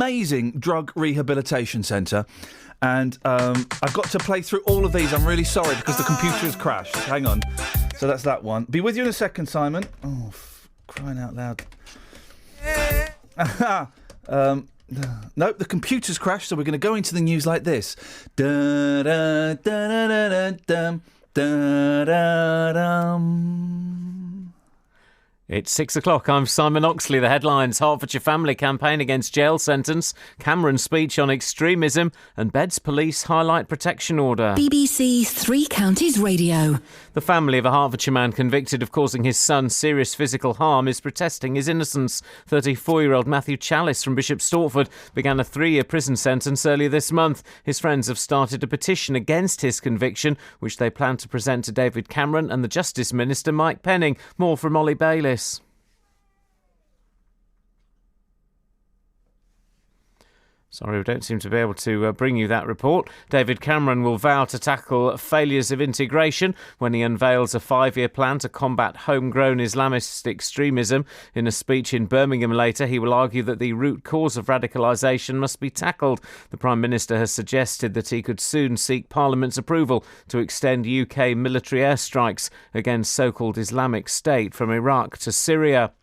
amazing drug rehabilitation centre. And I've got to play through all of these. I'm really sorry because the computer has crashed. Hang on. So that's that one. Be with you in a second, Simon. Oh, crying out loud. Nope, the computer's crashed, so we're going to go into the news like this. Da da da da da da da da da. It's 6 o'clock. I'm Simon Oxley. The headlines: Hertfordshire family campaign against jail sentence, Cameron's speech on extremism, and Beds police highlight protection order. BBC Three Counties Radio. The family of a Hertfordshire man convicted of causing his son serious physical harm is protesting his innocence. 34-year-old Matthew Chalice from Bishop Stortford began a 3-year prison sentence earlier this month. His friends have started a petition against his conviction, which they plan to present to David Cameron and the Justice Minister Mike Penning. More from Ollie Bayliss. Sorry, we don't seem to be able to bring you that report. David Cameron will vow to tackle failures of integration when he unveils a 5-year plan to combat homegrown Islamist extremism. In a speech in Birmingham later, he will argue that the root cause of radicalisation must be tackled. The Prime Minister has suggested that he could soon seek Parliament's approval to extend UK military airstrikes against so-called Islamic State from Iraq to Syria.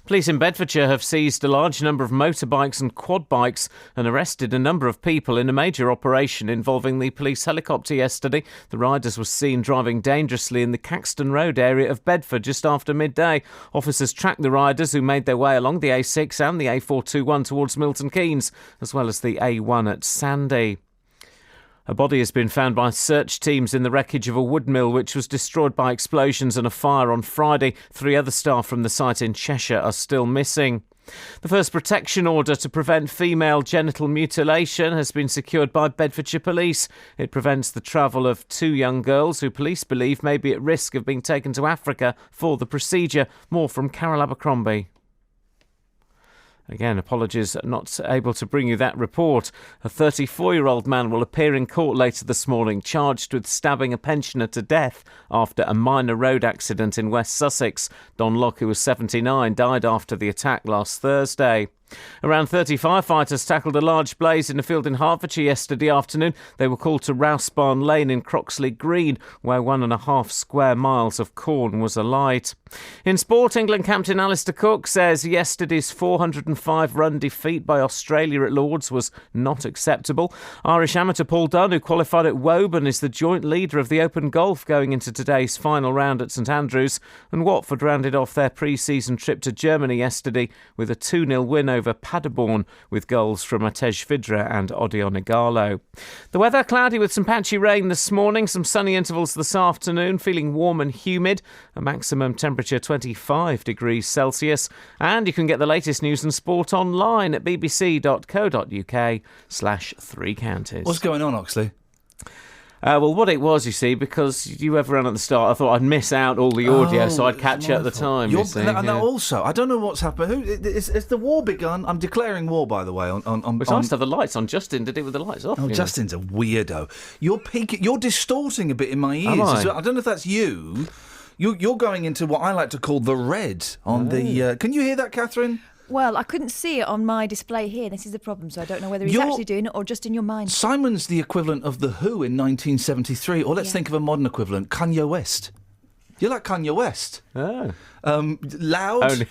Police in Bedfordshire have seized a large number of motorbikes and quad bikes and arrested a number of people in a major operation involving the police helicopter yesterday. The riders were seen driving dangerously in the Caxton Road area of Bedford just after midday. Officers tracked the riders who made their way along the A6 and the A421 towards Milton Keynes, as well as the A1 at Sandy. A body has been found by search teams in the wreckage of a wood mill which was destroyed by explosions and a fire on Friday. 3 other staff from the site in Cheshire are still missing. The first protection order to prevent female genital mutilation has been secured by Bedfordshire Police. It prevents the travel of 2 young girls who police believe may be at risk of being taken to Africa for the procedure. More from Carol Abercrombie. Again, apologies not able to bring you that report. A 34-year-old man will appear in court later this morning, charged with stabbing a pensioner to death after a minor road accident in West Sussex. Don Locke, who was 79, died after the attack last Thursday. Around 30 firefighters tackled a large blaze in a field in Hertfordshire yesterday afternoon. They were called to Rousebarn Lane in Croxley Green, where 1.5 square miles of corn was alight. In sport, England captain Alistair Cook says yesterday's 405-run defeat by Australia at Lords was not acceptable. Irish amateur Paul Dunn, who qualified at Woburn, is the joint leader of the Open Golf going into today's final round at St Andrews. And Watford rounded off their pre-season trip to Germany yesterday with a 2-0 win over Paderborn, with goals from Matej Vidra and Odion Igalo. The weather: cloudy with some patchy rain this morning, some sunny intervals this afternoon, feeling warm and humid, a maximum temperature 25 degrees Celsius. And you can get the latest news and sport online at bbc.co.uk/3 counties. What's going on, Oxley? Well, what it was, you see, because you ever ran at the start, I thought I'd miss out all the audio, so I'd catch it at the time. Now, also, I don't know what's happened. Is the war begun? I'm declaring war, by the way. It's nice to have the lights on. Justin did it with the lights off. Oh, Justin's a weirdo. You're distorting a bit in my ears. I don't know if that's you. You're going into what I like to call the red on the... Can you hear that, Catherine? Well, I couldn't see it on my display here. This is the problem, so I don't know whether he's actually doing it or just in your mind. Simon's the equivalent of The Who in 1973, or let's think of a modern equivalent, Kanye West. You're like Kanye West. Oh. Loud,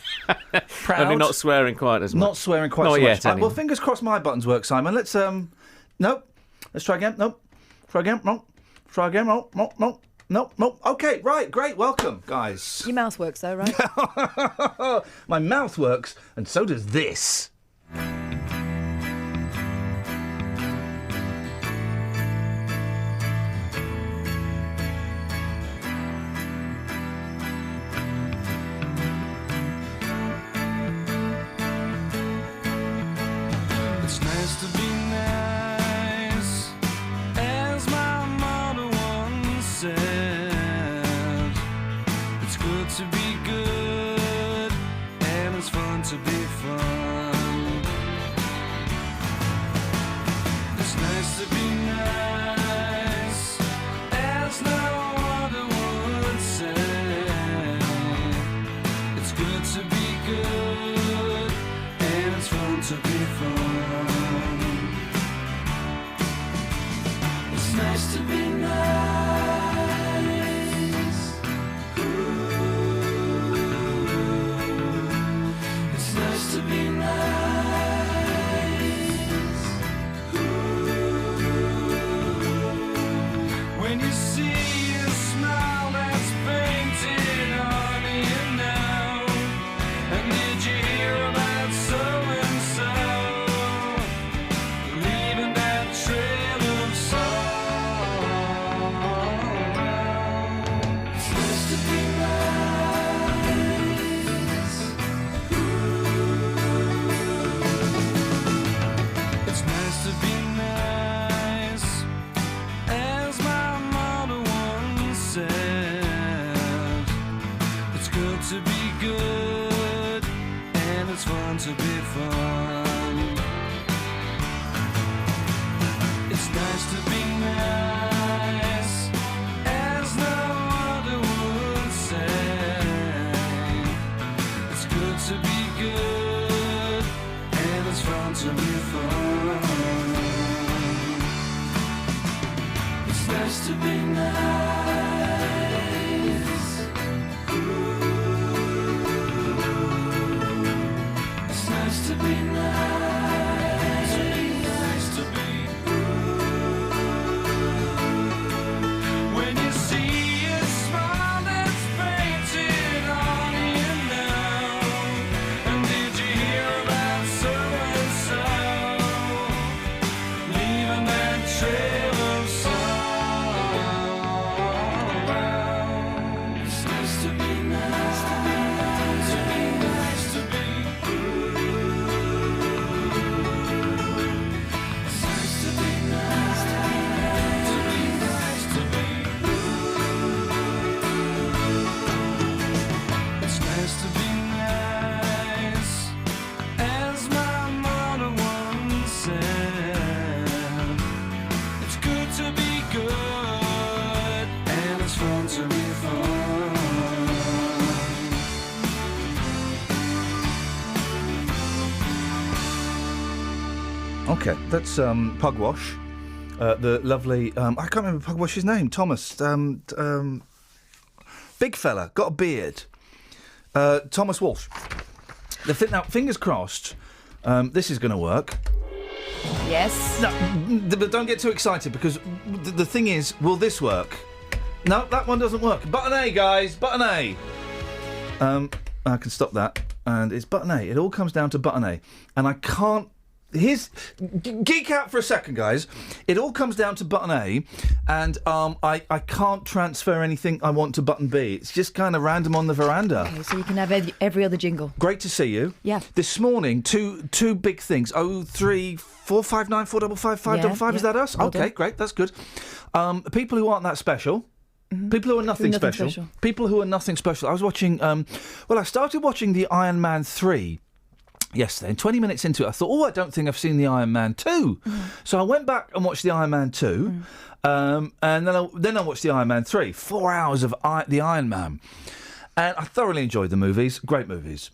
proud. Only not swearing quite as much. Not swearing quite so much. Yet, anyway. Well, fingers crossed my buttons work, Simon. Let's, nope. Let's try again. Nope. Try again. Nope. Try again. Nope. Nope. Nope. Nope, nope. Okay, right, great, welcome, guys. Your mouth works though, right? My mouth works, and so does this. It's nice to be nice, as my mother once said. To be good, and it's fun to be fun. fun. It's nice to be nice. Ooh. It's nice to be nice. Ooh. When you see a smile that's painted on you now, and did you hear about so-and-so leaving that trail of sorrow? It's nice to be nice. Ooh. It's nice to be nice, as my mother once said. It's good to be good, and it's fun to be fun. It's nice to be nice, as no other would say. It's good to be good, and it's fun to be fun. It's nice to be nice. Ooh. It's nice to be nice. Nice to be. When you see a smile that's painted on you now, and did you hear about so-and-so leaving that trail of sorrow? It's nice to be nice. To be nice to be. It's nice to be nice. To be nice to be. It's nice to be nice, as my mother once said. It's good to be good, and it's fun to be fun. Okay, that's Pugwash. The lovely, I can't remember Pugwash's name. Thomas. Big fella, got a beard. Thomas Walsh. Now, fingers crossed, this is going to work. Yes. No, but don't get too excited, because the thing is, will this work? No, that one doesn't work. Button A, guys, button A. I can stop that, and it's button A. It all comes down to button A, and I can't. Geek out for a second, guys. It all comes down to button A, and I can't transfer anything I want to button B. It's just kind of random on the veranda. Okay, so you can have every other jingle. Great to see you. Yeah. This morning, two big things. 03459 455 555. Is that us? Well okay, done. great. That's good. People who aren't that special. Mm-hmm. People who are nothing special. People who are nothing special. I was watching. I started watching the Iron Man 3. Yesterday, and 20 minutes into it, I thought, I don't think I've seen the Iron Man 2. So I went back and watched the Iron Man 2, and then I watched the Iron Man 3. 4 hours of the Iron Man. And I thoroughly enjoyed the movies. Great movies.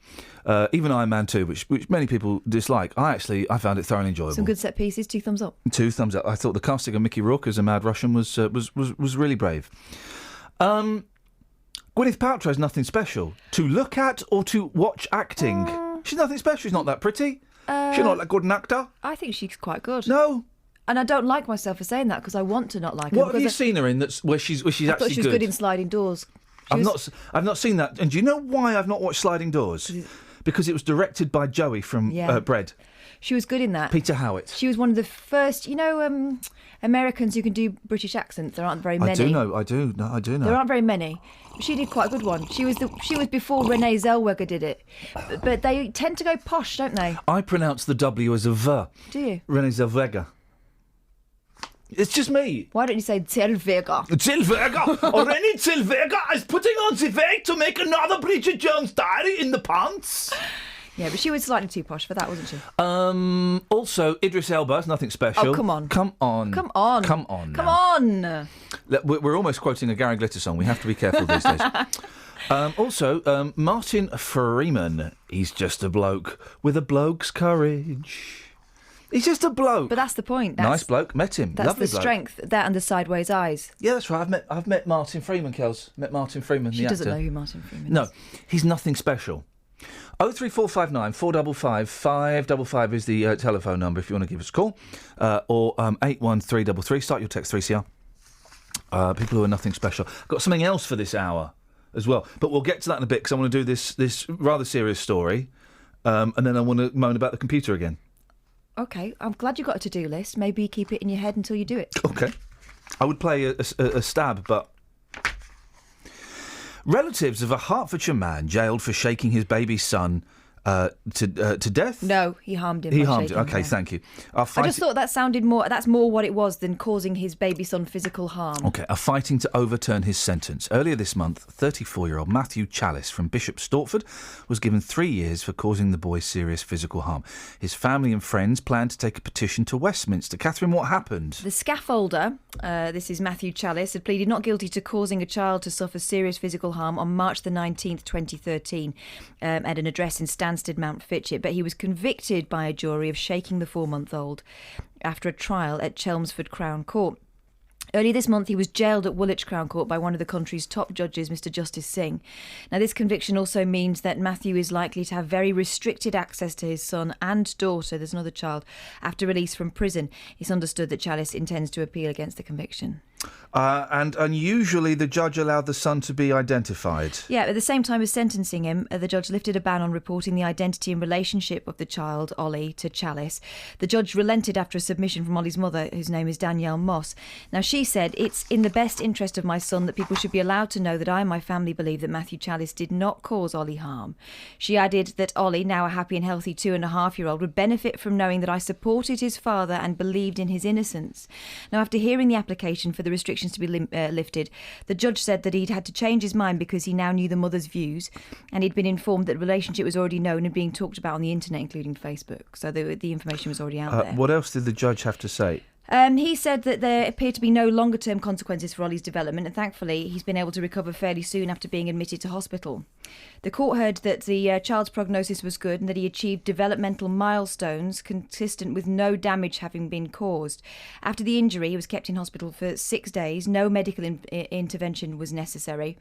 Even Iron Man 2, which many people dislike. I found it thoroughly enjoyable. Some good set pieces, 2 thumbs up. 2 thumbs up. I thought the casting of Mickey Rourke as a Mad Russian was really brave. Gwyneth Paltrow's nothing special. To look at or to watch acting. She's nothing special. She's not that pretty. She's not that good an actor. I think she's quite good. No. And I don't like myself for saying that, because I want to not like her. What have you seen her in where she's I actually thought she was good in Sliding Doors. I've not seen that. And do you know why I've not watched Sliding Doors? Because it was directed by Joey from Bread. She was good in that. Peter Howitt. She was one of the first, Americans who can do British accents. There aren't very many. I do know. There aren't very many. She did quite a good one. She was before Renee Zellweger did it. But they tend to go posh, don't they? I pronounce the W as a V. Do you? Renee Zellweger. It's just me. Why don't you say Zellweger? Zellweger! Renee Zellweger is putting on the weight to make another Bridget Jones diary in the pants. Yeah, but she was slightly too posh for that, wasn't she? Also, Idris Elba is nothing special. Oh, come on. Come on. Come on. Come on. Come now. on. We're almost quoting a Gary Glitter song. We have to be careful these days. Also, Martin Freeman. He's just a bloke with a bloke's courage. He's just a bloke. But that's the point. Nice bloke. Met him. That's Lovely the bloke. strength. That and the sideways eyes. Yeah, that's right. I've met Martin Freeman, Kels. Met Martin Freeman, She the doesn't actor. know who Martin Freeman is. No, he's nothing special. 03459 455 555 is the telephone number if you want to give us a call. Or 81333. Start your text 3CR. People who are nothing special. I've got something else for this hour as well. But we'll get to that in a bit because I want to do this rather serious story. And then I want to moan about the computer again. Okay, I'm glad you got a to-do list. Maybe keep it in your head until you do it. Okay. I would play a stab, but... Relatives of a Hertfordshire man jailed for shaking his baby son to death? No, he harmed him. He by harmed him. shaking Okay, him. thank you. I just thought that sounded more. That's more what it was than causing his baby son physical harm. Okay, are fighting to overturn his sentence. Earlier this month, 34-year-old Matthew Chalice from Bishop Stortford was given 3 years for causing the boy serious physical harm. His family and friends plan to take a petition to Westminster. Catherine, what happened? The scaffolder, this is Matthew Chalice, had pleaded not guilty to causing a child to suffer serious physical harm on March the 19th, 2013, at an address in Stansted, Mount Fitchett, but he was convicted by a jury of shaking the 4-month-old after a trial at Chelmsford Crown Court. Early this month, he was jailed at Woolwich Crown Court by one of the country's top judges, Mr Justice Singh. Now, this conviction also means that Matthew is likely to have very restricted access to his son and daughter, there's another child, after release from prison. It's understood that Chalice intends to appeal against the conviction. And unusually, the judge allowed the son to be identified. Yeah, at the same time as sentencing him, the judge lifted a ban on reporting the identity and relationship of the child, Ollie, to Chalice. The judge relented after a submission from Ollie's mother, whose name is Danielle Moss. Now, she said, "It's in the best interest of my son that people should be allowed to know that I and my family believe that Matthew Chalice did not cause Ollie harm." She added that Ollie, now a happy and healthy 2.5-year-old, would benefit from knowing that I supported his father and believed in his innocence. Now, after hearing the application for the restrictions to be lifted, the judge said that he'd had to change his mind because he now knew the mother's views, and he'd been informed that the relationship was already known and being talked about on the internet, including Facebook. So the information was already out there. What else did the judge have to say? He said that there appear to be no longer-term consequences for Ollie's development, and thankfully he's been able to recover fairly soon after being admitted to hospital. The court heard that the child's prognosis was good and that he achieved developmental milestones consistent with no damage having been caused. After the injury, he was kept in hospital for 6 days. No medical intervention was necessary.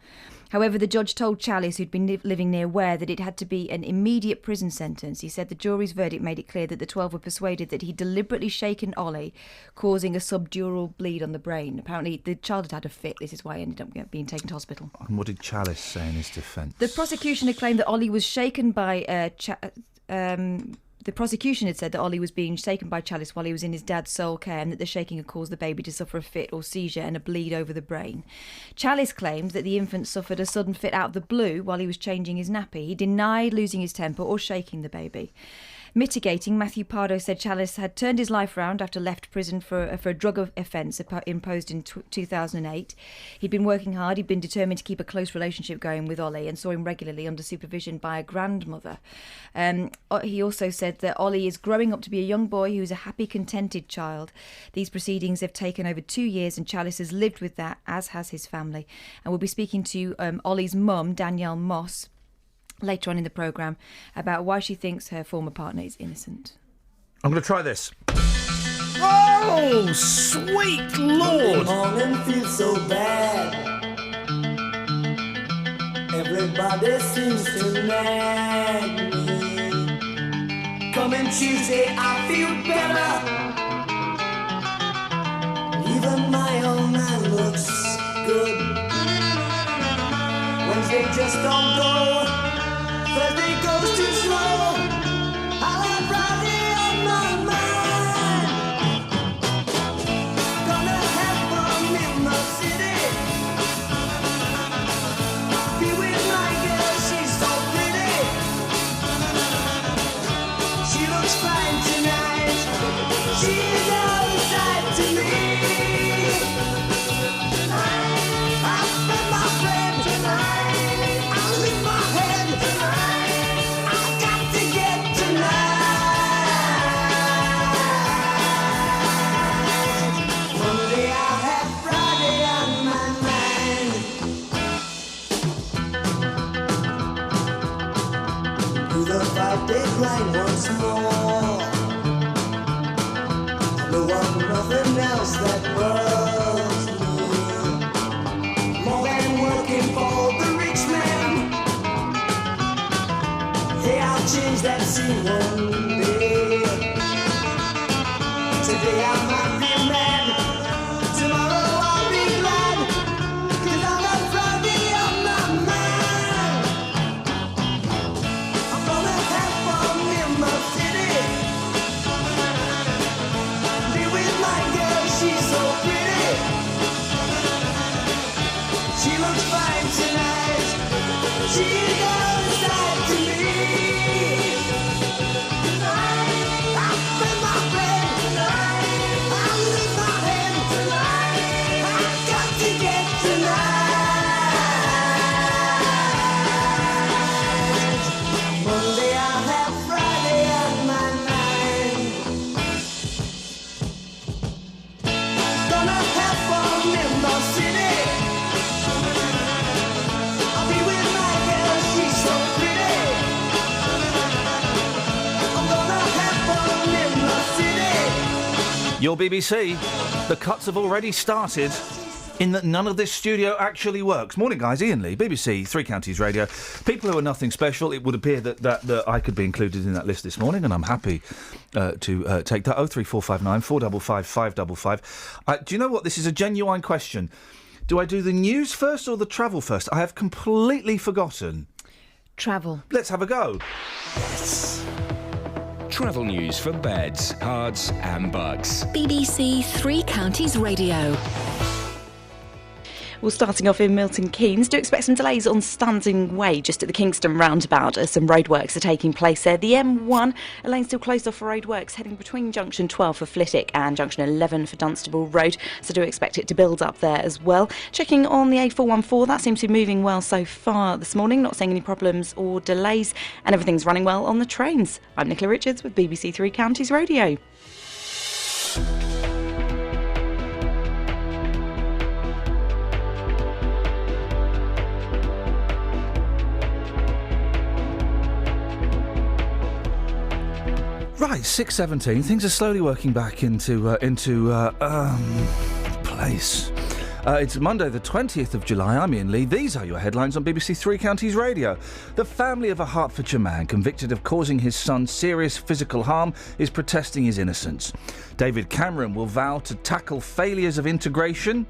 However, the judge told Chalice, who'd been living near Ware, that it had to be an immediate prison sentence. He said the jury's verdict made it clear that the 12 were persuaded that he'd deliberately shaken Ollie, causing a subdural bleed on the brain. Apparently, the child had had a fit. This is why he ended up being taken to hospital. And what did Chalice say in his defence? The prosecution had claimed that Ollie was shaken by... The prosecution had said that Ollie was being shaken by Chalice while he was in his dad's sole care, and that the shaking had caused the baby to suffer a fit or seizure and a bleed over the brain. Chalice claimed that the infant suffered a sudden fit out of the blue while he was changing his nappy. He denied losing his temper or shaking the baby. Mitigating, Matthew Pardo said Chalice had turned his life around after left prison for a drug offence imposed in 2008. He'd been working hard, he'd been determined to keep a close relationship going with Ollie and saw him regularly under supervision by a grandmother. He also said that Ollie is growing up to be a young boy who's a happy, contented child. These proceedings have taken over 2 years and Chalice has lived with that, as has his family. And we'll be speaking to Ollie's mum, Danielle Moss, later on in the programme about why she thinks her former partner is innocent. I'm going to try this. Oh, sweet Lord! Morning feels so bad. Everybody seems to nag me. Coming Tuesday, I feel better. Even my old man looks good. Wednesday just don't go. Thursday goes too slow. I have Friday on my mind. Gonna have fun in the city. Be with my girl, she's so pretty. She looks fine tonight. She's outside to me. I spent my friend tonight. I leave my head. There was nothing else that was more than working for the rich man. Hey, I'll change that scene one day. Today I might be mad, tomorrow I'll be glad, 'cause I'm not Friday on my mind. I'm gonna have fun in my city, be with my girl, she's so pretty. She looks fine tonight, she goes side to me. I spend my bed tonight, I lose my head tonight, I got to get tonight. Monday I'll have Friday on my mind. Gonna have fun in the city, I'll be with my girl, she's so pretty. I'm gonna have fun in the city. Your BBC. The cuts have already started. In that none of this studio actually works. Morning, guys. Ian Lee, BBC Three Counties Radio. People who are nothing special. It would appear that I could be included in that list this morning, and I'm happy to take that. 03459 455 555. Do you know what? This is a genuine question. Do I do the news first or the travel first? I have completely forgotten. Travel. Let's have a go. Travel news for beds, cards and bugs. BBC Three Counties Radio. Well, starting off in Milton Keynes, do expect some delays on Standing Way just at the Kingston roundabout as some roadworks are taking place there. The M1, a lane still closed off for roadworks heading between junction 12 for Flitwick and junction 11 for Dunstable Road, so do expect it to build up there as well. Checking on the A414, that seems to be moving well so far this morning, not seeing any problems or delays, and everything's running well on the trains. I'm Nicola Richards with BBC Three Counties Radio. Right, 6:17. Things are slowly working back into place. It's Monday, the 20th of July. I'm Iain Lee. These are your headlines on BBC Three Counties Radio. The family of a Hertfordshire man convicted of causing his son serious physical harm is protesting his innocence. David Cameron will vow to tackle failures of integration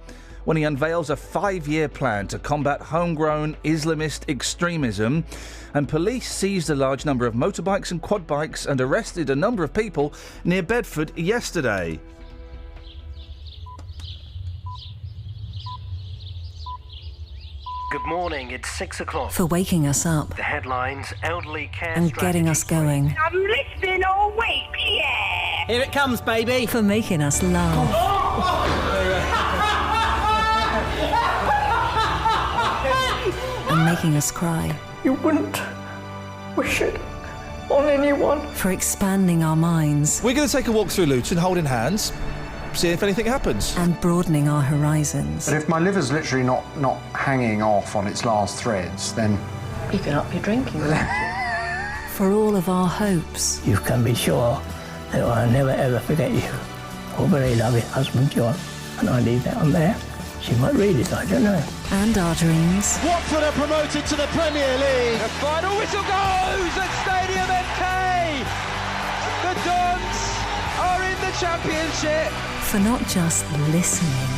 when he unveils a 5-year plan to combat homegrown Islamist extremism. And police seized a large number of motorbikes and quad bikes and arrested a number of people near Bedford yesterday. Good morning, it's 6 o'clock. For waking us up The headlines, elderly care and getting us going. I'm listening all week, yeah. Here it comes, baby. For making us laugh. And making us cry. You wouldn't wish it on anyone. For expanding our minds. We're going to take a walk through Luton, holding hands, see if anything happens. And broadening our horizons. But if my liver's literally not hanging off on its last threads, then... You can up your drinking. For all of our hopes. You can be sure that I'll never ever forget you. Your very loving husband, John. And I leave that on there. She might read it, I don't know. And our dreams. Watford are promoted to the Premier League. The final whistle goes at Stadium MK. The Dons are in the Championship. For not just listening,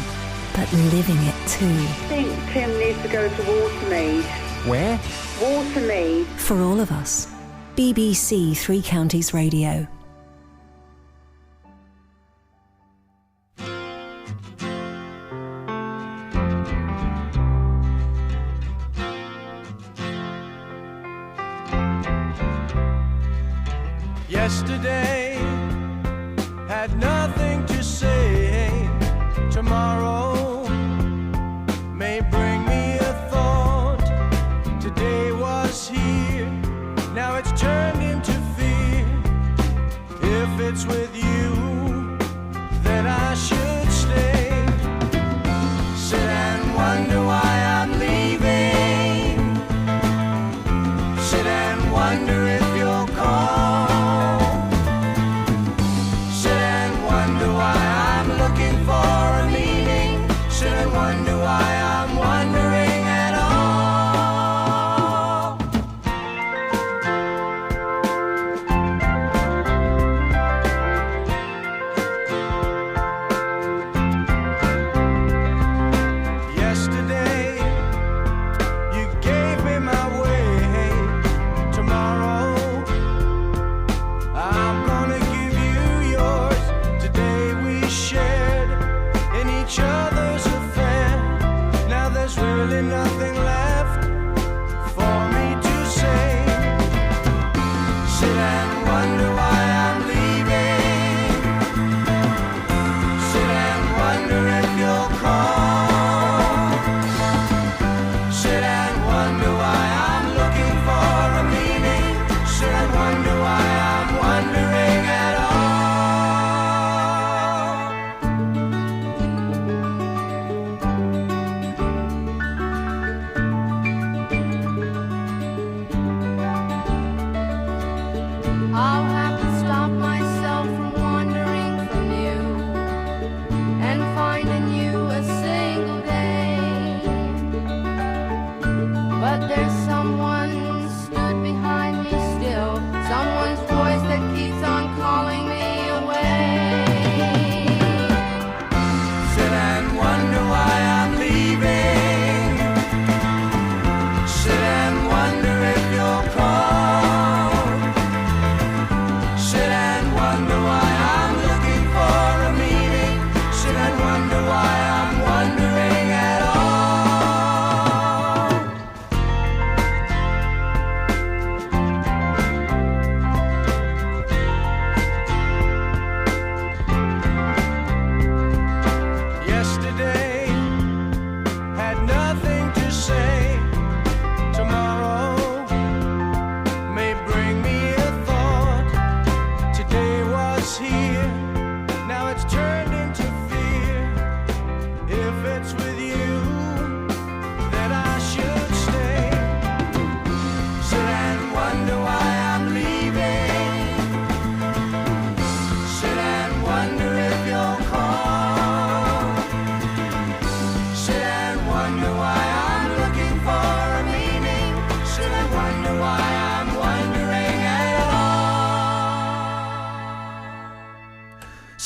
but living it too. I think Tim needs to go to Watermead. Where? Watermead. For all of us. BBC Three Counties Radio. Yesterday had nothing to say. Tomorrow may bring me a thought. Today was here, now it's turned into fear. If it's with you, then I should stay. Sit and wonder why I'm leaving. Sit and wonder if you'll call. Sit and wonder why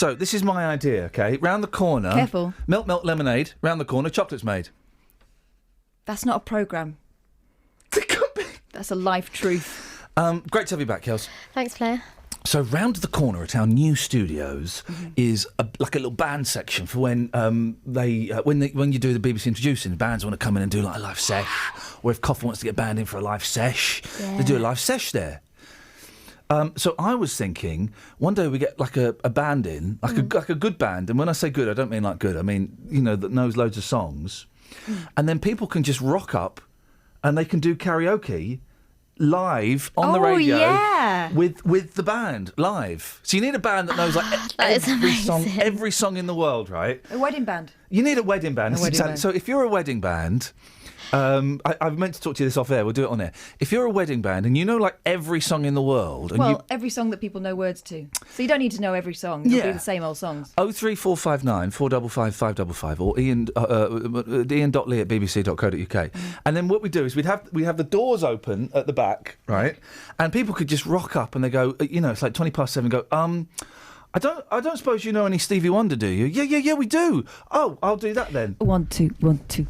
So this is my idea, okay? Round the corner... Careful. Milk lemonade. Round the corner, chocolate's made. That's not a programme. It could be. That's a life truth. Great to have you back, Kels. Thanks, Claire. So round the corner at our new studios is like a little band section for when when you do the BBC introducing, bands want to come in and do like a live sesh, or if Coffin wants to get band in for a live sesh, they do a live sesh there. So I was thinking one day we get like a band in, like a good band, and when I say good, I don't mean like good. I mean that knows loads of songs, and then people can just rock up, and they can do karaoke. Live on the radio with the band live. So you need a band that knows like every song in the world, right? A wedding band. You need a wedding band. So if you're a wedding band, I've meant to talk to you this off air. We'll do it on air. If you're a wedding band and you know like every song in the world, and every song that people know words to, so you don't need to know every song. It'll be the same old songs. 03459 455 555 or ian.lee@bbc.co.uk. And then what we do is we have the doors open at the back, right? And people could just rock up and they go, it's like 7:20. Go, I don't suppose you know any Stevie Wonder, do you? Yeah, we do. Oh, I'll do that then. 1 2 1 2.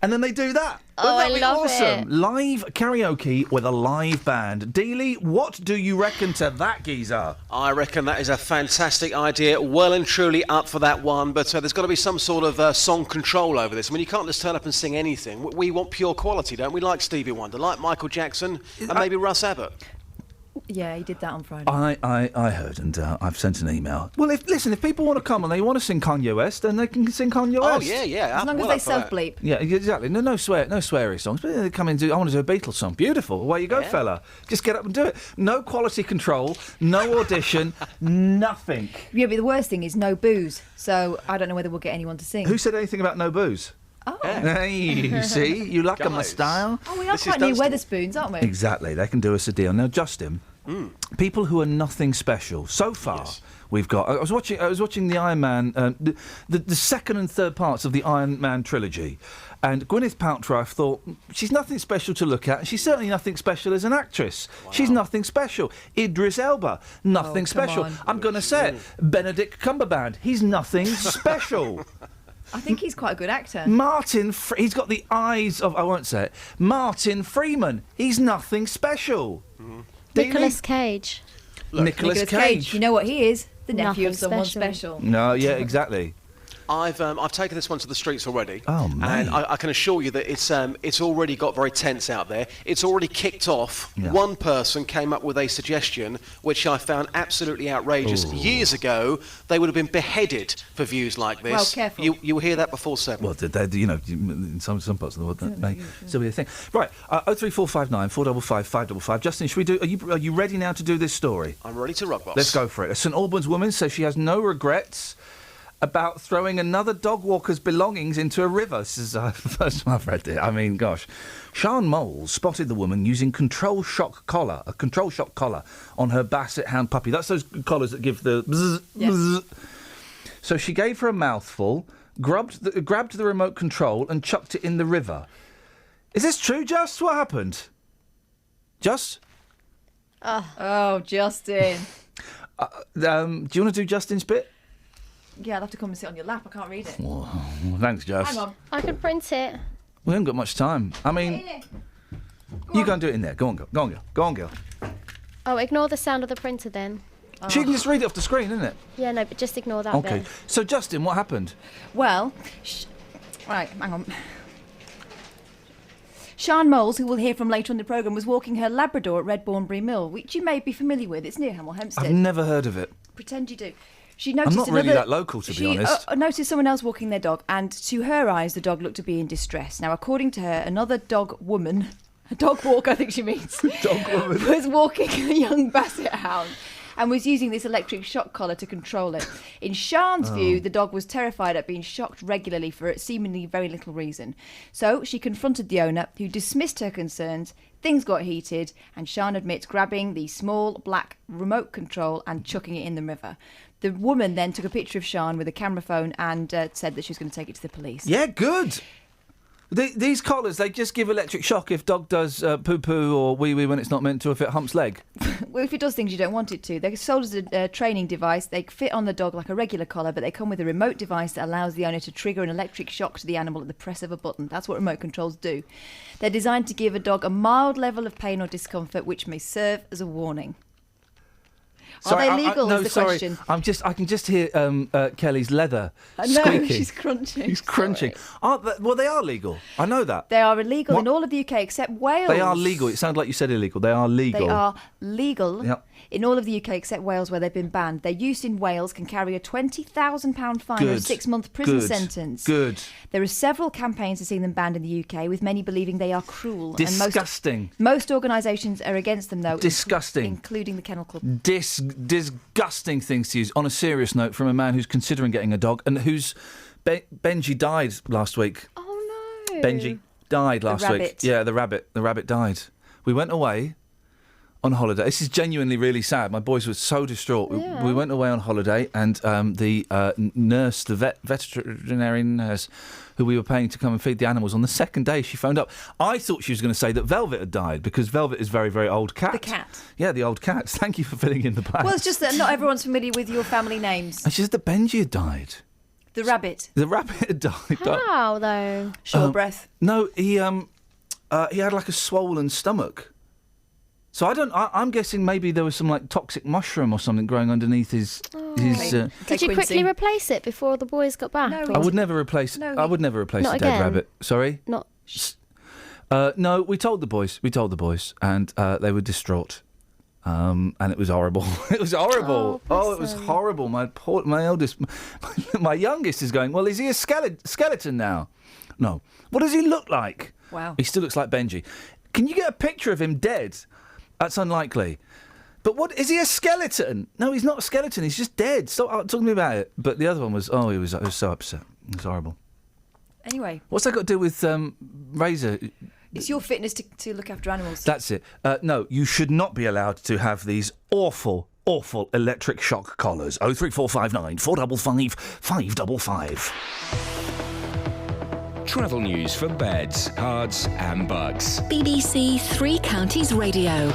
And then they do that. Oh, Wouldn't that be I love awesome? it. Live karaoke with a live band. Dealey, what do you reckon to that, geezer? I reckon that is a fantastic idea. Well and truly up for that one. But there's got to be some sort of song control over this. I mean, you can't just turn up and sing anything. We want pure quality, don't we? Like Stevie Wonder, like Michael Jackson, and maybe Russ Abbott. Yeah, he did that on Friday. I heard, and I've sent an email. Well, if people want to come and they want to sing Kanye West, then they can sing Kanye West. Oh yeah. As long as they self-bleep. Yeah, exactly. No sweary songs. But they come in and do. I want to do a Beatles song. Beautiful. Away you go, fella. Just get up and do it. No quality control. No audition. Nothing. Yeah, but the worst thing is no booze. So I don't know whether we'll get anyone to sing. Who said anything about no booze? Oh. Hey, you see, you like my style. Oh, we are quite near Wetherspoons, aren't we? Exactly. They can do us a deal. Now, Justin, people who are nothing special. So far, we've got. I was watching the Iron Man, the second and third parts of the Iron Man trilogy, and Gwyneth Paltrow. I thought she's nothing special to look at, and she's certainly nothing special as an actress. Wow. She's nothing special. Idris Elba, nothing special. I'm going to say it. Benedict Cumberbatch, he's nothing special. I think he's quite a good actor. He's got the eyes of... I won't say it. Martin Freeman. He's nothing special. Nicolas Cage. Nicolas Cage. You know what he is? The nephew Nothing of someone special. No, yeah, exactly. I've taken this one to the streets already. Oh, man. And I can assure you that it's already got very tense out there. It's already kicked off. Yeah. One person came up with a suggestion which I found absolutely outrageous. Ooh. Years ago, they would have been beheaded for views like this. Well, careful. You will hear that before 7. Well, in some parts of the world, that may still be a thing. Right, 03459 455 555. Justin, are you ready now to do this story? I'm ready to rock, boss. Let's go for it. A St Albans woman says she has no regrets about throwing another dog walker's belongings into a river. This is the first time I've read it. I mean, gosh. Sian Moles spotted the woman using a control shock collar on her Basset Hound puppy. That's those collars that give the bzz, bzz. So she gave her a mouthful, grabbed the remote control and chucked it in the river. Is this true, Just? What happened? Just? Oh, Justin. Do you want to do Justin's bit? Yeah, I'll have to come and sit on your lap. I can't read it. Well, thanks, Just. Hang on. I can print it. We haven't got much time. I mean, you go and do it in there. Go on, girl. Oh, ignore the sound of the printer then. She can just read it off the screen, isn't it? Yeah, no, but just ignore that Okay. bit. So, Justin, what happened? Well, right, hang on. Sian Moles, who we'll hear from later on in the programme, was walking her Labrador at Redbournebury Mill, which you may be familiar with. It's near Hemel Hempstead. I've never heard of it. Pretend you do. She noticed I'm not really that local, to be honest. She noticed someone else walking their dog, and to her eyes, the dog looked to be in distress. Now, according to her, another dog woman, a dog walker, I think she means, dog woman, was walking a young Basset Hound and was using this electric shock collar to control it. In Sian's view, the dog was terrified at being shocked regularly for seemingly very little reason. So she confronted the owner, who dismissed her concerns. Things got heated, and Sian admits grabbing the small black remote control and chucking it in the river. The woman then took a picture of Sian with a camera phone and said that she was going to take it to the police. Yeah, good. These collars, they just give electric shock if dog does poo-poo or wee-wee when it's not meant to, if it humps leg. Well, if it does things you don't want it to. They're sold as a training device. They fit on the dog like a regular collar, but they come with a remote device that allows the owner to trigger an electric shock to the animal at the press of a button. That's what remote controls do. They're designed to give a dog a mild level of pain or discomfort, which may serve as a warning. Sorry, Are they legal? no, is the sorry. question. I can just hear Kelly's leather I know, squeaking. she's crunching. He's crunching. Well, they are legal. I know that. They are illegal in all of the UK except Wales. They are legal. It sounded like you said illegal. They are legal. They are legal Yep. in all of the UK except Wales, where they've been banned. Their use in Wales can carry a £20,000 fine or a 6-month prison sentence. Good. There are several campaigns to see them banned in the UK, with many believing they are cruel. Disgusting. And most organisations are against them, though. Disgusting. Including the Kennel Club. Disgusting things to use. On a serious note, from a man who's considering getting a dog and whose Benji died last week. Oh no. Benji died last week. rabbit. Yeah, the rabbit. The rabbit died. We went away on holiday. This is genuinely really sad. My boys were so distraught. Yeah. We went away on holiday, and the nurse, the veterinary nurse, who we were paying to come and feed the animals, on the second day she phoned up. I thought she was going to say that Velvet had died, because Velvet is very, very old cat. The cat. Yeah, the old cat. Thank you for filling in the blanks. Well, it's just that not everyone's familiar with your family names. And she said that Benji had died. The rabbit. The rabbit had died. How though? Short breath. No, he had like a swollen stomach. So I'm guessing maybe there was some like toxic mushroom or something growing underneath his. Did you quickly replace it before the boys got back? No, I would never replace. No, I would never replace Not a dead again? rabbit. Sorry. Not. No, we told the boys. And they were distraught. And it was horrible. It was horrible. Oh, It was bless 'em. horrible. My eldest, my youngest is going, well, is he a skeleton now? No. What does he look like? Wow. He still looks like Benji. Can you get a picture of him dead? That's unlikely. But what, is he a skeleton? No, he's not a skeleton. He's just dead. Stop talking to me about it. But the other one was, I was so upset. It was horrible. Anyway. What's that got to do with Razor? It's your fitness to look after animals. That's it. No, you should not be allowed to have these awful electric shock collars. 03459 455 555. Travel news for beds, cards and bugs. BBC Three Counties Radio.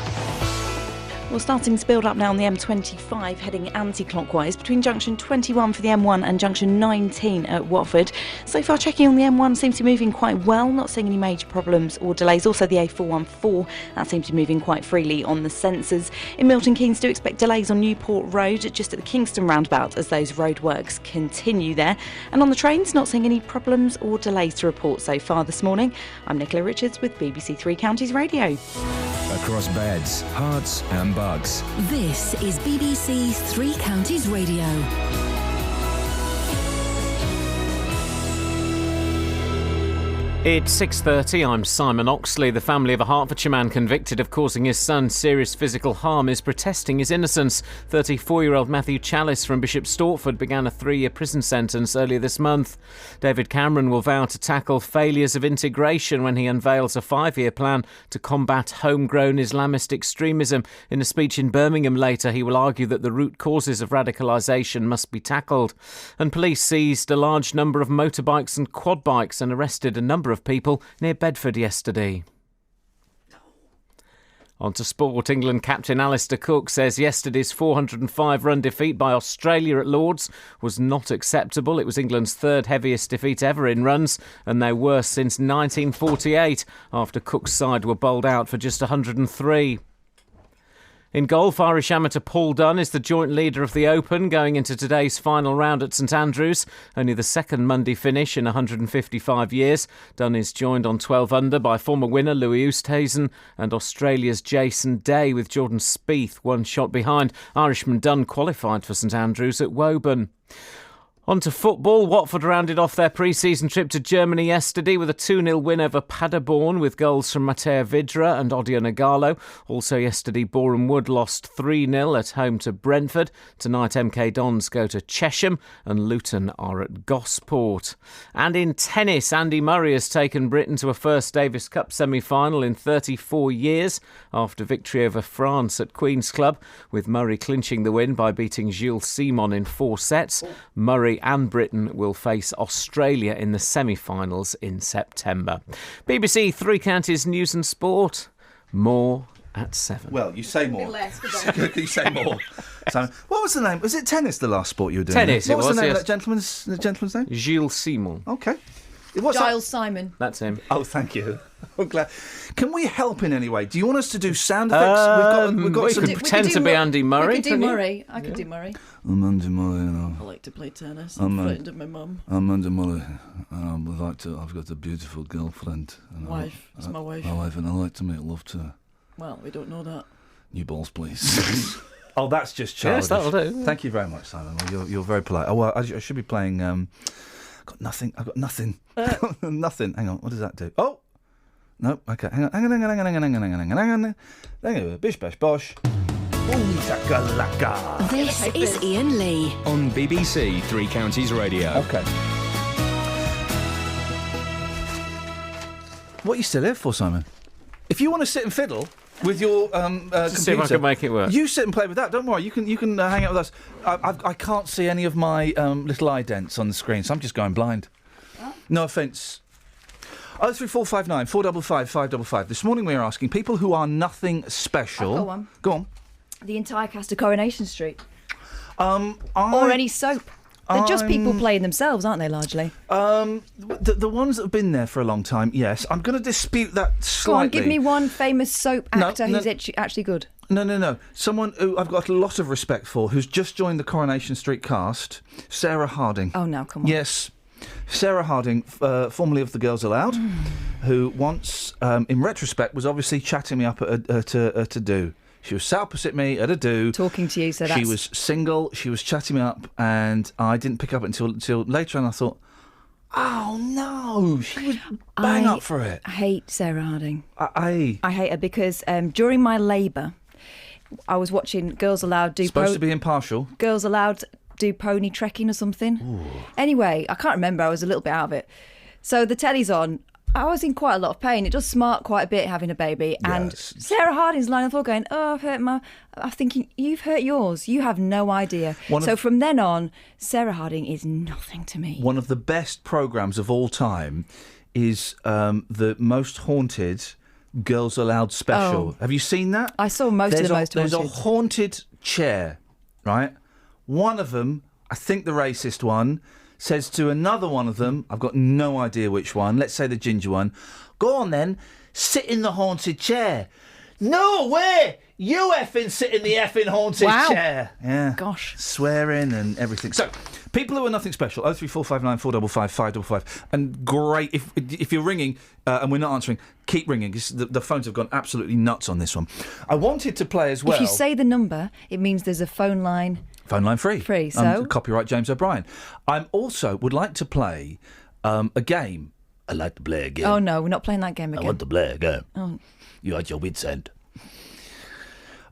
Well, starting to build up now on the M25, heading anti-clockwise between junction 21 for the M1 and junction 19 at Watford. So far, checking on the M1 seems to be moving quite well, not seeing any major problems or delays. Also, the A414, that seems to be moving quite freely on the sensors. In Milton Keynes, do expect delays on Newport Road, just at the Kingston roundabout, as those roadworks continue there. And on the trains, not seeing any problems or delays to report so far this morning. I'm Nicola Richards with BBC Three Counties Radio. Across beds, hearts and bugs. This is BBC Three Counties Radio. It's 6:30. I'm Simon Oxley. The family of a Hertfordshire man convicted of causing his son serious physical harm is protesting his innocence. 34-year-old Matthew Chalice from Bishop Stortford began a 3-year prison sentence earlier this month. David Cameron will vow to tackle failures of integration when he unveils a 5-year plan to combat homegrown Islamist extremism. In a speech in Birmingham later, he will argue that the root causes of radicalisation must be tackled. And police seized a large number of motorbikes and quad bikes and arrested a number of people near Bedford yesterday. On to sport. England captain Alistair Cook says yesterday's 405-run defeat by Australia at Lords was not acceptable. It was England's third heaviest defeat ever in runs and their worst since 1948, after Cook's side were bowled out for just 103. In golf, Irish amateur Paul Dunne is the joint leader of the Open going into today's final round at St Andrews. Only the second Monday finish in 155 years. Dunne is joined on 12 under by former winner Louis Oosthuizen and Australia's Jason Day, with Jordan Spieth one shot behind. Irishman Dunne qualified for St Andrews at Woburn. On to football. Watford rounded off their pre-season trip to Germany yesterday with a 2-0 win over Paderborn, with goals from Matteo Vidra and Odio Nagalo. Also yesterday, Boreham Wood lost 3-0 at home to Brentford. Tonight, MK Dons go to Chesham and Luton are at Gosport. And in tennis, Andy Murray has taken Britain to a first Davis Cup semi-final in 34 years after victory over France at Queen's Club, with Murray clinching the win by beating Gilles Simon in 4 sets. Murray Italy and Britain will face Australia in the semi-finals in September. BBC Three Counties News and Sport. More at 7. Well, you say more. You say more. Simon, what was the name? Was it tennis, the last sport you were doing? Tennis, What was the name yes. of the gentleman's name? Gilles Simon. Okay. What's Giles Simon. That's him. Oh, thank you. I'm glad. Can we help in any way? Do you want us to do sound effects? We could pretend to be Andy Murray. We could do couldn't you? Murray. I could do Murray. I'm Andy Murray. And I like to play tennis. I'm I'm frightened of my mum. I'm Andy Murray. I've got a beautiful girlfriend. And Wife. It's my wife. My wife, and I like to make love to her. Well, we don't know that. New balls, please. Oh, that's just childish. Yes, that'll do. Thank you very much, Simon. Well, you're very polite. Oh, well, I should be playing. I've got nothing. Nothing. Hang on. What does that do? Oh, no. Okay. Hang on. Bish bash bosh. Boom shakalaka. This is Iain Lee On BBC Three Counties Radio. Okay. What are you still here for, Simon? If you want to sit and fiddle with your computer, see if I can make it work. You sit and play with that. Don't worry. You can hang out with us. I can't see any of my little idents on the screen, so I'm just going blind. Oh. No offence. 03459 455 555. This morning we are asking people who are nothing special. I've got one. Go on. The entire cast of Coronation Street. Or any soap. They're just people playing themselves, aren't they, largely? The ones that have been there for a long time, yes. I'm going to dispute that slightly. Go on, give me one famous soap actor who's actually good. No. Someone who I've got a lot of respect for, who's just joined the Coronation Street cast, Sarah Harding. Oh, no, come on. Yes. Sarah Harding, formerly of the Girls Aloud, who once, in retrospect, was obviously chatting me up at a do. She was sat opposite me at a do. Talking to you, so that's... She was single, she was chatting me up, and I didn't pick up until later, and I thought, oh, no, she was bang up for it. I hate Sarah Harding. I hate her because during my labour, I was watching Girls Aloud do... Supposed to be impartial. Girls Aloud do pony trekking or something. Ooh. Anyway, I can't remember, I was a little bit out of it. So the telly's on. I was in quite a lot of pain. It does smart quite a bit having a baby. And Sarah Harding's lying on the floor going, oh, I've hurt my... I'm thinking, you've hurt yours. You have no idea. So from then on, Sarah Harding is nothing to me. One of the best programmes of all time is the Most Haunted Girls Aloud special. Oh. Have you seen that? I saw most of the Most Haunted. There's a haunted chair, right? One of them, I think the racist one, says to another one of them, I've got no idea which one, let's say the ginger one, go on then, sit in the haunted chair. No way! You effing sit in the effing haunted chair. Yeah. Gosh. Swearing and everything. So, people who are nothing special, 03459 455 555. And great, if you're ringing and we're not answering, keep ringing. The phones have gone absolutely nuts on this one. I wanted to play as well. If you say the number, it means there's a phone line... Phone line free. Free, so? Copyright James O'Brien. I also would like to play a game. I'd like to play a game. Oh, no, we're not playing that game again. I want to play a game. Oh. You had your wits end.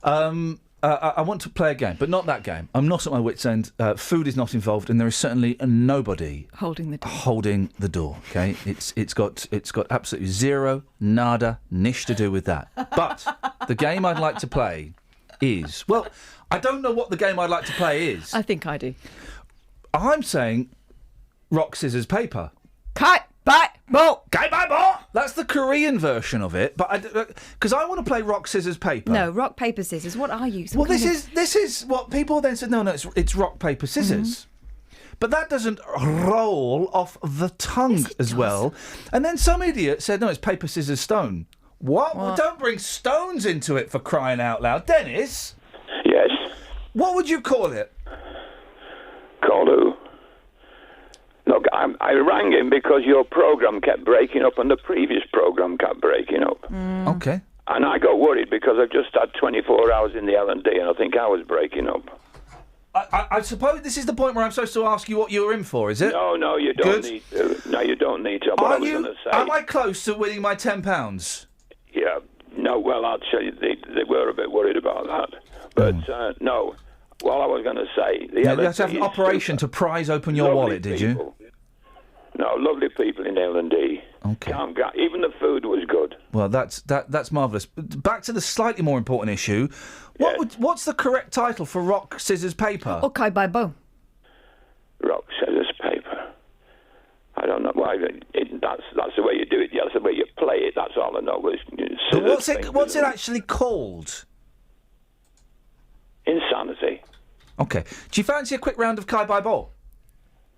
I want to play a game, but not that game. I'm not at my wits end. Food is not involved, and there is certainly nobody holding the door. Okay, it's got absolutely zero, nada, nish to do with that. But the game I'd like to play is, well, I don't know what the game I'd like to play is. I think I do. I'm saying rock, scissors, paper. Kai, bai, bo. Kai, bai, bo. That's the Korean version of it, but because I want to play rock, scissors, paper. No, rock, paper, scissors. What are you? Well, this is what people then said. No, it's rock, paper, scissors. But that doesn't roll off the tongue as well. And then some idiot said, no, it's paper, scissors, stone. What? Well, don't bring stones into it, for crying out loud. Dennis? Yes? What would you call it? Call who? Look, I rang him because your programme kept breaking up and the previous programme kept breaking up. Okay. And I got worried because I've just had 24 hours in the L&D and I think I was breaking up. I suppose this is the point where I'm supposed to ask you what you're in for, is it? No, you don't need to. No, you don't need to. What I was going to say. Am I close to winning my £10? Yeah. No, well, I'd say they were a bit worried about that. But, no. Well, I was going to say... You had to have an operation to prise open your wallet, did you? No, lovely people in L&D. Okay. Even the food was good. Well, that's marvellous. Back to the slightly more important issue. What's the correct title for rock, scissors, paper? Okay, bye, bo. Rock, scissors, paper. I don't know why. That's the way you do it. That's the way you play it. That's all I know. But what's it actually called? Insanity. Okay. Do you fancy a quick round of Kai by ball?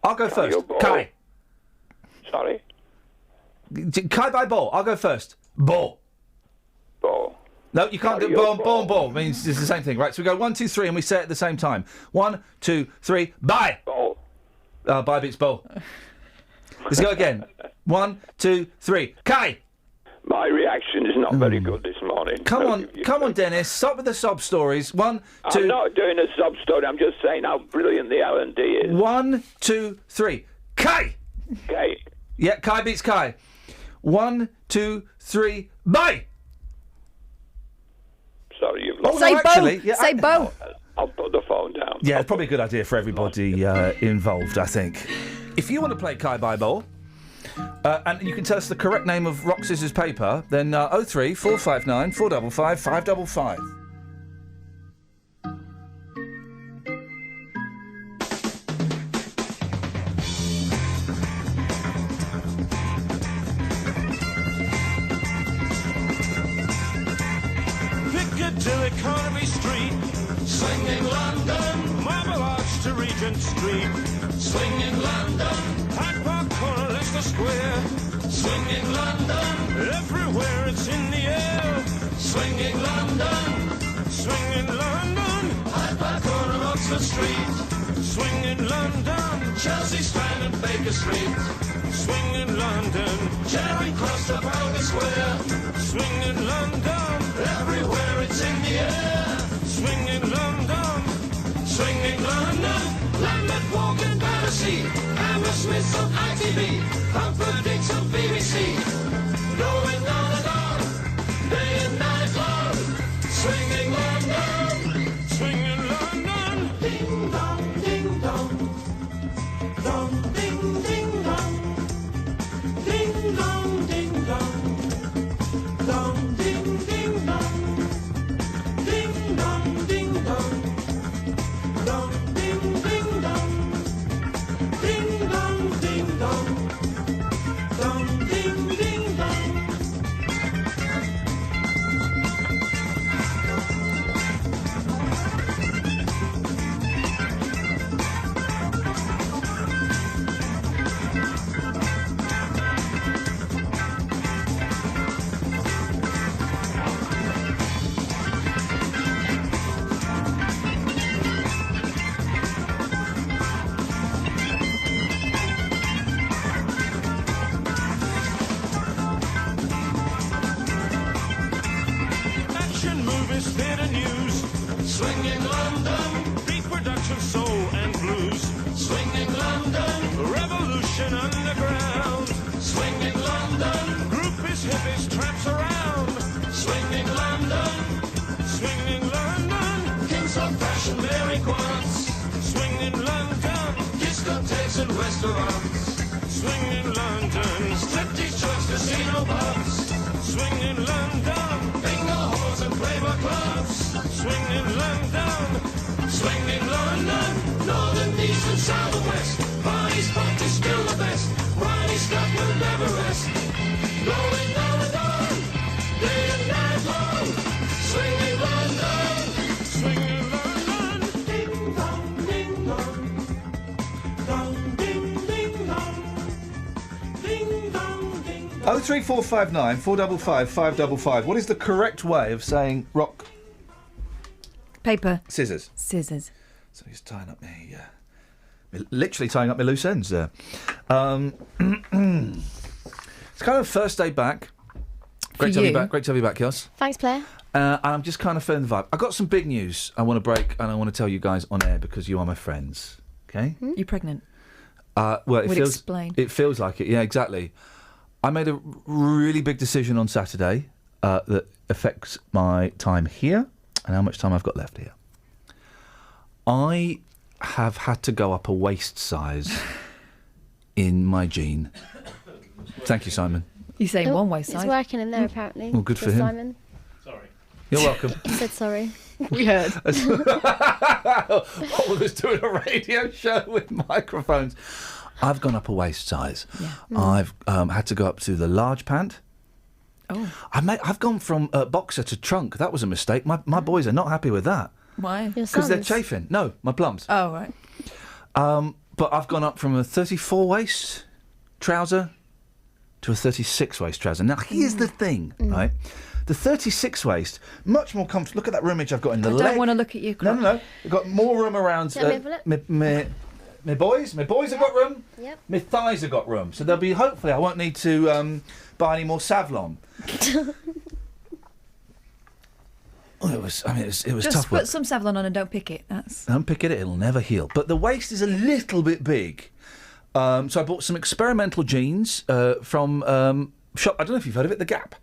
I'll go first. your ball. Kai. Sorry? Kai by ball. I'll go first. Ball. Ball. No, you can't do ball. Ball means it's the same thing, right? So we go 1, 2, 3, and we say it at the same time. 1, 2, 3, bye. Ball. Bye beats ball. Let's go again. 1, 2, 3, Kai. My reaction is not very good this morning. Come on, Dennis. Stop with the sob stories. 1, 2. I'm not doing a sob story. I'm just saying how brilliant the L&D is. 1, 2, 3, Kai. Kai. Yeah, Kai beats Kai. 1, 2, 3, bye. Sorry, you've lost. Say actually, Bo. Say Bo. I'll put the phone down. Yeah, it's probably a good idea for everybody involved, I think. If you want to play Kai by ball, and you can tell us the correct name of rock, scissors, paper, then 03 459 455 555. Piccadilly, Carnaby Street, swinging London, Marble Arch to Regent Street, swinging London, Hyde Park Corner, Leicester Square, swinging London, everywhere it's in the air, swinging London, Hyde Park Corner, Oxford Street, swinging London, Chelsea Strand and Baker Street, swinging London, Charing Cross, Trafalgar Square, swinging London, everywhere it's in the air, swinging London, Lambeth Walk and Battersea, Hammersmith on ITV, Humperdinck on BBC, going on and on, day and night long, swinging London, ding dong, ding dong, dong ding ding dong, ding dong, ding dong, dong ding ding dong, ding dong, ding dong. Dong ding ding dong, ding dong ding dong, dong ding ding dong. Action movies, theatre news, swinging London, big production, soul and blues, swinging London, revolution underground, swinging London, groupies, hippies, tramps around, swinging London, kings of fashion, Mary Quants, swinging London, discotheques and restaurants, swinging London, striptease joints, casino pubs, swinging London, bingo halls and playboy clubs, swinging London, northern, east and south and west, Barney's Pop is still the best, Riley Scott will never rest, going on and on, day and night long, swinging London, ding dong, ding dong, dong ding ding dong, ding dong, ding dong. 03459 455 555. What is the correct way of saying rock, Paper. scissors? Scissors. So he's tying up literally tying up my loose ends there. It's kind of first day back. Great to have you back. Great to have you back, Kels. Thanks, Claire. And I'm just kind of feeling the vibe. I've got some big news I want to break, and I want to tell you guys on air because you are my friends. Okay? You pregnant? Well, Explain. It feels like it. Yeah, exactly. I made a really big decision on Saturday that affects my time here and how much time I've got left here. I have had to go up a waist size in my jean. Thank you, Simon. You're saying one waist size? It's working in there, apparently. Well, good for for him. Simon. You're welcome. I said sorry. We heard. What was doing a radio show with microphones? I've gone up a waist size. Yeah. I've had to go up to the large pant. Oh. I've gone from boxer to trunk. That was a mistake. My boys are not happy with that. Why? Because they're chafing. No, my plums. Oh, right. But I've gone up from a 34 waist trouser to a 36 waist trouser. Now, here's the thing, right? The 36 waist, much more comfortable. Look at that roomage I've got in the leg. I don't want to look at you. No. I've got more room around. My boys have got room. Yep. My thighs have got room. So there'll be, hopefully, I won't need to buy any more Savlon. It was Just tough put work. some Savlon on and don't pick it. Don't pick it, it'll never heal. But the waist is a little bit big. So I bought some experimental jeans from shop. I don't know if you've heard of it, The Gap.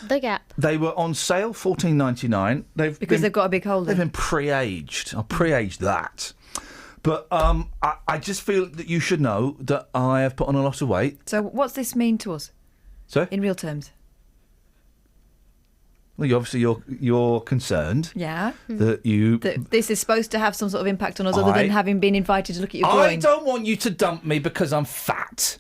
The Gap. They were on sale, $14.99. They've got a big hole there. They've been pre-aged. I pre-aged that. But I just feel that you should know that I have put on a lot of weight. So what's this mean to us? Sorry? In real terms? Well, obviously you're concerned. Yeah. That this is supposed to have some sort of impact on us other than having been invited to look at your groin. I don't want you to dump me because I'm fat.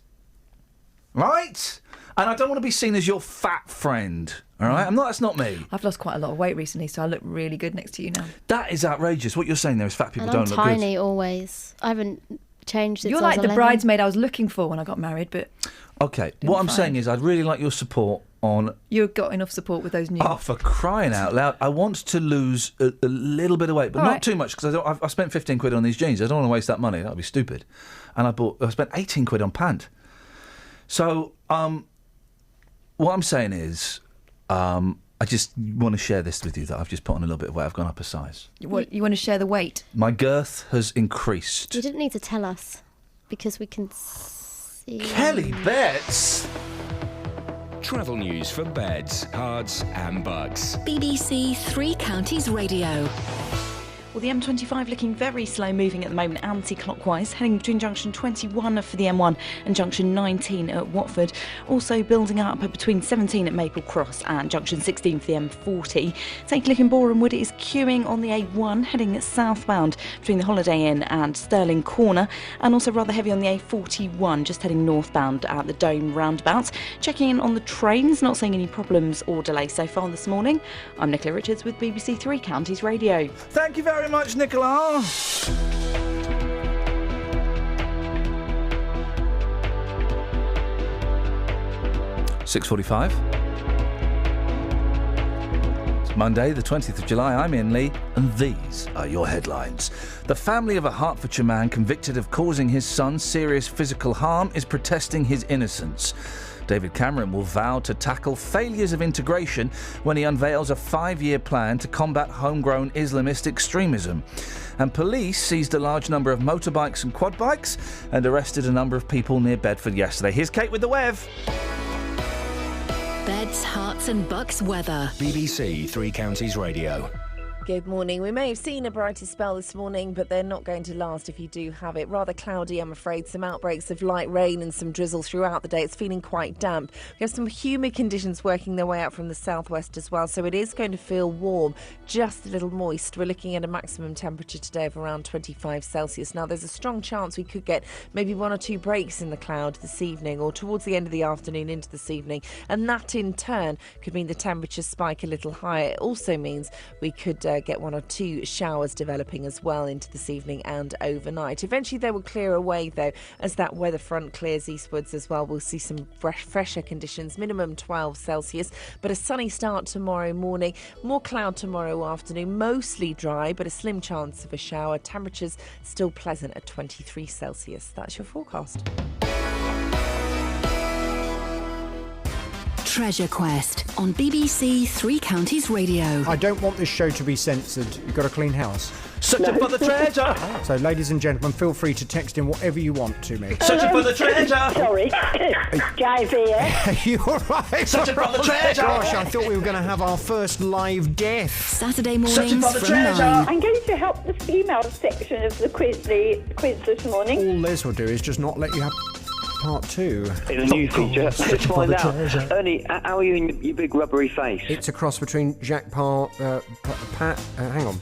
Right? And I don't want to be seen as your fat friend. All right? That's not me. I've lost quite a lot of weight recently, so I look really good next to you now. That is outrageous. What you're saying there is fat people And don't I'm look good. tiny always. I haven't changed since You're I was like the 11. bridesmaid I was looking for when I got married, but... Okay, what I'm saying is I'd really like your support on... You've got enough support with those new... Oh, for crying out loud. I want to lose a little bit of weight, but not too much, because I spent 15 quid on these jeans. I don't want to waste that money. That would be stupid. And I spent 18 quid on pant. So, what I'm saying is, I just want to share this with you, that I've just put on a little bit of weight. I've gone up a size. You want to share the weight? My girth has increased. You didn't need to tell us, because we can see... Kelly Betts! Travel news for beds, cards and bugs. BBC Three Counties Radio. Well, the M25 looking very slow moving at the moment, anti-clockwise, heading between junction 21 for the M1 and junction 19 at Watford. Also building up between 17 at Maple Cross and junction 16 for the M40. Take a look in Boreham Wood, it is queuing on the A1, heading southbound between the Holiday Inn and Stirling Corner, and also rather heavy on the A41, just heading northbound at the Dome roundabout. Checking in on the trains, not seeing any problems or delays so far this morning. I'm Nicola Richards with BBC Three Counties Radio. Thank you very much, Nicola. 6:45. It's Monday, the 20th of July. I'm Iain Lee, and these are your headlines. The family of a Hertfordshire man convicted of causing his son serious physical harm is protesting his innocence. David Cameron will vow to tackle failures of integration when he unveils a 5-year plan to combat homegrown Islamist extremism. And police seized a large number of motorbikes and quad bikes and arrested a number of people near Bedford yesterday. Here's Kate with the Wev. Beds, hearts and bucks weather. BBC Three Counties Radio. Good morning. We may have seen a brighter spell this morning, but they're not going to last if you do have it. Rather cloudy, I'm afraid. Some outbreaks of light rain and some drizzle throughout the day. It's feeling quite damp. We have some humid conditions working their way out from the southwest as well, so it is going to feel warm, just a little moist. We're looking at a maximum temperature today of around 25 Celsius. Now, there's a strong chance we could get maybe 1 or 2 breaks in the cloud this evening or towards the end of the afternoon into this evening, and that in turn could mean the temperatures spike a little higher. It also means we could get 1 or 2 showers developing as well into this evening and overnight. Eventually they will clear away though as that weather front clears eastwards as well. We'll see some fresher conditions, minimum 12 Celsius, but a sunny start tomorrow morning, more cloud tomorrow afternoon, mostly dry but a slim chance of a shower. Temperatures still pleasant at 23 Celsius. That's your forecast. Treasure Quest on BBC Three Counties Radio. I don't want this show to be censored. You've got a clean house. Searching for the treasure. So, ladies and gentlemen, feel free to text in whatever you want to me. Searching for the treasure. Sorry, Jive here. Are you all right? Searching for the treasure. Gosh, I thought we were going to have our first live death. Saturday mornings from 9. I'm going to help the female section of the quiz this morning. All Les will do is just not let you have... Part 2. In a new feature, let's find out. Ernie, how are you in your big rubbery face? It's a cross between Jack Pat. Hang on.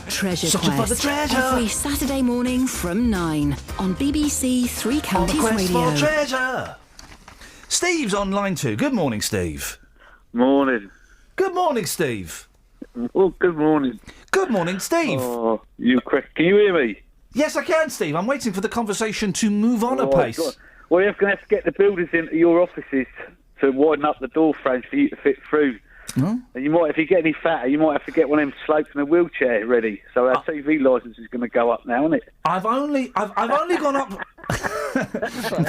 Treasure Searching for Quest. the treasure. Every Saturday morning from 9 on BBC Three Counties Quest Radio. for treasure. Steve's on line 2. Good morning, Steve. Morning. Good morning, Steve. Oh, good morning. Good morning, Steve. Oh, you quick. Can you hear me? Yes, I can, Steve. I'm waiting for the conversation to move on apace. God. Well, you're going to have to get the builders into your offices to widen up the door frames for you to fit through. Oh. And you might, if you get any fatter, you might have to get one of them slopes and a wheelchair ready. So our TV licence is going to go up now, isn't it? I've only gone up.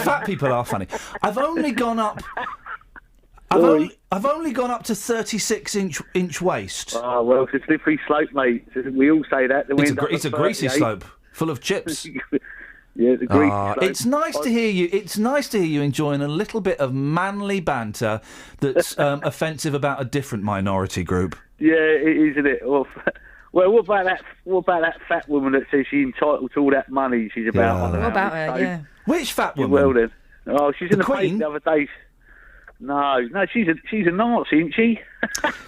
Fat people are funny. I've only gone up. I've only gone up to 36-inch waist. Oh well, it's a slippery slope, mate. We all say that. It's a greasy slope, full of chips. Yeah, the greasy slope. It's nice to hear you. It's nice to hear you enjoying a little bit of manly banter that's offensive about a different minority group. Yeah, it is, isn't it? Well, what about that? What about that fat woman that says she's entitled to all that money she's about? What about her? Yeah. Which fat woman? Well then, oh, she's in the Queen? paper the other day. No, she's a Nazi, isn't she?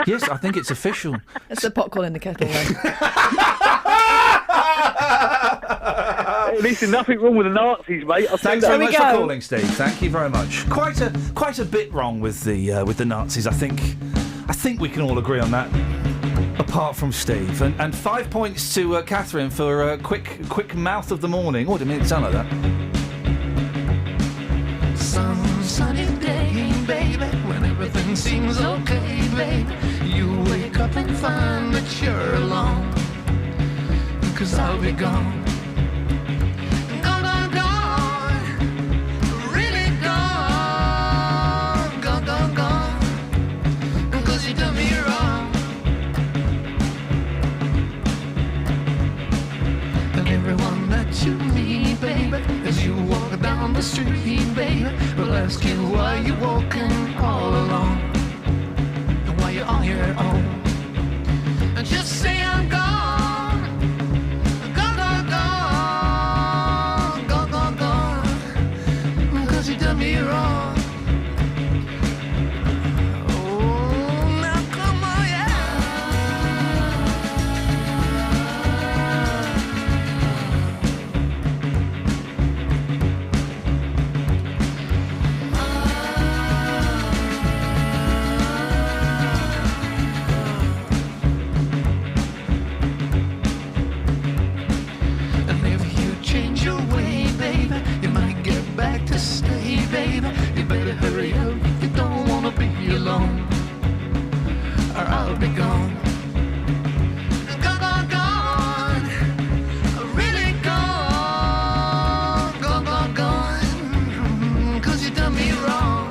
Yes, I think it's official. That's the pot calling the kettle. Then. Hey, listen, nothing wrong with the Nazis, mate. Thanks very much for calling, Steve. Thank you very much. Quite a bit wrong with the Nazis. I think we can all agree on that. Apart from Steve, and 5 points to Catherine for a quick mouth of the morning. Oh, I didn't mean it to sound like that. Some sunny day, baby, when everything seems okay, baby, you wake up and find that you're alone, 'cause I'll be gone. Gone, really gone, 'cause you done me wrong. And everyone that you meet, baby, as you walk down the street, baby, will ask you why you're walking all alone and why you're on your own. And just say I'm gone, gone, 'cause you done me wrong. Oh, now come on, and if you change your way, baby, you might get back to stay, baby. You better hurry up if you don't wanna be alone, or I'll be gone. Gone, really gone, 'cause you done me wrong.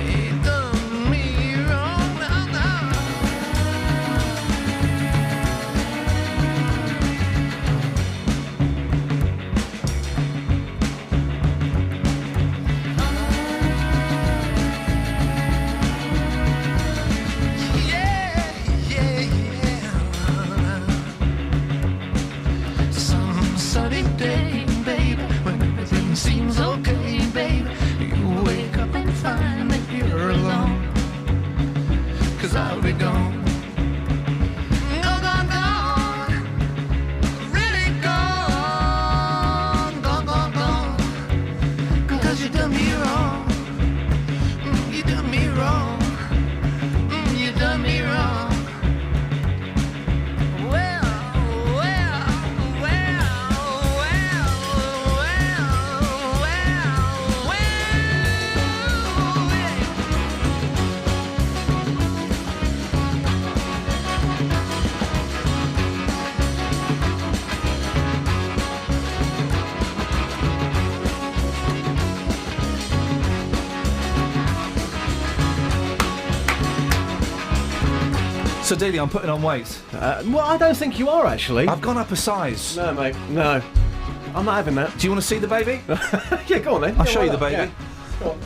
You done me wrong, now. Some sunny day, baby, when everything seems okay, baby, you wake up and find that you're alone, 'cause I'll be gone. Gone, really gone, 'cause you done me wrong. You done me wrong. You done me wrong. So, Dealey, I'm putting on weight. Well, I don't think you are, actually. I've gone up a size. No, mate, no. I'm not having that. Do you want to see the baby? Yeah, go on then. I'll Yeah, show why you the not? baby. Yeah. Go on.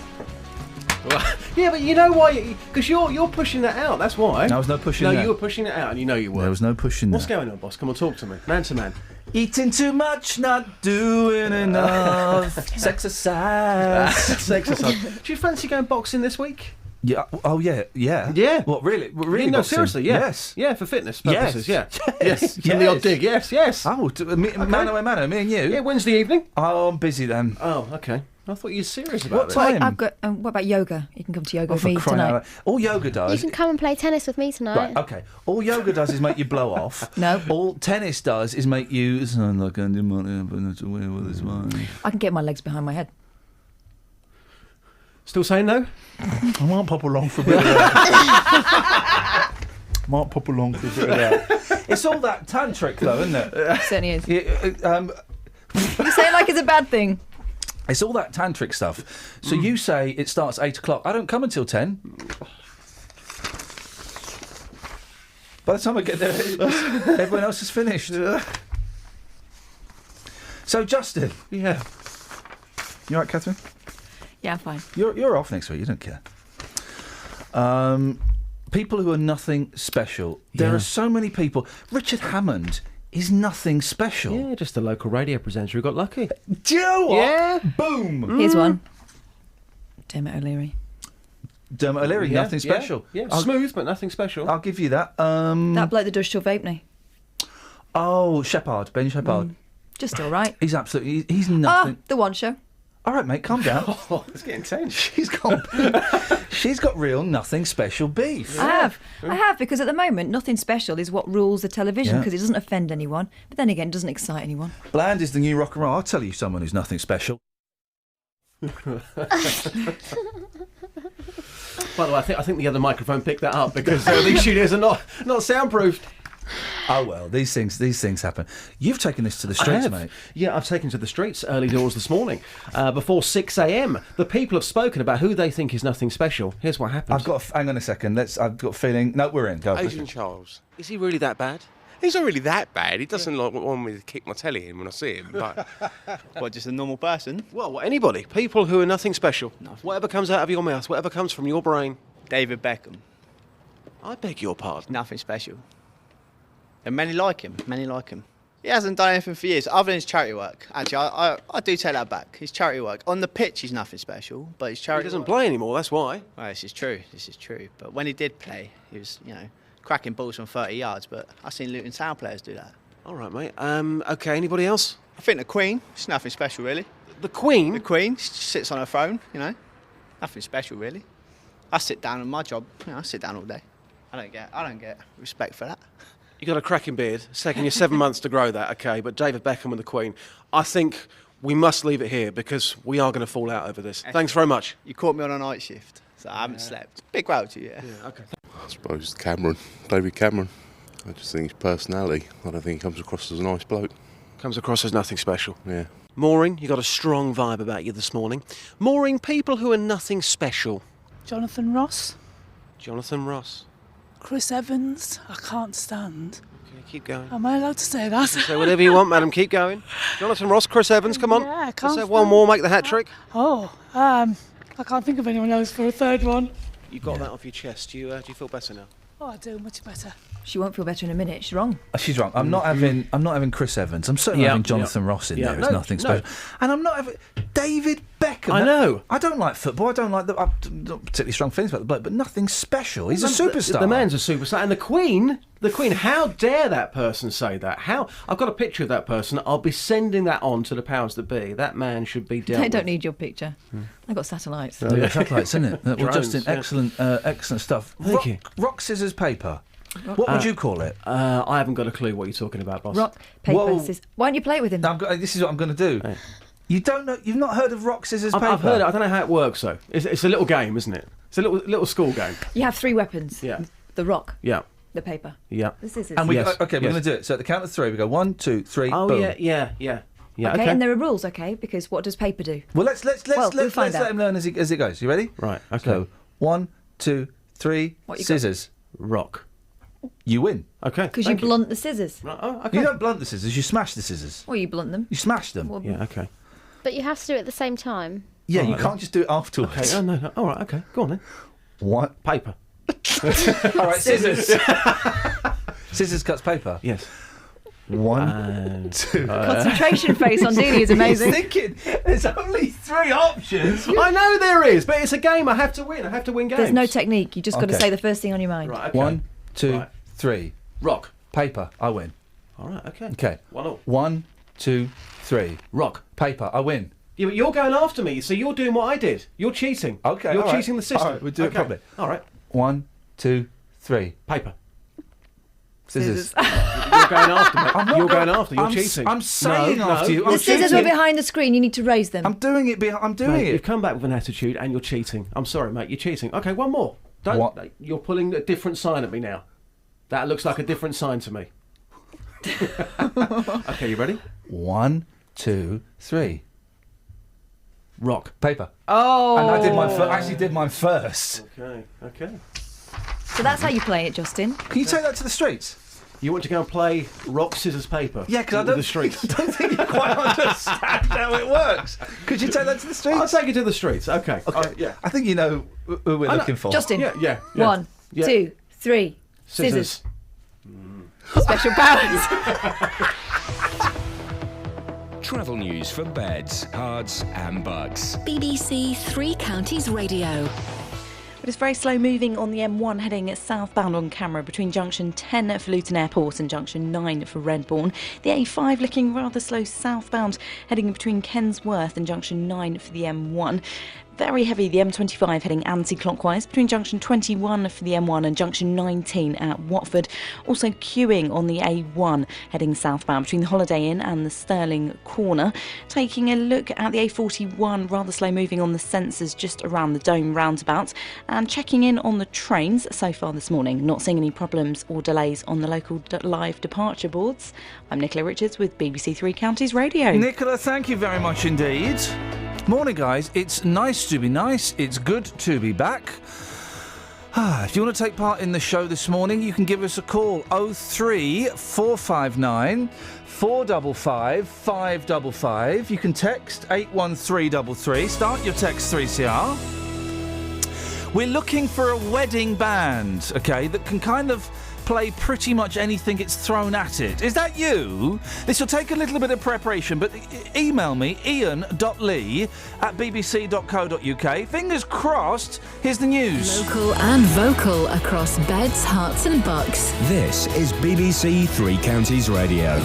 Yeah, but you know why? Because you're pushing that out. That's why. There was no pushing No, there. you were pushing it out, and you know you were. There was no pushing What's there. going on, boss? Come on, talk to me, man to man. Eating too much, not doing enough. Sexercise. Exercise. Do you fancy going boxing this week? Yeah. Oh, yeah. Yeah. What, really? Really? No, boxing? seriously, yeah. Yes. Yeah, for fitness purposes, Yes. yeah. Yes. From the odd dig, yes. Oh, mano a mano, me and you? Yeah, Wednesday evening. Oh, I'm busy then. Oh, okay. I thought you were serious about What this. time? I've got. What about yoga? You can come to yoga Oh, with for me crying out tonight. loud. All yoga You does... can come and play tennis with me tonight. Right, okay. All yoga does is make you blow off. No. All tennis does is make you sound like Andy Money, but not away with his mind. I can get my legs behind my head. Still saying no? I might pop along for a bit of that. Might pop along for a bit of that. It's all that tantric, though, isn't it? It certainly is. You You say it like it's a bad thing. It's all that tantric stuff. So you say it starts 8 o'clock. I don't come until 10. By the time I get there, everyone else is finished. So, Justin. Yeah. You all right, Catherine? Yeah, I'm fine. You're off next week. You don't care. People who are nothing special. There are so many people. Richard Hammond is nothing special. Yeah, just a local radio presenter who got lucky. Do you know what? Yeah. Boom. Here's one. Dermot O'Leary. Dermot O'Leary, Yeah, nothing special. Yeah, smooth, but nothing special. I'll give you that. That bloke that does shove vapeney. Oh, Shepherd, Ben Shepherd. Just all right. He's absolutely. He's nothing. The One Show. All right, mate, calm down. Oh, it's getting tense. She's got real nothing special beef. I have, because at the moment, nothing special is what rules the television, Yeah. because it doesn't offend anyone. But then again, it doesn't excite anyone. Bland is the new rock and roll. I'll tell you someone who's nothing special. By the way, I think the other microphone picked that up because these studios are not soundproofed. Oh well, these things happen. You've taken this to the streets, mate. Yeah, I've taken to the streets early doors this morning. Before 6 a.m, the people have spoken about who they think is nothing special. Here's what happens. Hang on a second. I've got a feeling. No, we're in. Go. Adrian Charles. Is he really that bad? He's not really that bad. He doesn't like want me to kick my telly in when I see him. But What, just a normal person? Well, anybody. People who are nothing special. Whatever comes out of your mouth, whatever comes from your brain. David Beckham. I beg your pardon. Nothing special. And many like him. He hasn't done anything for years, other than his charity work. Actually, I do take that back. His charity work. On the pitch, he's nothing special, but his charity He doesn't work... play anymore, that's why. Well, this is true. But when he did play, he was, cracking balls from 30 yards, but I've seen Luton Town players do that. All right, mate. OK, anybody else? I think the Queen, she's nothing special, really. The Queen? The Queen, she sits on her throne, Nothing special, really. I sit down on my job, I sit down all day. I don't get respect for that. You got a cracking beard. It's taken you 7 months to grow that, OK, but David Beckham and the Queen, I think we must leave it here because we are going to fall out over this. Thanks very much. You caught me on a night shift, so I haven't slept. Big wow to you, Yeah, OK. I suppose David Cameron. I just think his personality. I don't think he comes across as a nice bloke. Comes across as nothing special. Yeah. Maureen, you got a strong vibe about you this morning. Maureen, people who are nothing special. Jonathan Ross. Jonathan Ross. Chris Evans, I can't stand. Okay, keep going. Am I allowed to say that? Say whatever you want, madam. Keep going. Jonathan Ross, Chris Evans, come on. Yeah, I Let's can't have one stand- more, make the hat trick. I can't think of anyone else for a third one. You got that off your chest. Do you feel better now? Oh, I do, much better. She won't feel better in a minute. She's wrong. She's wrong. I'm not having Chris Evans. I'm certainly having Jonathan Ross in there. It's nothing special. And I'm not having David Beckham. I know. I don't like football. I don't like the. I've not particularly strong feelings about the bloke, but nothing special. He's a superstar. The man's a superstar, and the Queen. How dare that person say that? How? I've got a picture of that person. I'll be sending that on to the powers that be. That man should be dealt They with. don't need your picture. They've got satellites. They've got satellites, isn't it? Well, Drones, Justin, yeah. excellent stuff. Thank you. Rock, scissors, paper. What would you call it? I haven't got a clue what you're talking about, boss. Rock, paper, Whoa. scissors. Why don't you play it with him? No, this is what I'm going to do. Hey. You don't know? You've not heard of rock, scissors, paper? I've heard it. I don't know how it works, though. It's a little game, isn't it? It's a little school game. You have three weapons. Yeah. The rock, Yeah. the paper, Yeah. the scissors. And we Yes. okay, we're Yes. going to do it. So at the count of three, we go 1, 2, 3. Oh boom. yeah. Okay, and there are rules, okay? Because what does paper do? Well, let's we'll find let out. him learn as it goes. You ready? Right. Okay. So 1, 2, 3. What you got? Scissors. Rock. You win. Okay. Because you blunt the scissors. Right, oh, okay. You don't blunt the scissors. You smash the scissors. Or you blunt them. You smash them. Well, Yeah. Okay. But you have to do it at the same time. Yeah, All you right, can't just do it afterwards. Okay. Oh no. All right. Okay. Go on then. What? Paper. All right, scissors. Scissors cuts paper. Yes. 1, 2. Concentration face on Dealey is amazing. He's thinking there's only 3 options. I know there is, but it's a game. I have to win. I have to win games. There's no technique. You just got to Okay. say the first thing on your mind. Right, okay. 1, 2, Right. 3. Rock. Paper. I win. All right, okay. Okay. 1-1. 1, 2, 3. Rock. Paper. I win. Yeah, but you're going after me, so you're doing what I did. You're cheating. Okay. You're all right. cheating the system. All right, we'll do it properly. All right. 1, 2, 3. Paper. Scissors. You're going after me. I'm not You're going- going after. You're I'm cheating. I'm saying No, after no. you. The I'm scissors were cheating. behind the screen. You need to raise them. I'm doing it. I'm doing Mate, it. You've come back with an attitude and you're cheating. I'm sorry, mate. You're cheating. Okay, one more. Don't. What? You're pulling a different sign at me now. That looks like a different sign to me. Okay, you ready? 1, 2, 3. Rock. Paper. Oh. And I did mine. Actually, did mine first. Okay. Okay. So that's how you play it, Justin. Can you take that to the streets? You want to go and play rock, scissors, paper? Yeah, because I with don't, the streets. I don't think you quite understand how it works. Could you take that to the streets? I'll take it to the streets. Okay. Okay. Yeah. I think you know who we're looking for. Justin. Yeah. 1, Yeah. 2, 3. Scissors. Special powers. Travel news for beds, cards, and bugs. BBC Three Counties Radio. But it's very slow moving on the M1 heading southbound on camera between junction 10 for Luton Airport and junction 9 for Redbourne. The A5 looking rather slow southbound heading between Kensworth and junction 9 for the M1. Very heavy, the M25 heading anti-clockwise between junction 21 for the M1 and junction 19 at Watford. Also queuing on the A1 heading southbound between the Holiday Inn and the Stirling Corner. Taking a look at the A41, rather slow moving on the sensors just around the Dome roundabout. And checking in on the trains so far this morning. Not seeing any problems or delays on the local live departure boards. I'm Nicola Richards with BBC Three Counties Radio. Nicola, thank you very much indeed. Morning, guys. It's nice to be nice. It's good to be back. If you want to take part in the show this morning, you can give us a call. 03459 455 555. You can text 81333. Start your text 3CR. We're looking for a wedding band, okay, that can kind of play pretty much anything it's thrown at it. Is that you? This will take a little bit of preparation, but email me, ian.lee@bbc.co.uk. Fingers crossed. Here's the news. Local and vocal across beds, hearts and bucks. This is BBC Three Counties Radio.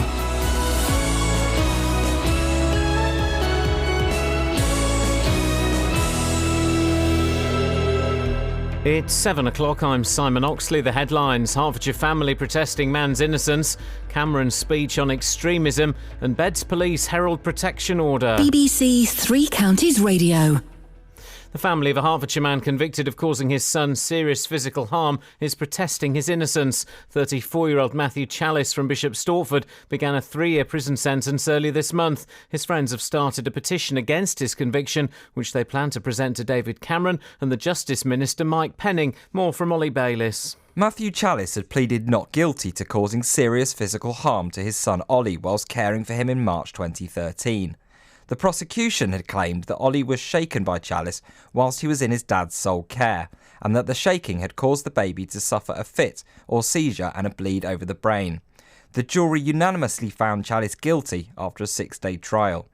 It's 7 o'clock. I'm Simon Oxley. The headlines: Hertfordshire family protesting man's innocence, Cameron's speech on extremism, and Beds police herald protection order. BBC Three Counties Radio. The family of a Hertfordshire man convicted of causing his son serious physical harm is protesting his innocence. 34-year-old Matthew Chalice from Bishop Stortford began a 3-year prison sentence early this month. His friends have started a petition against his conviction, which they plan to present to David Cameron and the Justice Minister Mike Penning. More from Ollie Bayliss. Matthew Chalice had pleaded not guilty to causing serious physical harm to his son Ollie whilst caring for him in March 2013. The prosecution had claimed that Ollie was shaken by Chalice whilst he was in his dad's sole care, and that the shaking had caused the baby to suffer a fit or seizure and a bleed over the brain. The jury unanimously found Chalice guilty after a 6-day trial.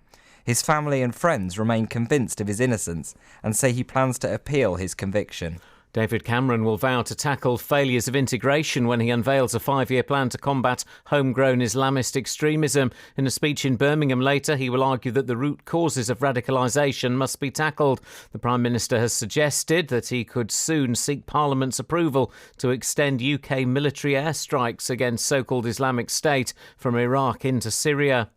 His family and friends remain convinced of his innocence and say he plans to appeal his conviction. David Cameron will vow to tackle failures of integration when he unveils a 5-year plan to combat homegrown Islamist extremism. In a speech in Birmingham later, he will argue that the root causes of radicalisation must be tackled. The Prime Minister has suggested that he could soon seek Parliament's approval to extend UK military airstrikes against so-called Islamic State from Iraq into Syria.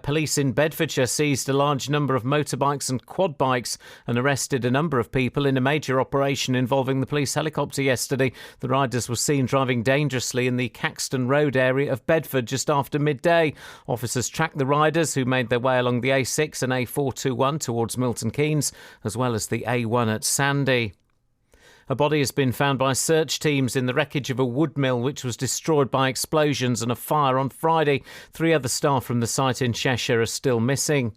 Police in Bedfordshire seized a large number of motorbikes and quad bikes and arrested a number of people in a major operation involving the police helicopter yesterday. The riders were seen driving dangerously in the Caxton Road area of Bedford just after midday. Officers tracked the riders, who made their way along the A6 and A421 towards Milton Keynes, as well as the A1 at Sandy. A body has been found by search teams in the wreckage of a wood mill which was destroyed by explosions and a fire on Friday. 3 other staff from the site in Cheshire are still missing.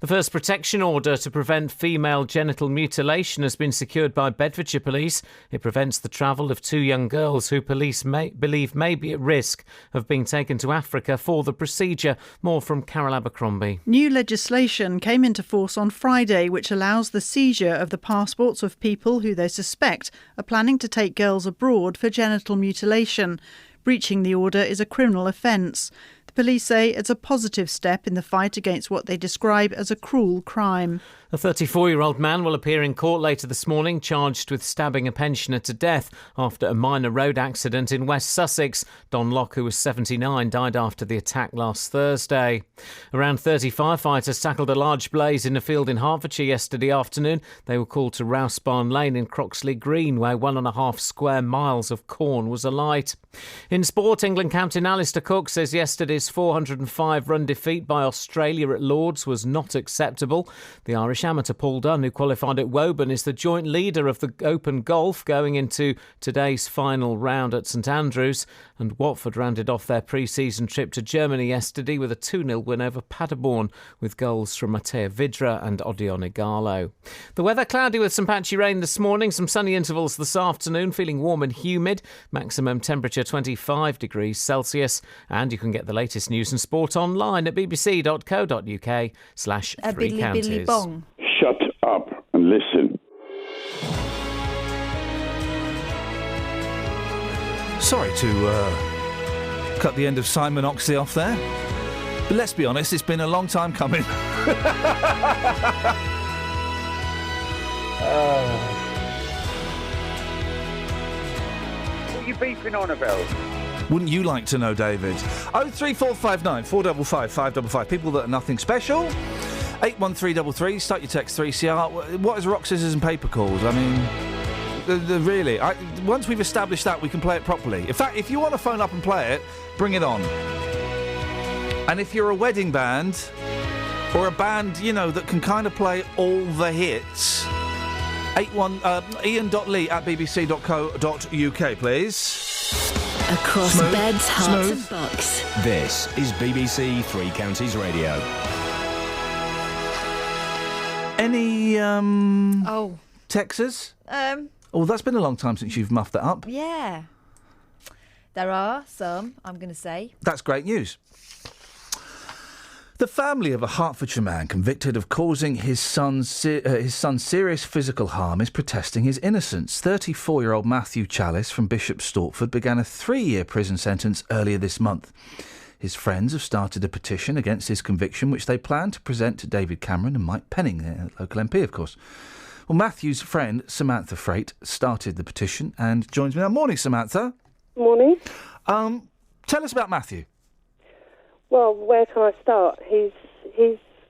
The first protection order to prevent female genital mutilation has been secured by Bedfordshire Police. It prevents the travel of 2 young girls who police believe may be at risk of being taken to Africa for the procedure. More from Carol Abercrombie. New legislation came into force on Friday, which allows the seizure of the passports of people who they suspect are planning to take girls abroad for genital mutilation. Breaching the order is a criminal offence. The police say it's a positive step in the fight against what they describe as a cruel crime. A 34-year-old man will appear in court later this morning, charged with stabbing a pensioner to death after a minor road accident in West Sussex. Don Locke, who was 79, died after the attack last Thursday. Around 30 firefighters tackled a large blaze in a field in Hertfordshire yesterday afternoon. They were called to Rousebarn Lane in Croxley Green, where 1.5 square miles of corn was alight. In sport, England captain Alistair Cook says yesterday's 405-run defeat by Australia at Lords was not acceptable. The Irish amateur Paul Dunn, who qualified at Woburn, is the joint leader of the Open Golf going into today's final round at St Andrews. And Watford rounded off their pre-season trip to Germany yesterday with a 2-0 win over Paderborn, with goals from Matteo Vidra and Odion Igalo. The weather cloudy with some patchy rain this morning, some sunny intervals this afternoon, feeling warm and humid, maximum temperature 25 degrees Celsius. And you can get the latest news and sport online at bbc.co.uk/3counties. Bong. Shut up and listen. Sorry to cut the end of Simon Oxley off there, but let's be honest, it's been a long time coming. What are you beefing on about? Wouldn't you like to know, David? 03459 455 555. People that are nothing special. 81333. Start your text 3CR. What is rock, scissors and paper called? I mean, really. Once we've established that, we can play it properly. In fact, if you want to phone up and play it, bring it on. And if you're a wedding band, or a band, you know, that can kind of play all the hits, Iain.lee@bbc.co.uk, please. Across Smooth. beds, hearts Smooth. and bucks. This is BBC Three Counties Radio. Any Texas? Oh, that's been a long time since you've muffed that up. Yeah. There are some, I'm going to say. That's great news. The family of a Hertfordshire man convicted of causing his son serious physical harm is protesting his innocence. 34-year-old Matthew Chalice from Bishop Stortford began a 3-year prison sentence earlier this month. His friends have started a petition against his conviction, which they plan to present to David Cameron and Mike Penning, the local MP, of course. Well, Matthew's friend, Samantha Freight, started the petition and joins me now. Morning, Samantha. Morning. Tell us about Matthew. Well, where can I start? He's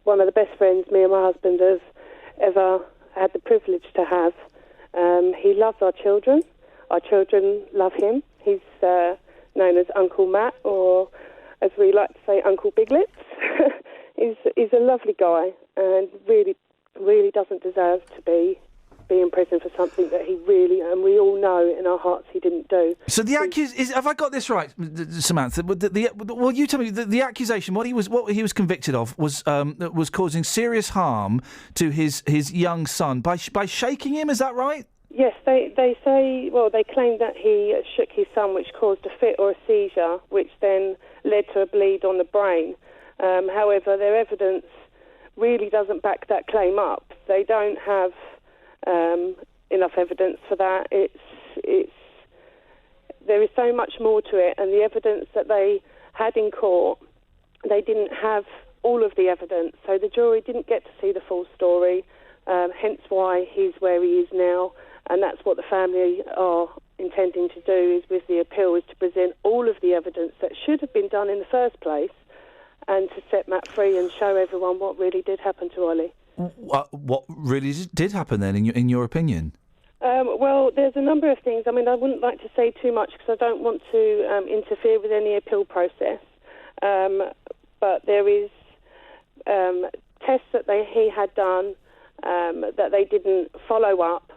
one of the best friends me and my husband have ever had the privilege to have. He loves our children. Our children love him. He's known as Uncle Matt, or as we like to say, Uncle Biglets. He's a lovely guy and really doesn't deserve to be in prison for something that he really, and we all know in our hearts he didn't do. So the have I got this right, Samantha? Well, you tell me. The accusation, what he was convicted of, was causing serious harm to his young son by shaking him. Is that right? Yes, they say. Well, they claim that he shook his son, which caused a fit or a seizure, which then led to a bleed on the brain. However, their evidence really doesn't back that claim up. They don't have enough evidence for that. There is so much more to it, and the evidence that they had in court, they didn't have all of the evidence, so the jury didn't get to see the full story, hence why he's where he is now, and that's what the family are intending to do is with the appeal, is to present all of the evidence that should have been done in the first place and to set Matt free and show everyone what really did happen to Ollie. What really did happen then, in your opinion? Well, there's a number of things. I mean, I wouldn't like to say too much because I don't want to interfere with any appeal process. But there is tests that he had done that they didn't follow up,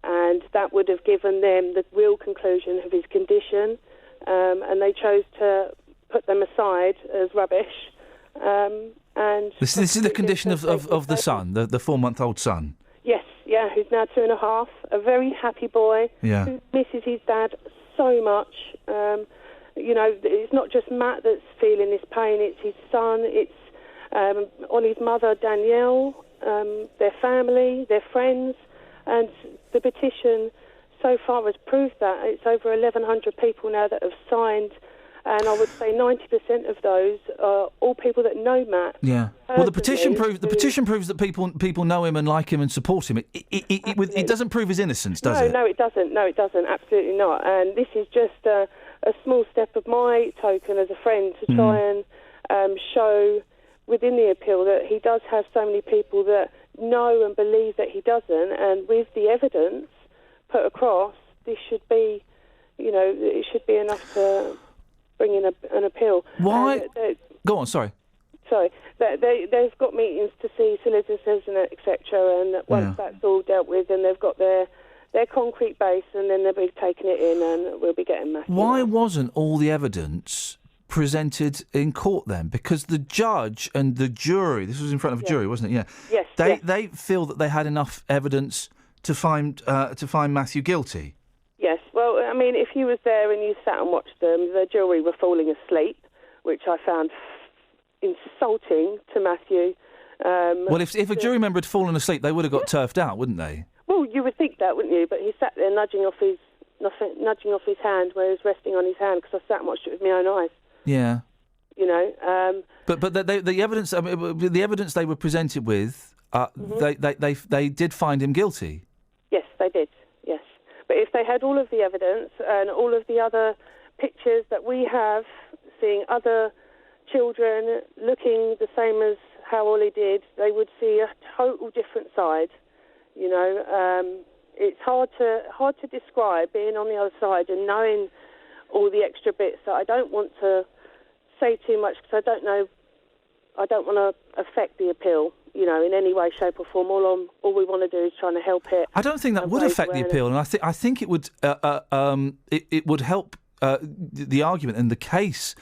and that would have given them the real conclusion of his condition, and they chose to put them aside as rubbish. And This is the condition of the son, the 4-month-old son. Yes, yeah, who's now 2.5, a very happy boy Yeah. who misses his dad so much. It's not just Matt that's feeling this pain, it's his son, it's Ollie's mother, Danielle, their family, their friends, and the petition so far has proved that. It's over 1,100 people now that have signed, and I would say 90% of those are all people that know Matt. Yeah. Well, the petition proves that people know him and like him and support him. It doesn't prove his innocence, does it? No, it doesn't. No, it doesn't. Absolutely not. And this is just a small step of my token as a friend to try and show within the appeal that he does have so many people that know and believe that he doesn't. And with the evidence put across, this should be, it should be enough to bring in an appeal. Why? Go on, sorry. Sorry. They've got meetings to see solicitors and etc. And once that's all dealt with, and they've got their concrete base, and then they'll be taking it in, and we'll be getting massive. Why wasn't all the evidence presented in court then? Because the judge and the jury, this was in front of a jury, wasn't it? Yeah. Yes. They feel that they had enough evidence to find Matthew guilty. Yes. Well, I mean, if you was there and you sat and watched them, the jury were falling asleep, which I found insulting to Matthew. Well, if a jury member had fallen asleep, they would have got turfed out, wouldn't they? Well, you would think that, wouldn't you? But he sat there nudging off his hand where he was resting on his hand, because I sat and watched it with my own eyes. Yeah. But the evidence, the evidence they were presented with, they did find him guilty. Yes, they did. Yes, but if they had all of the evidence and all of the other pictures that we have, seeing other children looking the same as how Ollie did, they would see a total different side. It's hard to describe being on the other side and knowing all the extra bits that I don't want to say too much, because I don't want to affect the appeal, in any way, shape or form. All we want to do is trying to help it. I don't think that would affect the appeal, and I think it would it would help the argument and the case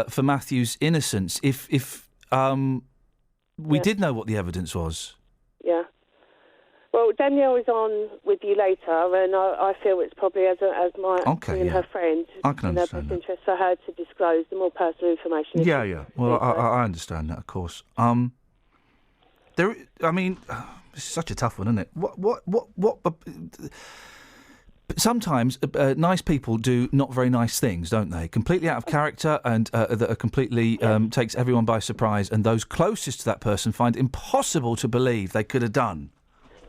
for Matthew's innocence if we did know what the evidence was. Yeah. Well, Danielle is on with you later, and I feel it's probably as my being her friend, I can in her understand best interest for her to disclose the more personal information. Yeah. Well, I understand that, of course. It's such a tough one, isn't it? What? Sometimes nice people do not very nice things, don't they? Completely out of character, and that are completely takes everyone by surprise, and those closest to that person find impossible to believe they could have done.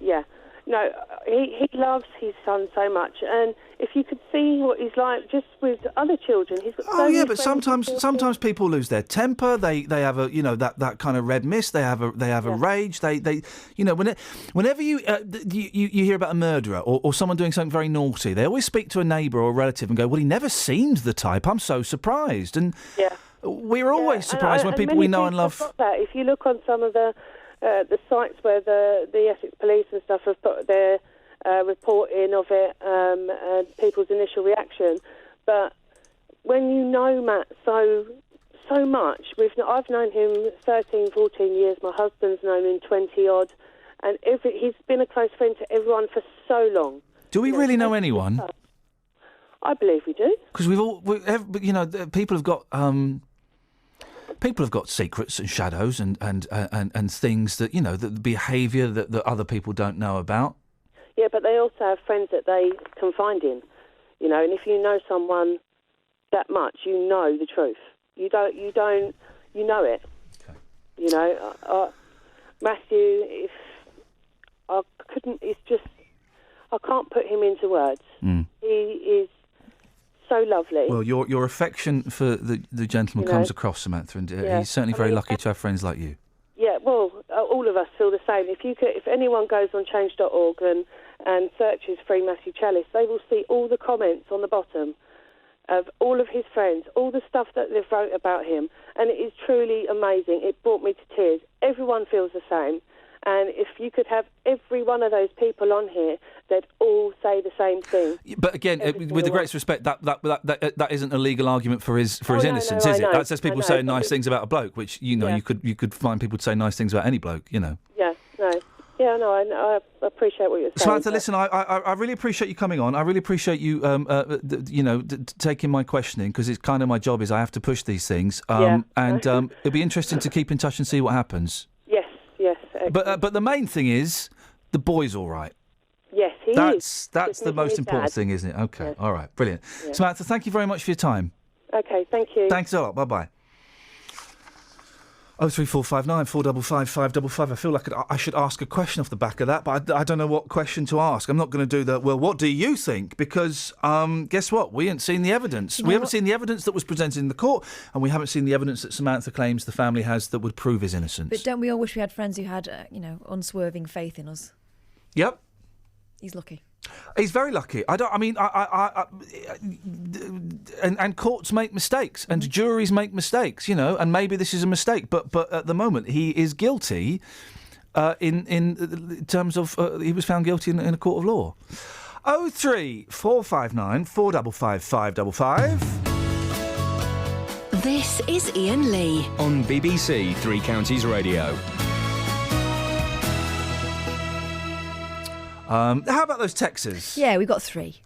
Yeah. No, he loves his son so much, and if you could see what he's like just with other children, he's got so many but friends. sometimes people lose their temper. They have a that kind of red mist. They have a rage. They whenever you hear about a murderer or someone doing something very naughty, they always speak to a neighbour or a relative and go, "Well, he never seemed the type. I'm so surprised." And we're always surprised when people we know and love. Got that. If you look on some of the sites where the Essex Police and stuff have put their reporting of it and people's initial reaction, but when you know Matt so much, I've known him 13, 14 years. My husband's known him 20 odd, and he's been a close friend to everyone for so long. Do we really know anyone? I believe we do. Because people have got. People have got secrets and shadows and things that, the behaviour that other people don't know about. Yeah, but they also have friends that they confide in, and if you know someone that much, you know the truth. You know it. Okay. Matthew, if I couldn't, I can't put him into words. He is so lovely. Well, your affection for the gentleman comes across, Samantha, and he's certainly very lucky to have friends like you. Yeah, well, all of us feel the same. If anyone goes on change.org and searches Free Matthew Chalice, they will see all the comments on the bottom of all of his friends, all the stuff that they've wrote about him, and it is truly amazing. It brought me to tears. Everyone feels the same, And if you could have every one of those people on here, they'd all say the same thing. But again, with the greatest respect, that isn't a legal argument for his innocence, is it? That's just people saying nice things about a bloke, which you could find people to say nice things about any bloke, you know. Yeah, no. Yeah, no, I appreciate what you're saying. Samantha, listen, I really appreciate you coming on. I really appreciate you, taking my questioning, because it's kind of my job is I have to push these things. And it'll be interesting to keep in touch and see what happens. Yes. But the main thing is the boy's all right. Yes, he is. That's the most important thing, isn't it? Okay, Yes. all right, brilliant. Yeah. Samantha, thank you very much for your time. Okay, thank you. Thanks a lot. Bye-bye. 03459 455 555. I feel like I should ask a question off the back of that, but I don't know what question to ask. I'm not going to do the, well, what do you think? Because guess what? We haven't seen the evidence. We haven't seen the evidence that was presented in the court, and we haven't seen the evidence that Samantha claims the family has that would prove his innocence. But don't we all wish we had friends who had, unswerving faith in us? Yep. He's lucky. He's very lucky. And courts make mistakes, and juries make mistakes, and maybe this is a mistake, but at the moment he is guilty in terms of he was found guilty in a court of law. 03459 455 555. This is Iain Lee on BBC Three Counties Radio. How about those Texas? Yeah, we got 3.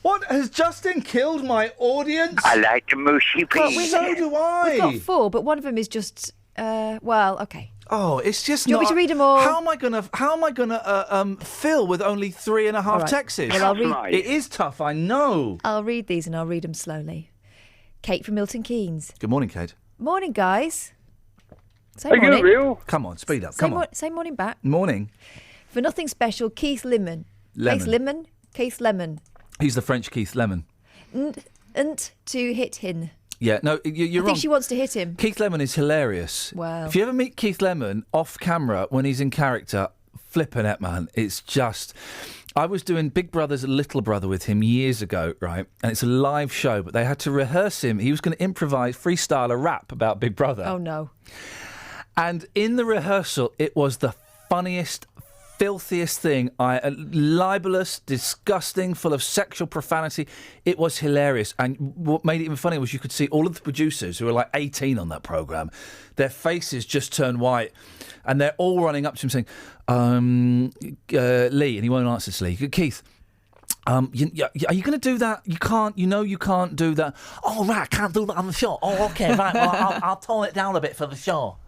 What, has Justin killed my audience? I like the mushy peas. So do I. We've got 4, but one of them is just, okay. Oh, it's just Do you want me to read them all? How am I gonna fill with only 3.5 All right. Texas? Well, I'll read. It is tough, I know. I'll read these and I'll read them slowly. Kate from Milton Keynes. Good morning, Kate. Morning, guys. Say Are morning. you real? Come on, speed up. Come on. Say morning back. Morning. For nothing special, Keith Lemon. Keith Lemon. He's the French Keith Lemon. To hit him. Yeah, no, you're wrong. I think she wants to hit him. Keith Lemon is hilarious. Wow. If you ever meet Keith Lemon off camera when he's in character, flipping it, man. It's just... I was doing Big Brother's Little Brother with him years ago, right? And it's a live show, but they had to rehearse him. He was going to improvise, freestyle a rap about Big Brother. Oh, no. And in the rehearsal, it was the funniest, filthiest thing. Libelous, disgusting, full of sexual profanity. It was hilarious. And what made it even funnier was you could see all of the producers who were like 18 on that programme, their faces just turned white. And they're all running up to him saying, Lee, and he won't answer to Lee. Keith, are you going to do that? You can't, you can't do that. Oh, right, I can't do that on the show. Oh, OK, right, well, I'll tone it down a bit for the show.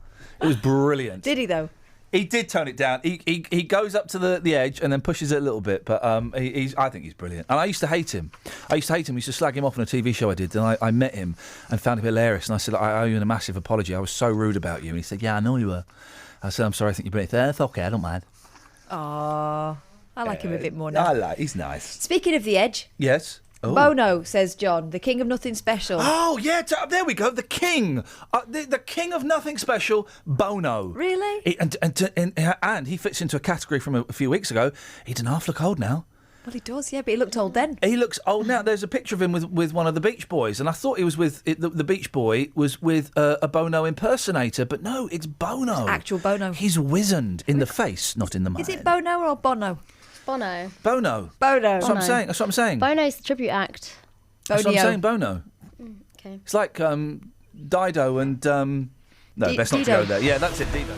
It was brilliant. Did he, though? He did tone it down. He goes up to the edge and then pushes it a little bit. But I think he's brilliant. And I used to hate him. I used to slag him off on a TV show I did. And I met him and found him hilarious. And I said, I owe you a massive apology. I was so rude about you. And he said, yeah, I know you were. I said, I'm sorry, I think you're brilliant. That's okay, I don't mind. Aww. I like him a bit more now. He's nice. Speaking of the edge. Yes. Oh. Bono, says John, the king of nothing special. Oh, yeah, there we go. The king. The king of nothing special, Bono. Really? And he fits into a category from a few weeks ago. He doesn't half look old now. Well, he does, yeah, but he looked old then. He looks old now. There's a picture of him with one of the Beach Boys, and I thought he was with the Beach Boy was with a Bono impersonator, but no, it's Bono. It's actual Bono. He's wizened in the face, not in the mind. Is it Bono or Bono? Bono. Bono. Bono. That's what I'm saying. Bono's the tribute act. That's what I'm saying, Bono. Okay. It's like Dido and... no, best not to go there. Yeah, that's it, Dido.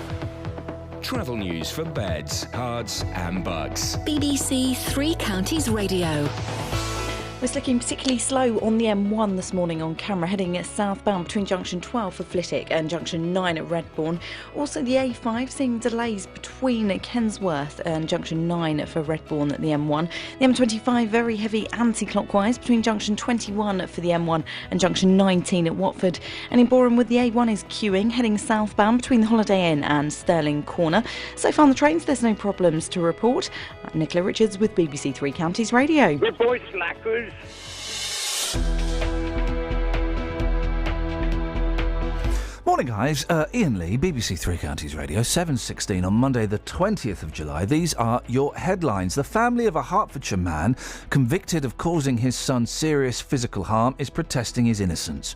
Travel news for beds, cards and bugs. BBC Three Counties Radio. It's looking particularly slow on the M1 this morning on camera, heading southbound between junction 12 for Flitwick and junction 9 at Redbourne. Also the A5 seeing delays between Kensworth and junction 9 for Redbourne at the M1. The M25 very heavy anti-clockwise between junction 21 for the M1 and junction 19 at Watford. And in Boreham the A1 is queuing, heading southbound between the Holiday Inn and Stirling Corner. So far on the trains there's no problems to report. I'm Nicola Richards with BBC Three Counties Radio. Good boy, slackers. Morning, guys. Iain Lee, BBC Three Counties Radio, 7:16 on Monday, the 20th of July. These are your headlines. The family of a Hertfordshire man convicted of causing his son serious physical harm is protesting his innocence.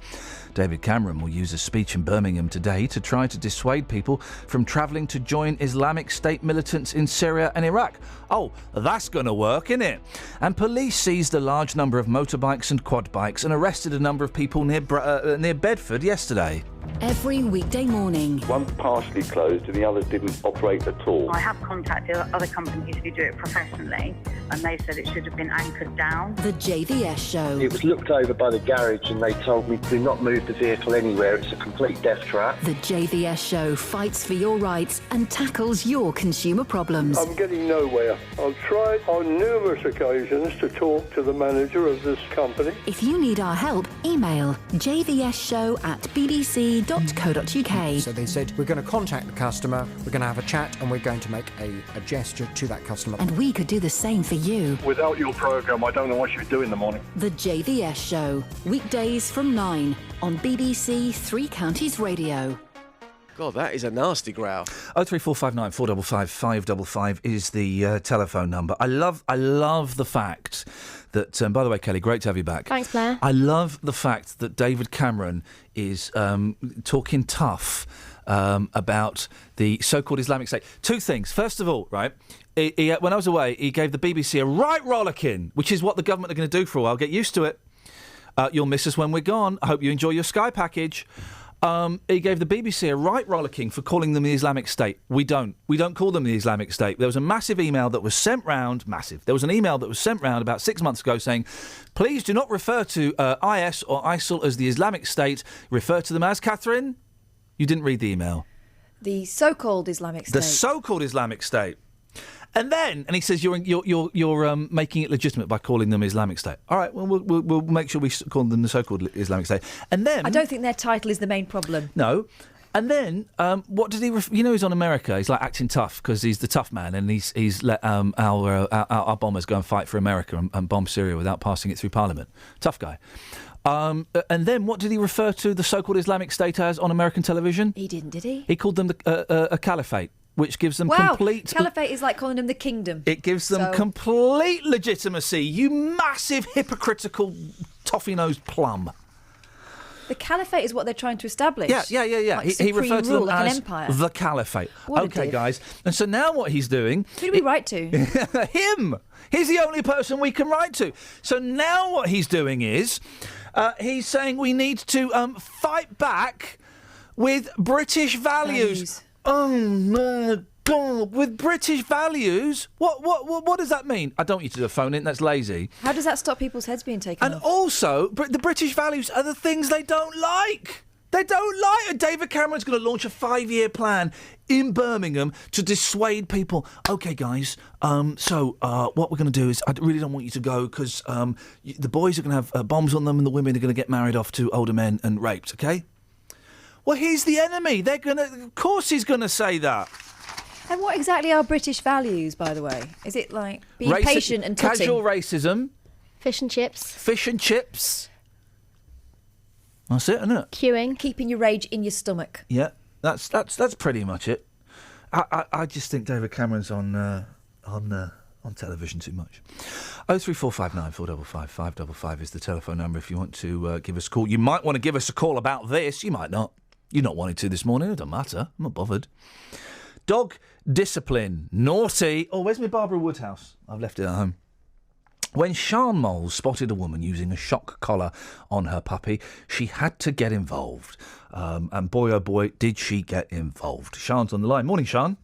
David Cameron will use a speech in Birmingham today to try to dissuade people from travelling to join Islamic State militants in Syria and Iraq. Oh, that's going to work, innit? And police seized a large number of motorbikes and quad bikes and arrested a number of people near Bedford yesterday. Every weekday morning. One partially closed and the others didn't operate at all. I have contacted other companies who do it professionally, and they said it should have been anchored down. The JVS Show. It was looked over by the garage and they told me do not move the vehicle anywhere. It's a complete death trap. The JVS Show fights for your rights and tackles your consumer problems. I'm getting nowhere. I've tried on numerous occasions to talk to the manager of this company. If you need our help, email jvsshow@bbc.co.uk. So they said, we're going to contact the customer, we're going to have a chat, and we're going to make a gesture to that customer. And we could do the same for you. Without your programme, I don't know what you'd do in the morning. The JVS Show, weekdays from 9 on BBC Three Counties Radio. God, that is a nasty growl. 03459 455 555 is the telephone number. I love the fact that, by the way, Kelly, great to have you back. Thanks, Blair. I love the fact that David Cameron is talking tough about the so-called Islamic State. Two things. First of all, right, he, when I was away, he gave the BBC a right rollicking, which is what the government are going to do for a while. Get used to it. You'll miss us when we're gone. I hope you enjoy your Sky package. He gave the BBC a right rollicking for calling them the Islamic State. We don't call them the Islamic State. There was a massive email that was sent round. There was an email that was sent round about 6 months ago saying, please do not refer to IS or ISIL as the Islamic State. Refer to them as, Catherine? You didn't read the email. The so-called Islamic State. The so-called Islamic State. And he says you're making it legitimate by calling them Islamic State. All right, well we'll make sure we call them the so-called Islamic State. And then I don't think their title is the main problem. No. And then what did he? He's on America. He's like acting tough because he's the tough man, and he's let our bombers go and fight for America and bomb Syria without passing it through Parliament. Tough guy. And then what did he refer to the so-called Islamic State as on American television? He didn't, did he? He called them a caliphate, which gives them complete... Caliphate is like calling them the kingdom. It gives them complete legitimacy, you massive hypocritical toffee-nosed plum. The caliphate is what they're trying to establish. Yeah. Like he referred to them like as an empire. the caliphate. What OK, guys. And so now what he's doing... Who do we write to? Him. He's the only person we can write to. So now what he's doing is he's saying we need to fight back with British values. Oh my God! With British values, what does that mean? I don't want you to phone in. That's lazy. How does that stop people's heads being taken And off? also, the British values are the things they don't like. They don't like it. David Cameron's going to launch a 5-year plan in Birmingham to dissuade people. OK, guys, so what we're going to do is I really don't want you to go because the boys are going to have bombs on them and the women are going to get married off to older men and raped, OK? Well, he's the enemy. Of course he's going to say that. And what exactly are British values, by the way? Is it like being patient and tutting? Casual racism. Fish and chips. Fish and chips. That's it, isn't it? Queuing. Keeping your rage in your stomach. Yeah, that's pretty much it. I just think David Cameron's on television too much. 03459 455 555 is the telephone number if you want to give us a call. You might want to give us a call about this. You might not. You're not wanting to this morning. It doesn't matter. I'm not bothered. Dog discipline. Naughty. Oh, where's my Barbara Woodhouse? I've left it at home. When Sian Moles spotted a woman using a shock collar on her puppy, she had to get involved. And boy, oh boy, did she get involved. Sian's on the line. Morning, Sian.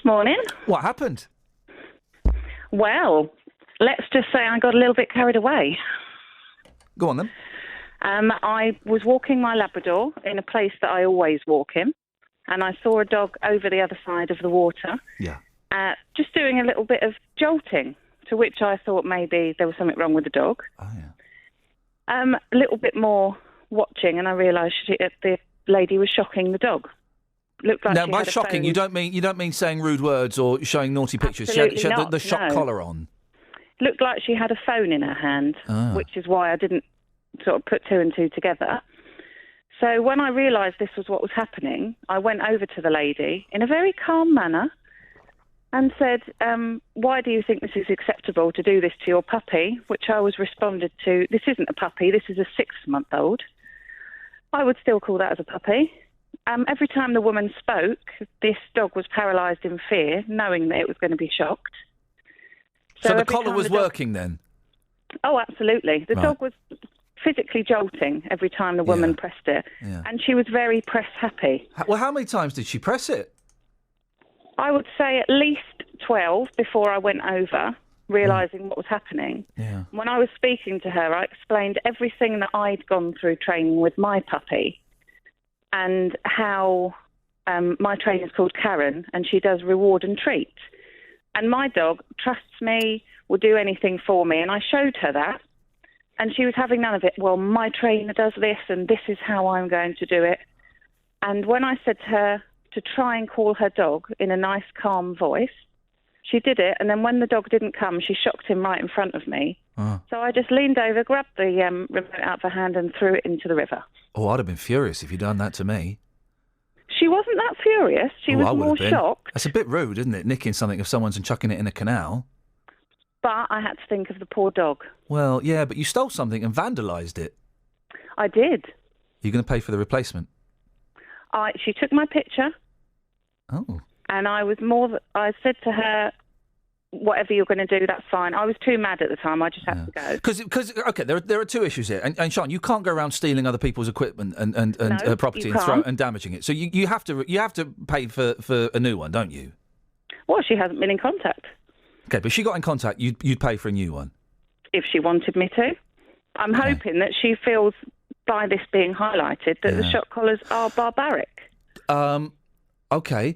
Morning. What happened? Well, let's just say I got a little bit carried away. Go on then. I was walking my Labrador in a place that I always walk in, and I saw a dog over the other side of the water. Yeah. Just doing a little bit of jolting, to which I thought maybe there was something wrong with the dog. Oh, yeah. A little bit more watching, and I realised the lady was shocking the dog. Looked like now, she by had a shocking, phone. you don't mean saying rude words or showing naughty pictures. Absolutely She had not, the shock no. collar on. Looked like she had a phone in her hand, which is why I didn't sort of put two and two together. So when I realised this was what was happening, I went over to the lady in a very calm manner and said, why do you think this is acceptable to do this to your puppy? Which I was responded to, this isn't a puppy, this is a 6-month-old. I would still call that as a puppy. Every time the woman spoke, this dog was paralysed in fear, knowing that it was going to be shocked. So the collar was working then? Oh, absolutely. The Right. dog was physically jolting every time the woman pressed it. Yeah. And she was very press happy. Well, how many times did she press it? I would say at least 12 before I went over, realising what was happening. Yeah. When I was speaking to her, I explained everything that I'd gone through training with my puppy and how my trainer's called Karen and she does reward and treat. And my dog trusts me, will do anything for me. And I showed her that. And she was having none of it. Well, my trainer does this and this is how I'm going to do it. And when I said to her to try and call her dog in a nice, calm voice, she did it. And then when the dog didn't come, she shocked him right in front of me. Oh. So I just leaned over, grabbed the remote out of her hand and threw it into the river. Oh, I'd have been furious if you'd done that to me. She wasn't that furious. She I was would more have been. shocked. That's a bit rude, isn't it? Nicking something of someone's and chucking it in a canal. But I had to think of the poor dog. Well, yeah, but you stole something and vandalised it. I did. You're going to pay for the replacement? She took my picture. Oh. And I said to her, whatever you're going to do, that's fine. I was too mad at the time. I just had to go. Because okay, there are two issues here. And Sean, you can't go around stealing other people's equipment and No, property you and can't. damaging it. So you have to pay for a new one, don't you? Well, she hasn't been in contact. Okay, but if she got in contact, you'd pay for a new one. If she wanted me to. I'm hoping that she feels, by this being highlighted, that the shock collars are barbaric. Okay.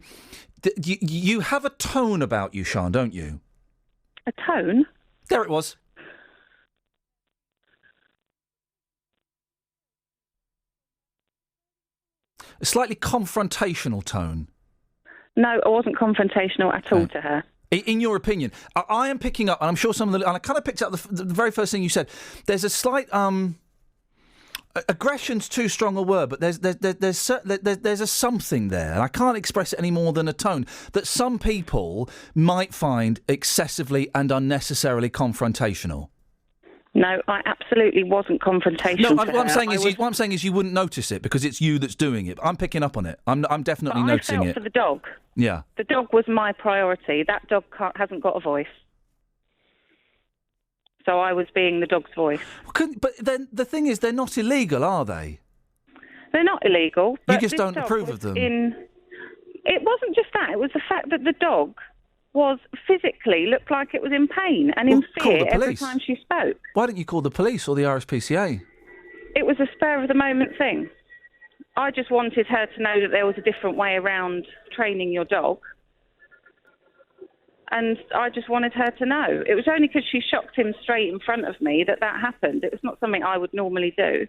You have a tone about you, Sean, don't you? A tone? There it was. A slightly confrontational tone. No, I wasn't confrontational at all to her. In your opinion, I am picking up, and I'm sure some of the, and I kind of picked up the very first thing you said. There's a slight aggression's too strong a word, but there's a something there, and I can't express it any more than a tone that some people might find excessively and unnecessarily confrontational. No, I absolutely wasn't confrontational. No, what I'm saying is you wouldn't notice it because it's you that's doing it. I'm picking up on it. I'm definitely noticing I felt it. for the dog. Yeah. The dog was my priority. That dog hasn't got a voice. So I was being the dog's voice. But then the thing is, they're not illegal, are they? They're not illegal. But You just this don't dog approve was of them. It wasn't just that. It was the fact that the dog was physically looked like it was in pain and in call fear the every police. time she spoke. Why didn't you call the police or the RSPCA? It was a spur of the moment thing. I just wanted her to know that there was a different way around training your dog. And I just wanted her to know. It was only because she shocked him straight in front of me that happened. It was not something I would normally do.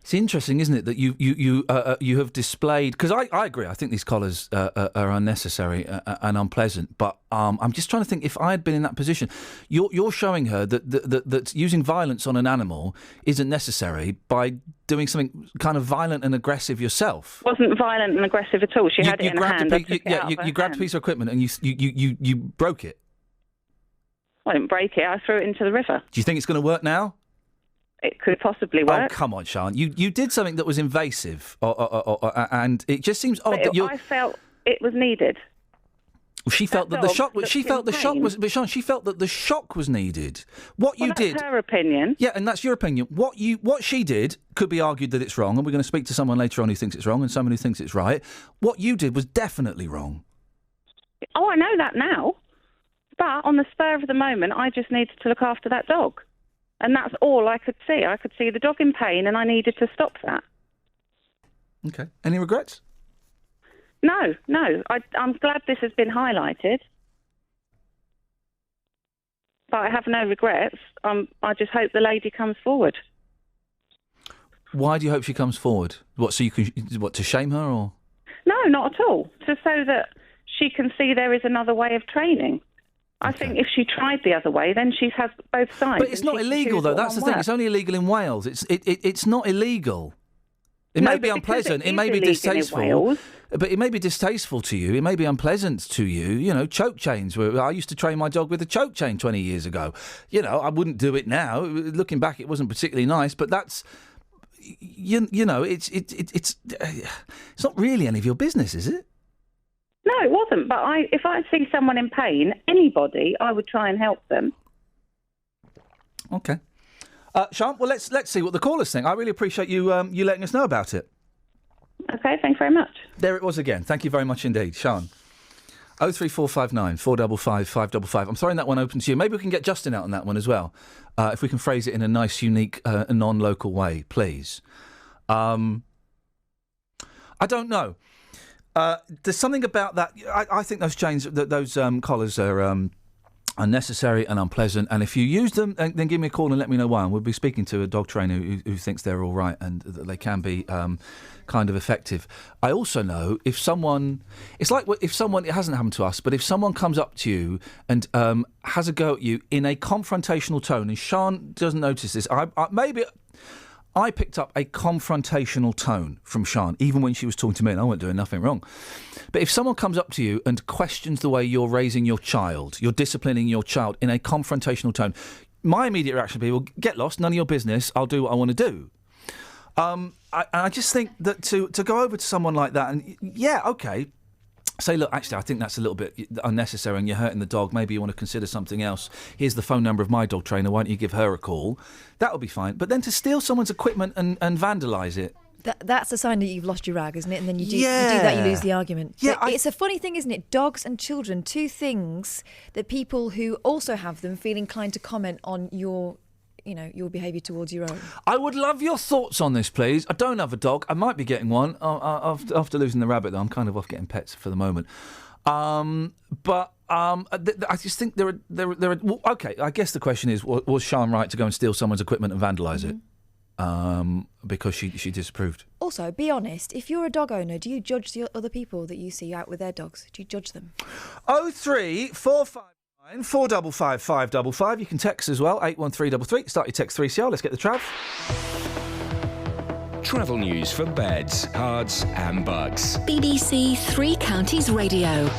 It's interesting, isn't it, that you have displayed, because I agree. I think these collars are unnecessary and unpleasant. But I'm just trying to think, if I had been in that position, you're showing her that using violence on an animal isn't necessary by doing something kind of violent and aggressive yourself. Wasn't violent and aggressive at all. She had it in her hand. You grabbed a piece of equipment and you broke it. I didn't break it. I threw it into the river. Do you think it's going to work now? It could possibly work. Oh, come on, Sean. You did something that was invasive, and it just seems odd that you. I felt it was needed. She felt that the shock. She felt the shock was. But Sean, she felt that the shock was needed. What you did. That's her opinion. Yeah, and that's your opinion. What she did could be argued that it's wrong, and we're going to speak to someone later on who thinks it's wrong, and someone who thinks it's right. What you did was definitely wrong. Oh, I know that now. But on the spur of the moment, I just needed to look after that dog. And that's all I could see. I could see the dog in pain, and I needed to stop that. Okay. Any regrets? No. I'm glad this has been highlighted. But I have no regrets. I just hope the lady comes forward. Why do you hope she comes forward? So you can to shame her or? No, not at all. Just so that she can see there is another way of training. I think if she tried the other way, then she has both sides. But it's not illegal, though. That's the thing. It's only illegal in Wales. It's not illegal. It No, may be but because unpleasant. it It may is be illegal in distasteful. Wales- But it may be distasteful to you. It may be unpleasant to you. You know, choke chains. I used to train my dog with a choke chain 20 years ago. You know, I wouldn't do it now. Looking back, it wasn't particularly nice. But that's, you know, it's not really any of your business, is it? No, it wasn't. But if I see someone in pain, anybody, I would try and help them. Okay. Sean, well, let's see what the callers think. I really appreciate you letting us know about it. Okay, thanks very much. There it was again. Thank you very much indeed, Sean. 03459 455 555. I'm throwing that one open to you. Maybe we can get Justin out on that one as well. If we can phrase it in a nice, unique, non-local way, please. I don't know. There's something about that. I think those chains, those collars are unnecessary and unpleasant. And if you use them, then give me a call and let me know why. And we'll be speaking to a dog trainer who thinks they're all right and that they can be kind of effective. I also know if someone, it's like if someone, it hasn't happened to us, but if someone comes up to you and has a go at you in a confrontational tone, and Sean doesn't notice this, I picked up a confrontational tone from Sean, even when she was talking to me, and I wasn't doing nothing wrong. But if someone comes up to you and questions the way you're raising your child, you're disciplining your child in a confrontational tone, my immediate reaction would be, well, get lost, none of your business, I'll do what I want to do. I just think that to go over to someone like that and, yeah, okay, say, look, actually, I think that's a little bit unnecessary and you're hurting the dog. Maybe you want to consider something else. Here's the phone number of my dog trainer. Why don't you give her a call? That would be fine. But then to steal someone's equipment and vandalise it. That's a sign that you've lost your rag, isn't it? And then you do that, you lose the argument. Yeah, but it's a funny thing, isn't it? Dogs and children, two things that people who also have them feel inclined to comment on your behaviour towards your own. I would love your thoughts on this, please. I don't have a dog. I might be getting one. After losing the rabbit, though, I'm kind of off getting pets for the moment. I just think there are. Well, okay, I guess the question is, was Sean right to go and steal someone's equipment and vandalise it? Because she disapproved. Also, be honest, if you're a dog owner, do you judge the other people that you see out with their dogs? Do you judge them? 03459 455 555. You can text as well, 81333. Start your text 3CR. Let's get the trav. Travel news for beds, cards and bugs. BBC Three Counties Radio.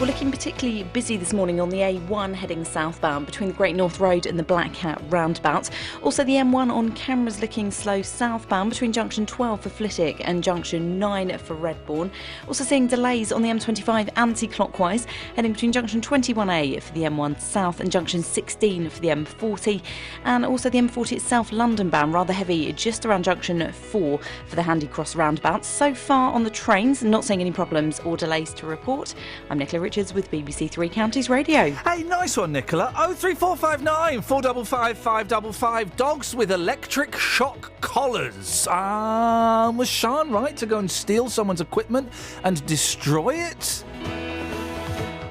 We're looking particularly busy this morning on the A1 heading southbound between the Great North Road and the Black Hat roundabout. Also the M1 on cameras looking slow southbound between junction 12 for Flitwick and junction 9 for Redbourne. Also seeing delays on the M25 anti-clockwise heading between junction 21A for the M1 south and junction 16 for the M40. And also the M40 itself London bound rather heavy just around junction 4 for the Handy Cross roundabout. So far on the trains, not seeing any problems or delays to report. I'm Nicola Richards with BBC Three Counties Radio. Hey, nice one, Nicola. 03459 455 555. Dogs with electric shock collars. Was Sean right to go and steal someone's equipment and destroy it?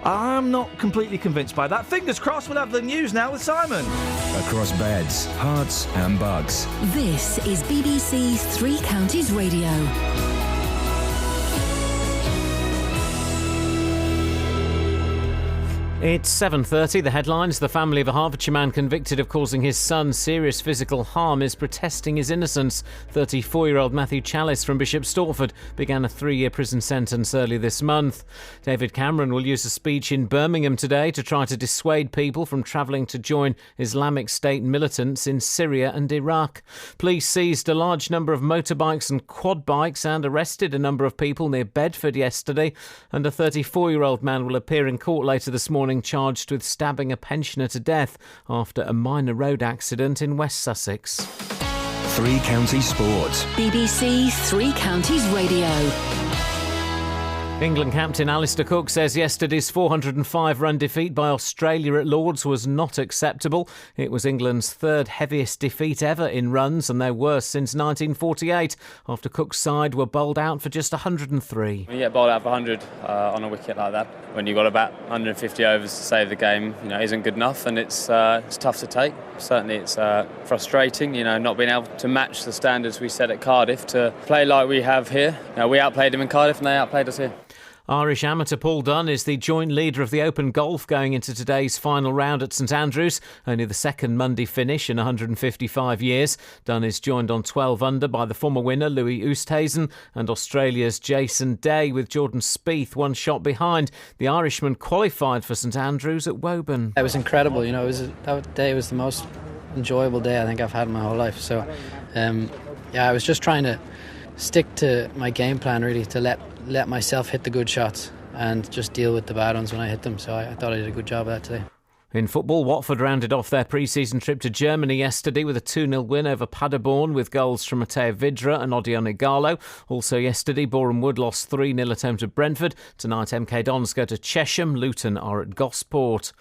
I'm not completely convinced by that. Fingers crossed, we'll have the news now with Simon. Across beds, hearts and bugs. This is BBC Three Counties Radio. It's 7:30. The headlines. The family of a Hertfordshire man convicted of causing his son serious physical harm is protesting his innocence. 34-year-old Matthew Chalice from Bishop Stortford began a 3-year prison sentence early this month. David Cameron will use a speech in Birmingham today to try to dissuade people from travelling to join Islamic State militants in Syria and Iraq. Police seized a large number of motorbikes and quad bikes and arrested a number of people near Bedford yesterday. And a 34-year-old man will appear in court later this morning charged with stabbing a pensioner to death after a minor road accident in West Sussex. Three Counties Sport. BBC Three Counties Radio. England captain Alistair Cook says yesterday's 405-run defeat by Australia at Lords was not acceptable. It was England's third heaviest defeat ever in runs and their worst since 1948, after Cook's side were bowled out for just 103. When you get bowled out for 100 on a wicket like that, when you've got about 150 overs to save the game, isn't good enough, and it's tough to take. Certainly it's frustrating, not being able to match the standards we set at Cardiff to play like we have here. We outplayed them in Cardiff and they outplayed us here. Irish amateur Paul Dunne is the joint leader of the Open Golf going into today's final round at St Andrews, only the second Monday finish in 155 years. Dunne is joined on 12 under by the former winner Louis Oosthuizen and Australia's Jason Day, with Jordan Spieth one shot behind. The Irishman qualified for St Andrews at Woburn. It was incredible, that day was the most enjoyable day I think I've had in my whole life. So, I was just trying to stick to my game plan, really, to let myself hit the good shots and just deal with the bad ones when I hit them. So I thought I did a good job of that today. In football, Watford rounded off their pre-season trip to Germany yesterday with a 2-0 win over Paderborn, with goals from Matteo Vidra and Odion Igalo. Also yesterday, Boreham Wood lost 3-0 at home to Brentford. Tonight, MK Dons go to Chesham. Luton are at Gosport.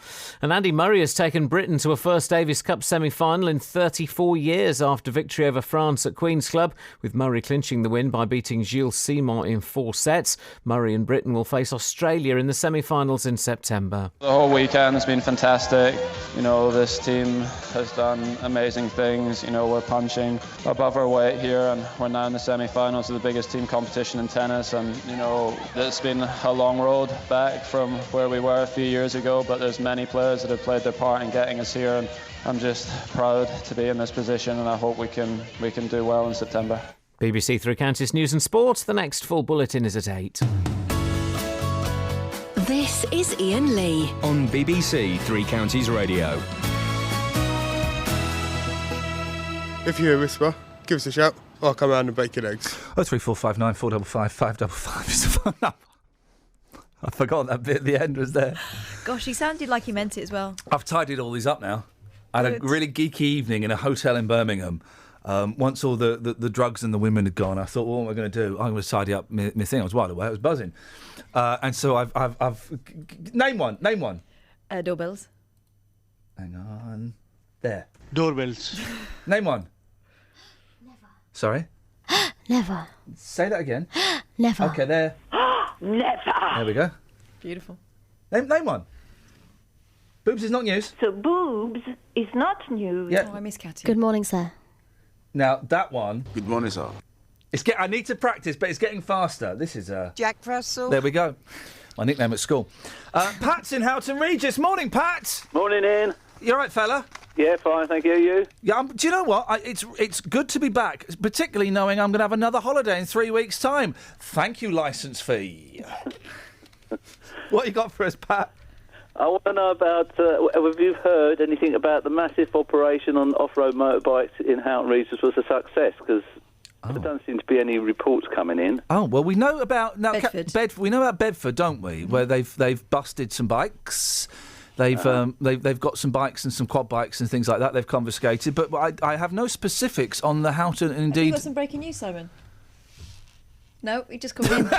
And Andy Murray has taken Britain to a first Davis Cup semi-final in 34 years after victory over France at Queen's Club, with Murray clinching the win by beating Gilles Simon in 4 sets. Murray and Britain will face Australia in the semi-finals in September. The whole weekend has been fantastic. This team has done amazing things. We're punching above our weight here, and we're now in the semi-finals of the biggest team competition in tennis. And it's been a long road back from where we were a few years ago, but there's many players that have played their part in getting us here, and I'm just proud to be in this position, and I hope we can do well in September. BBC Three Counties News and Sport. The next full bulletin is at 8. This is Iain Lee on BBC Three Counties Radio. If you hear a whisper, give us a shout. I'll come round and bake your eggs. 03459 455 555 is the phone number. I forgot that bit at the end was there. Gosh, he sounded like he meant it as well. I've tidied all these up now. I had a really geeky evening in a hotel in Birmingham. Once all the drugs and the women had gone, I thought, what am I going to do? I'm going to tidy up my thing. I was wide awake. I was buzzing. And so I've name one. Doorbells. Hang on. There. Doorbells. Name one. Never. Sorry? Never. Say that again. Never. Okay, there. Never. There we go. Beautiful. Name one. Boobs is not news. So boobs is not news. Yeah. Oh, I miss Catty. Good morning, sir. Now, that one... Good morning, sir. I need to practice, but it's getting faster. This is... Jack Russell. There we go. My nickname at school. Pat's in Houghton Regis. Morning, Pat. Morning, Ian. You all right, fella? Yeah, fine, thank you. You? Yeah, do you know what? It's good to be back, particularly knowing I'm going to have another holiday in 3 weeks' time. Thank you, licence fee. What you got for us, Pat? I want to know about, have you heard anything about the massive operation on off-road motorbikes in Houghton Regis was a success? Because there don't seem to be any reports coming in. Oh, well, we know about... Bedford. We know about Bedford, don't we? Where they've busted some bikes. They've got some bikes and some quad bikes and things like that they've confiscated. But I have no specifics on the Houghton, and indeed... Have you got some breaking news, Simon? No, he just come in.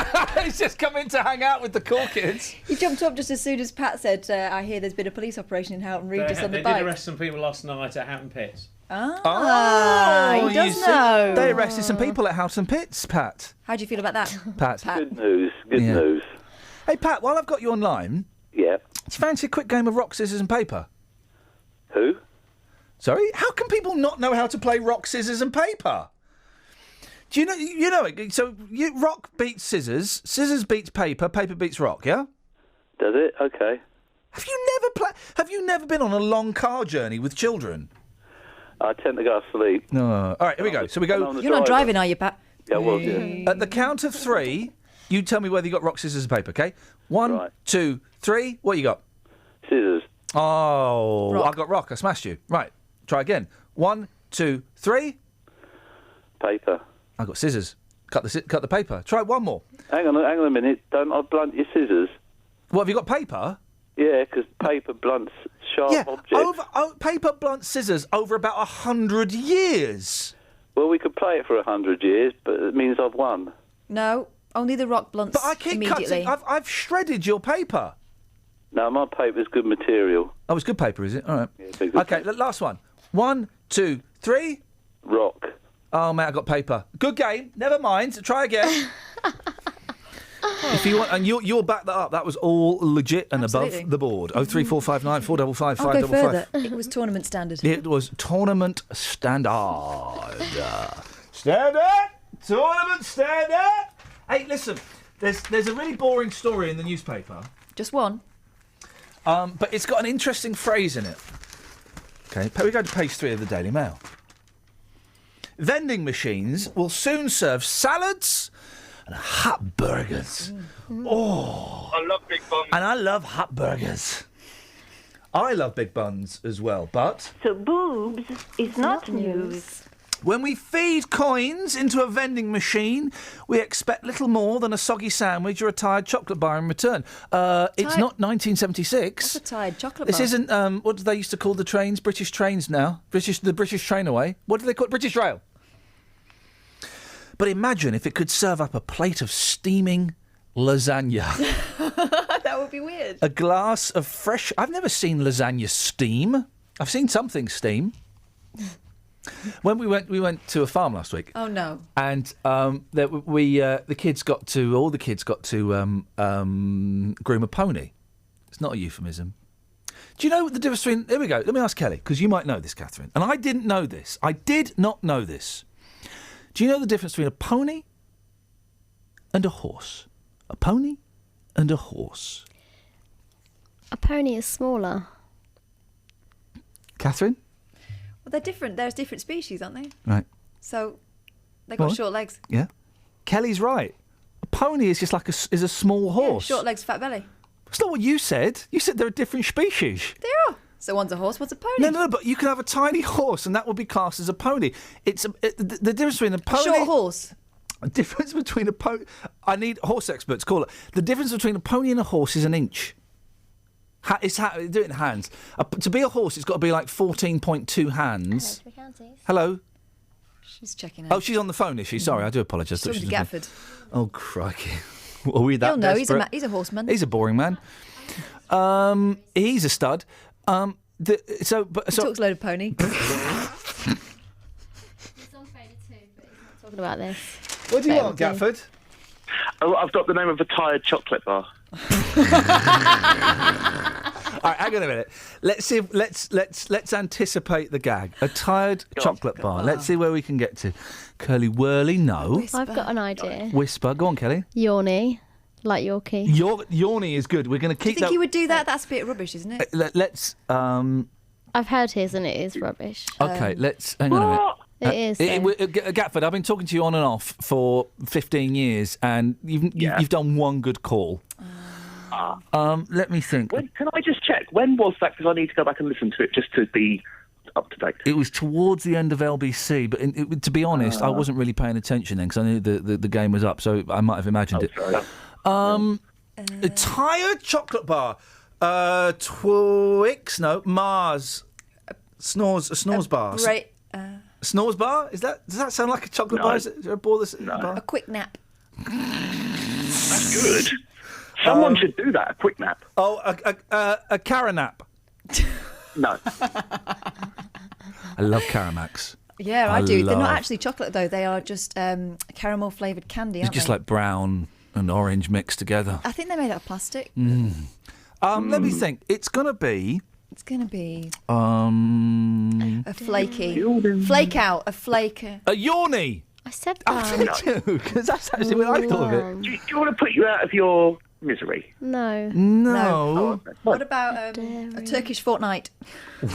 He's just come in to hang out with the cool kids. He jumped up just as soon as Pat said, I hear there's been a police operation in Houghton Regis on the bike. They did arrest some people last night at Houghton Pits. He does know. They arrested some people at Houghton Pits, Pat. How do you feel about that? Pat. Good news, good news. Hey, Pat, while I've got you online... Yeah. Do you fancy a quick game of rock, scissors and paper? Who? Sorry? How can people not know how to play rock, scissors and paper? Do you know it? So rock beats scissors, scissors beats paper, paper beats rock, yeah? Does it? Okay. Have you never been on a long car journey with children? I tend to go asleep. No. All right, here we go. So we go... You're not driving, are you, Pat? Yeah, well, yeah. At the count of 3, you tell me whether you got rock, scissors and paper, okay? 1, 2, 3. What you got? Scissors. Oh, Rock. I got rock. I smashed you. Right. Try again. 1, 2, 3. Paper. I got scissors. Cut the paper. Try one more. Hang on a minute. Don't I blunt your scissors? What, have you got paper? Yeah, because paper blunts sharp objects. Paper blunts scissors over about 100 years. Well, we could play it for 100 years, but it means I've won. No, only the rock blunts But I keep immediately. cutting. I've shredded your paper. No, my paper's good material. Oh, it's good paper, is it? All right. Yeah, Okay, last one. 1, 2, 3. Rock. Oh, mate, I got paper. Good game. Never mind. Try again. If you want, and you'll back that up. That was all legit and Absolutely. above the board. 03459 455 I'll go 555. further. It was tournament standard. It was tournament standard. Standard! Tournament standard! Hey, listen, There's a really boring story in the newspaper. Just one. But it's got an interesting phrase in it. Okay, we go to page 3 of the Daily Mail. Vending machines will soon serve salads and hot burgers. Oh, I love big buns. and I love hot burgers. I love big buns as well, but So boobs is not news. when we feed coins into a vending machine, we expect little more than a soggy sandwich or a tired chocolate bar in return. It's not 1976. What's a tired chocolate This bar? isn't, what do they used to call the trains? British trains now? The British Trainaway. What do they call it? British Rail. But imagine if it could serve up a plate of steaming lasagna. That would be weird. A glass of fresh... I've never seen lasagna steam. I've seen something steam. When we went to a farm last week. Oh no! And all the kids got to groom a pony. It's not a euphemism. Do you know what the difference between? Here we go. Let me ask Kelly, because you might know this, Catherine. And I didn't know this. I did not know this. Do you know the difference between a pony and a horse? A pony and a horse. A pony is smaller. Catherine? Well, they're different. There's different species, aren't they? Right. So they got What? short legs. Yeah. Kelly's right. A pony is just like a small horse. Short legs, fat belly. That's not what you said. You said they're a different species. They are. So one's a horse, one's a pony. No, but you can have a tiny horse, and that would be classed as a pony. The difference between a pony... Short horse. The difference between a pony... I need horse experts, call it. The difference between a pony and a horse is an inch. Do it in hands. To be a horse, it's got to be like 14.2 hands. Hello? She's checking out. Oh, she's on the phone, is she? Sorry, I do apologise. She's talking to Gatford. Oh, crikey. Are we that He'll know. desperate? He's a horseman. He's a boring man. He's a stud. He talks a load of pony. Talking about this. What do you want, Gatford? Oh, I've got the name of a tired chocolate bar. All right, hang on a minute. Let's see. Let's anticipate the gag. A tired chocolate bar. Let's see where we can get to. Curly whirly, no. Whisper. I've got an idea. Whisper. Go on, Kelly. Yawny, like Yorkie. Yawny is good. We're going to Do you keep think that. he would do that? That's a bit rubbish, isn't it? Let's. I've heard his and it is rubbish. Okay, let's hang on a minute. It is. Gatford, I've been talking to you on and off for 15 years, and you've done one good call. Let me think. Can I just check? When was that? Because I need to go back and listen to it just to be up to date. It was towards the end of LBC, but to be honest, I wasn't really paying attention then because I knew the game was up, so I might have imagined it. A tired chocolate bar. Twix? No, Mars. A snores bar. Right. Snores bar? Does that sound like a chocolate bar? Is there a bar bar? A quick nap. That's good. Someone should do that. A quick nap. Oh, a Caranap. No. I love Caramacs. Yeah, I do. They're not actually chocolate though. They are just caramel flavoured candy. It's Aren't just they? like brown and orange mixed together. I think they're made out of plastic. Let me think. It's gonna be. It's gonna be a flaky flake out. A flake. A yawny. I said that. that. Because that's actually what I thought of it. Do you want to put you out of your misery? No. No. What about a Turkish fortnight? What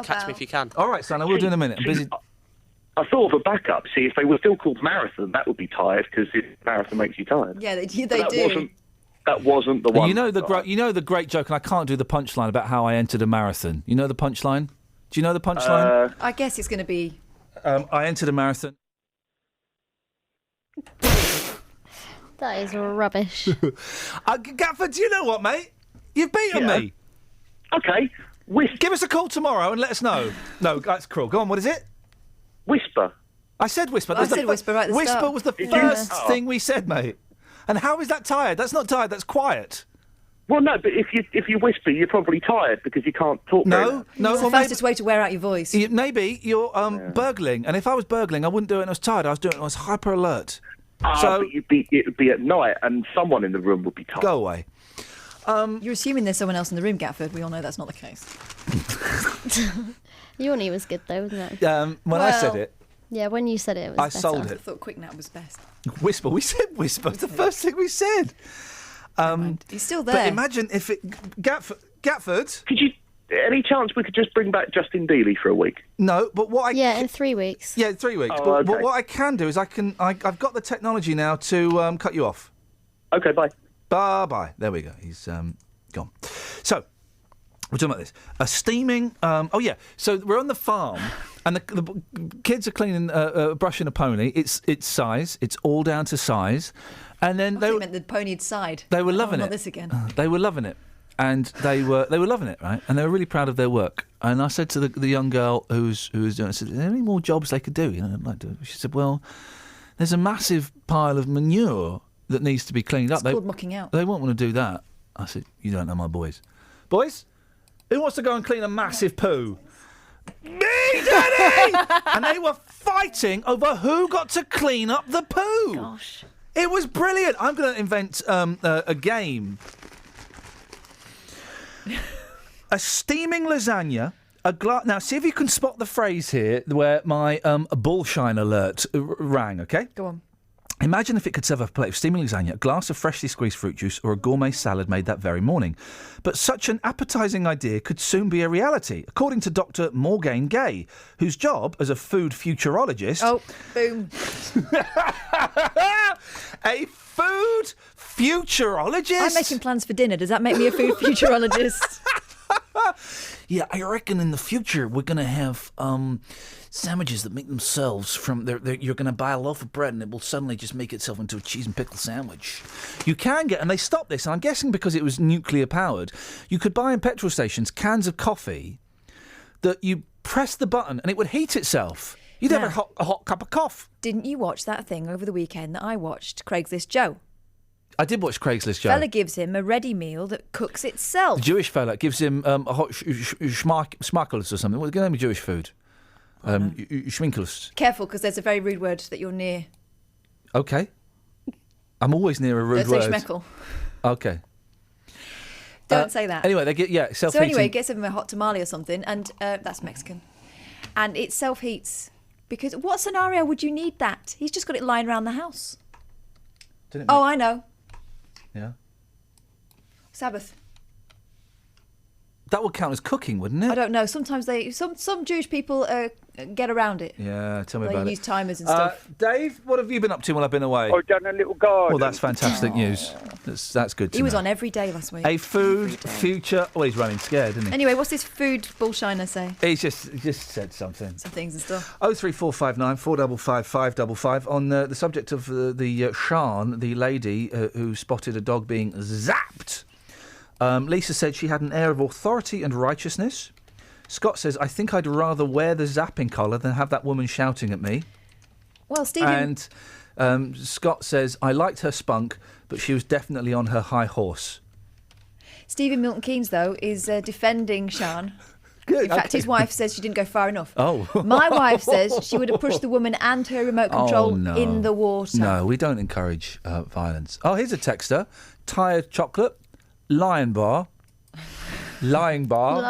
Catch about? me if you can. All right, son. I will do in a minute. I'm busy. I thought of a backup. See, if they were still called marathon, that would be tired because marathon makes you tired. Yeah, they do. That wasn't the one. You know the great joke, and I can't do the punchline about how I entered a marathon. You know the punchline? Do you know the punchline? I guess it's going to be. I entered a marathon. That is rubbish. Gatford, do you know what, mate? You've beaten me. Okay. Give us a call tomorrow and let us know. No, that's cruel. Go on, what is it? Whisper. I said whisper. I said whisper right at the Whisper start. was the first thing we said, mate. And how is that tired? That's not tired, that's quiet. Well, no, but if you whisper, you're probably tired because you can't talk. No. It's the fastest way to wear out your voice. Maybe you're burgling, and if I was burgling, I wouldn't do it when I was tired. I was doing it when I was hyper alert. But it would be at night, and someone in the room would be tired. Go away. You're assuming there's someone else in the room, Gatford. We all know that's not the case. Yawny was good though, wasn't it? When I said it, Yeah, when you said it, it was I better. sold I it. thought quick nap was best. Whisper. We said whisper. It's the first thing we said. He's still there. But imagine if it... Gatford? Could you... Any chance we could just bring back Justin Dealey for a week? No, but what I... Yeah, in 3 weeks. Yeah, 3 weeks. Oh, but okay. what I can do is I've got the technology now to cut you off. Okay, bye. Bye-bye. There we go. He's gone. So, we're talking about this. A steaming... So we're on the farm, and the kids are cleaning, brushing a pony. It's size. It's all down to size. And then they meant the pony'd side. They were loving not it. This again. They were loving it. And they were loving it, right? And they were really proud of their work. And I said to the young girl who was doing it, I said, "Are there any more jobs they could do? You know, like she said, "Well, there's a massive pile of manure that needs to be cleaned up." It's called mucking out. They won't want to do that. I said, "You don't know my boys. Boys, who wants to go and clean a massive poo?" Me, Daddy! And they were fighting over who got to clean up the poo. Gosh. It was brilliant. I'm going to invent a game. A steaming lasagna, now see if you can spot the phrase here where my bullshine alert rang, okay? Go on. Imagine if it could serve a plate of steaming lasagna, a glass of freshly squeezed fruit juice, or a gourmet salad made that very morning. But such an appetising idea could soon be a reality, according to Dr. Morgaine Gay, whose job as a food futurologist... Oh, boom. A food futurologist? I'm making plans for dinner. Does that make me a food futurologist? Yeah, I reckon in the future we're going to have sandwiches that make themselves from... you're going to buy a loaf of bread and it will suddenly just make itself into a cheese and pickle sandwich. You can get... And they stopped this, and I'm guessing because it was nuclear-powered, you could buy in petrol stations cans of coffee that you press the button and it would heat itself. You'd have a hot cup of coffee. Didn't you watch that thing over the weekend that I watched, Craigslist Joe? I did watch Craigslist Joe. Fella gives him a ready meal that cooks itself. The Jewish fella gives him a hot schmarkelis or something. What's the name of Jewish food? Schminkelis. Careful, because there's a very rude word that you're near. Okay. I'm always near a rude word. Don't say schmeckel. Okay. Don't say that. Anyway, they get self-heating. So anyway, it gets him a hot tamale or something, and that's Mexican. And it self-heats. Because what scenario would you need that? He's just got it lying around the house. I know. Yeah. Sabbath. That would count as cooking, wouldn't it? I don't know. Sometimes some Jewish people get around it. Yeah, tell me they about it. They use timers and stuff. Dave, what have you been up to while I've been away? I've done a little garden. Well, that's fantastic news. That's good to He was know. on every day last week. A food future... Well, he's running scared, isn't he? Anyway, what's this food bullshiner say? He just said something. Some things and stuff. 03459 455 555 on the subject of the Shan, the lady who spotted a dog being zapped. Lisa said she had an air of authority and righteousness. Scott says, I think I'd rather wear the zapping collar than have that woman shouting at me. Well, Stephen... And Scott says, I liked her spunk, but she was definitely on her high horse. Stephen Milton Keynes, though, is defending Shan. Good, In fact, his wife says she didn't go far enough. Oh. My wife says she would have pushed the woman and her remote control in the water. No, we don't encourage violence. Oh, here's a texter. Tired chocolate, lion bar, lying bar,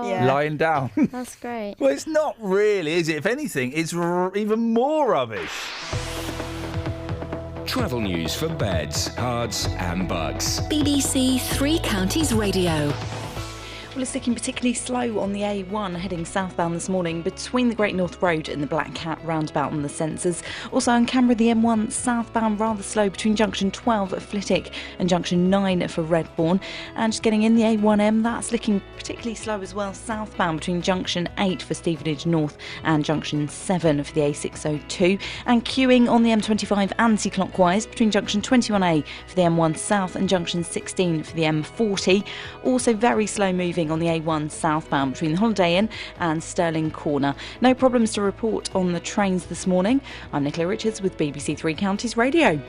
lying down. That's great. Well, it's not really, is it? If anything, it's even more rubbish. Travel news for beds, cards and bugs. BBC Three Counties Radio. Well, it's looking particularly slow on the A1 heading southbound this morning between the Great North Road and the Black Cat roundabout on the sensors. Also in Canberra, the M1 southbound rather slow between junction 12 at Flitwick and junction 9 for Redbourne. And just getting in the A1M, that's looking particularly slow as well southbound between junction 8 for Stevenage North and junction 7 for the A602. And queuing on the M25 anti-clockwise between junction 21A for the M1 South and junction 16 for the M40. Also very slow moving on the A1 southbound between the Holiday Inn and Stirling Corner. No problems to report on the trains this morning. I'm Nicola Richards with BBC Three Counties Radio.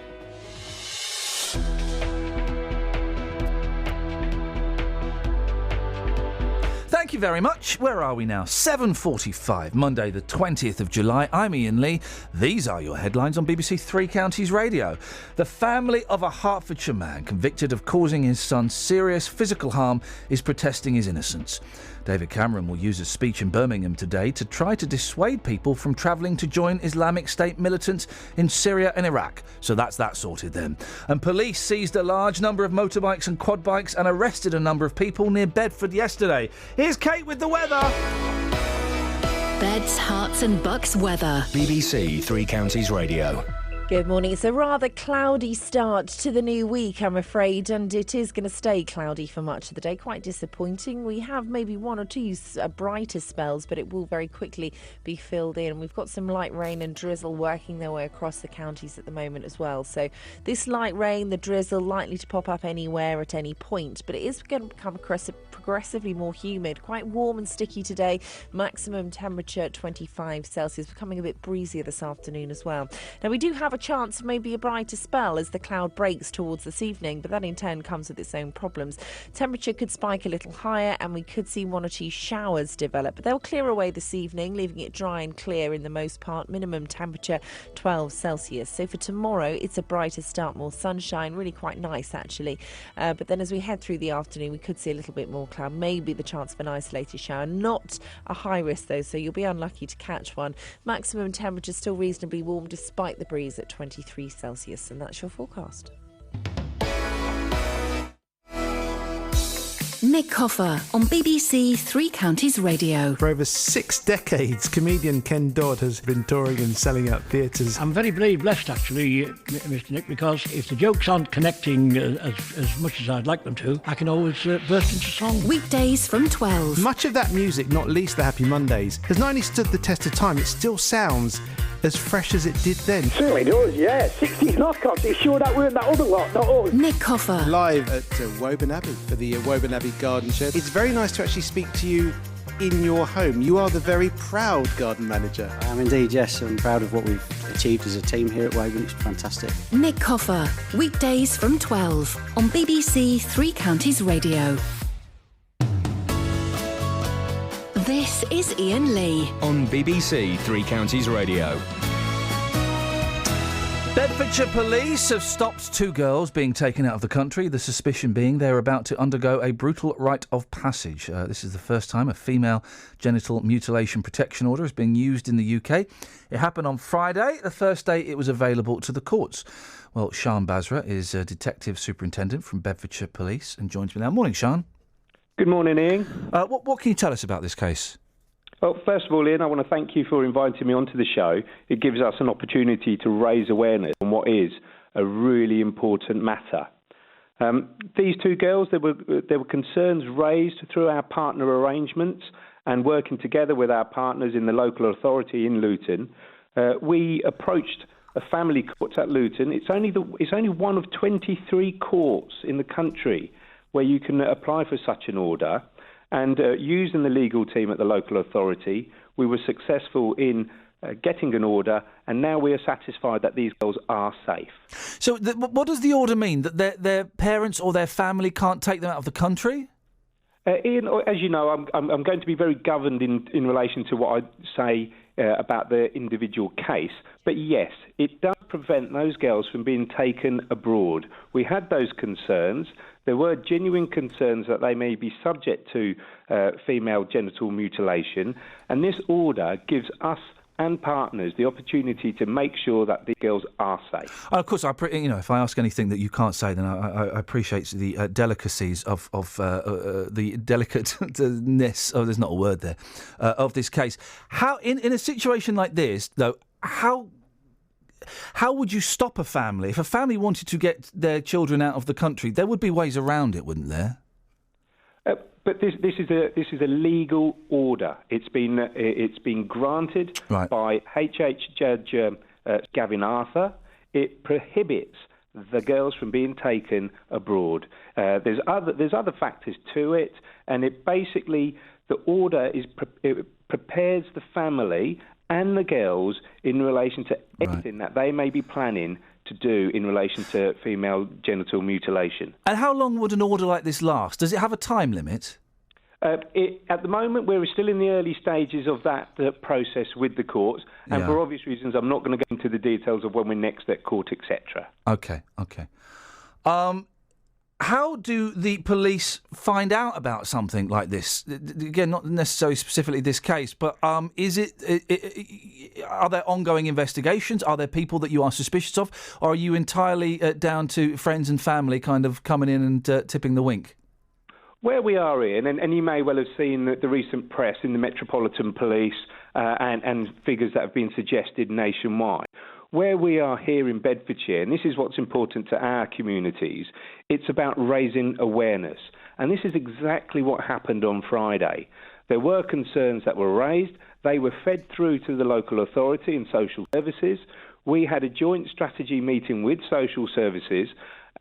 Thank you very much. Where are we now? 7:45, Monday the 20th of July. I'm Iain Lee. These are your headlines on BBC Three Counties Radio. The family of a Hertfordshire man convicted of causing his son serious physical harm is protesting his innocence. David Cameron will use a speech in Birmingham today to try to dissuade people from travelling to join Islamic State militants in Syria and Iraq. So that's that sorted then. And police seized a large number of motorbikes and quad bikes and arrested a number of people near Bedford yesterday. Here's Kate with the weather. Beds, Herts and Bucks weather. BBC Three Counties Radio. Good morning. It's a rather cloudy start to the new week, I'm afraid, and it is going to stay cloudy for much of the day. Quite disappointing. We have maybe one or two brighter spells, but it will very quickly be filled in. We've got some light rain and drizzle working their way across the counties at the moment as well. So this light rain, the drizzle, likely to pop up anywhere at any point, but it is going to become progressively more humid. Quite warm and sticky today. Maximum temperature 25 Celsius, becoming a bit breezier this afternoon as well. Now we do have a chance of maybe a brighter spell as the cloud breaks towards this evening, but that in turn comes with its own problems. Temperature could spike a little higher and we could see one or two showers develop, but they'll clear away this evening, leaving it dry and clear in the most part. Minimum temperature 12 Celsius. So for tomorrow, it's a brighter start, more sunshine, really quite nice actually. But then as we head through the afternoon, we could see a little bit more cloud, maybe the chance of an isolated shower. Not a high risk though, so you'll be unlucky to catch one. Maximum temperature still reasonably warm despite the breeze at 23 Celsius, and that's your forecast. Nick Coffer on BBC Three Counties Radio. For over 6 decades, comedian Ken Dodd has been touring and selling out theatres. I'm very blessed, actually, Mr. Nick, because if the jokes aren't connecting as much as I'd like them to, I can always burst into song. Weekdays from 12. Much of that music, not least the Happy Mondays, has not only stood the test of time, it still sounds as fresh as it did then. Certainly does, yeah. 60s knockoffs. It's sure that weren't that other lot, not us. Nick Coffer. Live at Woburn Abbey for the Woburn Abbey Garden Shed. It's very nice to actually speak to you in your home. You are the very proud garden manager. I am indeed, yes. I'm proud of what we've achieved as a team here at Woburn. It's fantastic. Nick Coffer. Weekdays from 12 on BBC Three Counties Radio. This is Iain Lee on BBC Three Counties Radio. Bedfordshire police have stopped 2 girls being taken out of the country, the suspicion being they're about to undergo a brutal rite of passage. This is the first time a female genital mutilation protection order is being used in the UK. It happened on Friday, the first day it was available to the courts. Well, Sian Basra is a Detective Superintendent from Bedfordshire Police and joins me now. Morning, Sian. Good morning, Ian. What can you tell us about this case? Well, first of all, Ian, I want to thank you for inviting me onto the show. It gives us an opportunity to raise awareness on what is a really important matter. These 2 girls, there were concerns raised through our partner arrangements and working together with our partners in the local authority in Luton. We approached a family court at Luton. It's only one of 23 courts in the country where you can apply for such an order. And using the legal team at the local authority, we were successful in getting an order, and now we are satisfied that these girls are safe. So what does the order mean? That their parents or their family can't take them out of the country? Ian, as you know, I'm going to be very governed in relation to what I say about the individual case. But yes, it does prevent those girls from being taken abroad. We had those concerns. There were genuine concerns that they may be subject to female genital mutilation. And this order gives us and partners the opportunity to make sure that the girls are safe. Of course, if I ask anything that you can't say, then I appreciate the delicacies of the delicateness. Oh, there's not a word there of this case. How in a situation like this, though, how would you stop a family if a family wanted to get their children out of the country? There would be ways around it, wouldn't there? But this is a legal order. It's been granted by HH Judge Gavin Arthur. It prohibits the girls from being taken abroad. There's other factors to it, and it basically the order it prepares the family and the girls in relation to anything that they may be planning to do in relation to female genital mutilation. And how long would an order like this last? Does it have a time limit? At the moment, we're still in the early stages of that process with the courts, and for obvious reasons, I'm not going to go into the details of when we're next at court, etc. Okay. How do the police find out about something like this? Again, not necessarily specifically this case, but are there ongoing investigations? Are there people that you are suspicious of? Or are you entirely down to friends and family kind of coming in and tipping the wink? Where we are, Ian, and you may well have seen the recent press in the Metropolitan Police and figures that have been suggested nationwide. Where we are here in Bedfordshire, and this is what's important to our communities, it's about raising awareness. And this is exactly what happened on Friday. There were concerns that were raised. They were fed through to the local authority and social services. We had a joint strategy meeting with social services.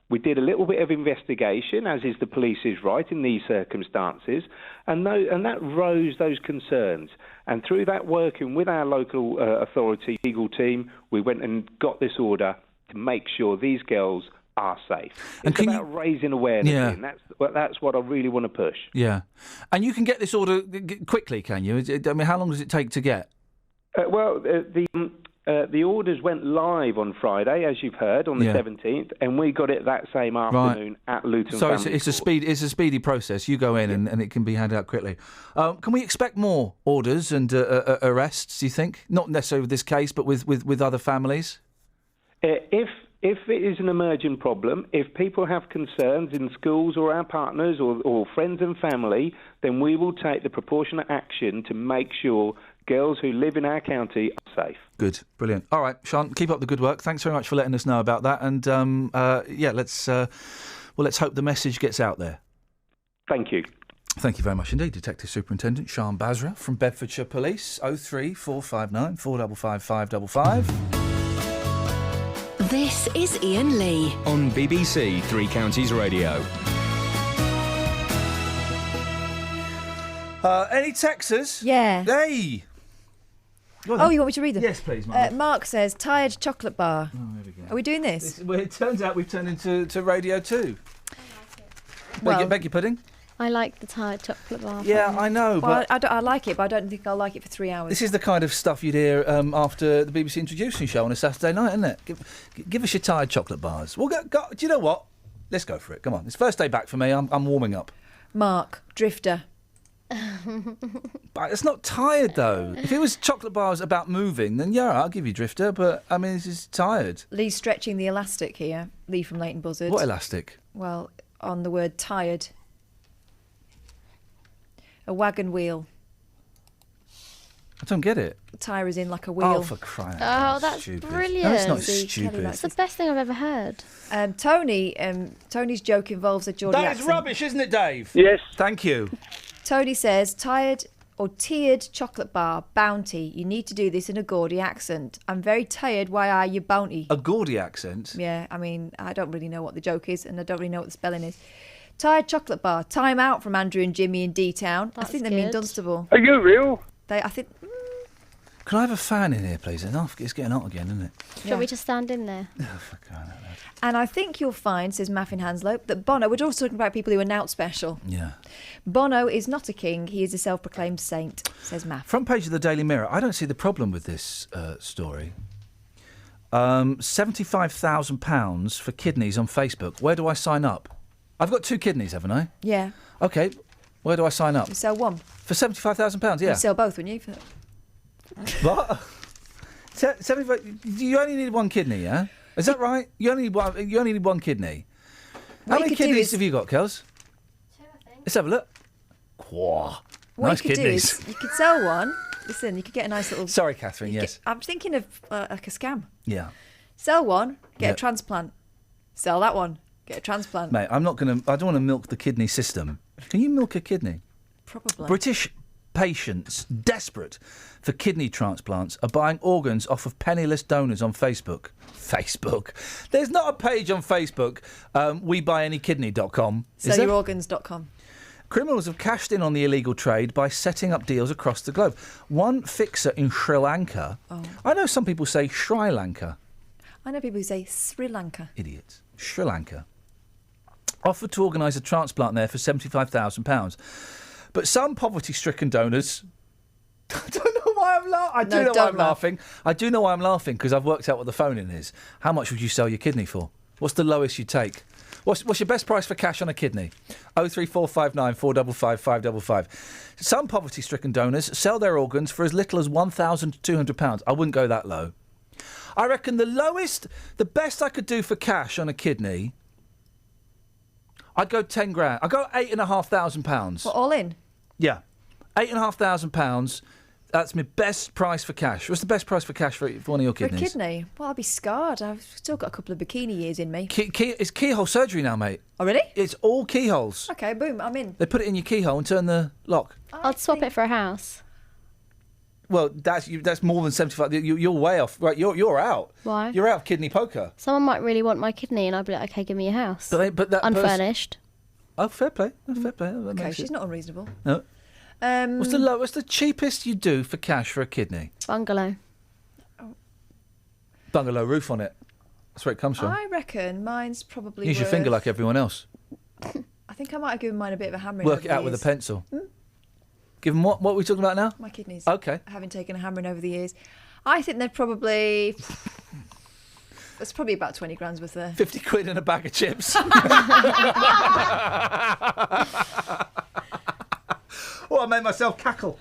We did a little bit of investigation, as is the police's right in these circumstances, and that rose those concerns. And through that working with our local authority, legal team, we went and got this order to make sure these girls are safe. It's about raising awareness, and that's what I really want to push. Yeah. And you can get this order quickly, can you? I mean, how long does it take to get? The orders went live on Friday, as you've heard, on the 17th, and we got it that same afternoon at Luton. So Family it's a speedy process. You go in and it can be handed out quickly. Can we expect more orders and arrests? Do you think? Not necessarily with this case, but with other families. If it is an emergent problem, if people have concerns in schools or our partners or friends and family, then we will take the proportionate action to make sure girls who live in our county are safe. Good, brilliant. All right, Sean, keep up the good work. Thanks very much for letting us know about that. And let's hope the message gets out there. Thank you. Thank you very much indeed, Detective Superintendent Sian Basra from Bedfordshire Police. 03459 455 555. This is Iain Lee on BBC Three Counties Radio. Any texters? Yeah. Hey! Oh, you want me to read them? Yes, please, Mark. Mark says, tired chocolate bar. Oh, there we go. Are we doing this? Well, it turns out we've turned into radio too. Well, Beg your pudding? I like the tired chocolate bar. Yeah, I know, Well, but I like it, but I don't think I'll like it for 3 hours. this is the kind of stuff you'd hear after the BBC Introducing show on a Saturday night, isn't it? Give us your tired chocolate bars. We'll go. Do you know what? Let's go for it. Come on. It's first day back for me. I'm warming up. Mark, Drifter. But it's not tired, though. If it was chocolate bars about moving, then yeah, I'll give you Drifter. But, I mean, this is tired. Lee's stretching the elastic here. Lee from Leighton Buzzard. What elastic? Well, on the word tired. A wagon wheel. I don't get it. Tyre is in like a wheel. Oh, for crying out loud. Oh, that's stupid. brilliant. No, it's not See, stupid. It's the best thing I've ever heard. Tony's joke involves a Geordie That is accent. rubbish, isn't it, Dave? Yes. Thank you. Tony says, tired or tiered chocolate bar, Bounty. You need to do this in a Geordie accent. I'm very tired. Why are you Bounty? A Geordie accent? Yeah, I mean, I don't really know what the joke is, and I don't really know what the spelling is. Tired chocolate bar. Time out from Andrew and Jimmy in D-Town. I think they mean Dunstable. Are you real? I think... Can I have a fan in here, please? It's getting hot again, isn't it? Do you want me to stand in there? Oh, for crying out loud. And I think you'll find, says Maffin Hanslope, that Bono, we're also talking about people who are now special. Yeah. Bono is not a king, he is a self-proclaimed saint, says Maff. Front page of the Daily Mirror. I don't see the problem with this story. £75,000 for kidneys on Facebook. Where do I sign up? I've got 2 kidneys, haven't I? Yeah. OK. Where do I sign up? You sell one. For £75,000, yeah. You sell both, wouldn't you? What? 75. You only need 1 kidney, yeah? Is that right? You only need one kidney. How many kidneys have you got, Kels? 2, I think. Let's have a look. Quah. What Nice you could kidneys. do is, you could sell one. Listen, you could get a nice little... Sorry, Catherine, yes. I'm thinking of like a scam. Yeah. Sell one, get Yeah. a transplant. Sell that one, get a transplant. Mate, I don't want to milk the kidney system. Can you milk a kidney? Probably. British patients desperate for kidney transplants are buying organs off of penniless donors on Facebook. Facebook. There's not a page on Facebook, WeBuyAnyKidney.com. Sellyourorgans.com. Criminals have cashed in on the illegal trade by setting up deals across the globe. One fixer in Sri Lanka. Oh. I know some people say Sri Lanka. I know people who say Sri Lanka. Idiots. Sri Lanka. Offered to organise a transplant there for £75,000. But some poverty-stricken donors... I don't know why I'm laughing. I do know why I'm laughing. I do know why I'm laughing, because I've worked out what the phone-in is. How much would you sell your kidney for? What's the lowest you take? What's your best price for cash on a kidney? 03459 455 555. Some poverty-stricken donors sell their organs for as little as £1,200. I wouldn't go that low. I reckon the best I could do for cash on a kidney, I'd go 10 grand. I'd go £8,500. What, all in? Yeah. £8,500. That's my best price for cash. What's the best price for cash for one of your kidneys? For a kidney? Well, I'd be scarred. I've still got a couple of bikini years in me. It's keyhole surgery now, mate. Oh, really? It's all keyholes. Okay, boom, I'm in. They put it in your keyhole and turn the lock. I'd swap it for a house. Well, that's more than 75. You're way off. Right, you're out. Why? You're out of kidney poker. Someone might really want my kidney, and I'd be like, okay, give me a house. But that unfurnished. Oh, fair play. Fair play. Okay, she's not unreasonable. No. What's the cheapest you do for cash for a kidney? Bungalow. Bungalow roof on it. That's where it comes from. I reckon mine's probably Use your finger like everyone else. I think I might have given mine a bit of a hammering. Work it out with a pencil. Give them what? What are we talking about now? My kidneys. Okay. Having taken a hammering over the years. I think they're probably... That's probably about 20 grand's worth there. 50 quid and a bag of chips. Oh, I made myself cackle.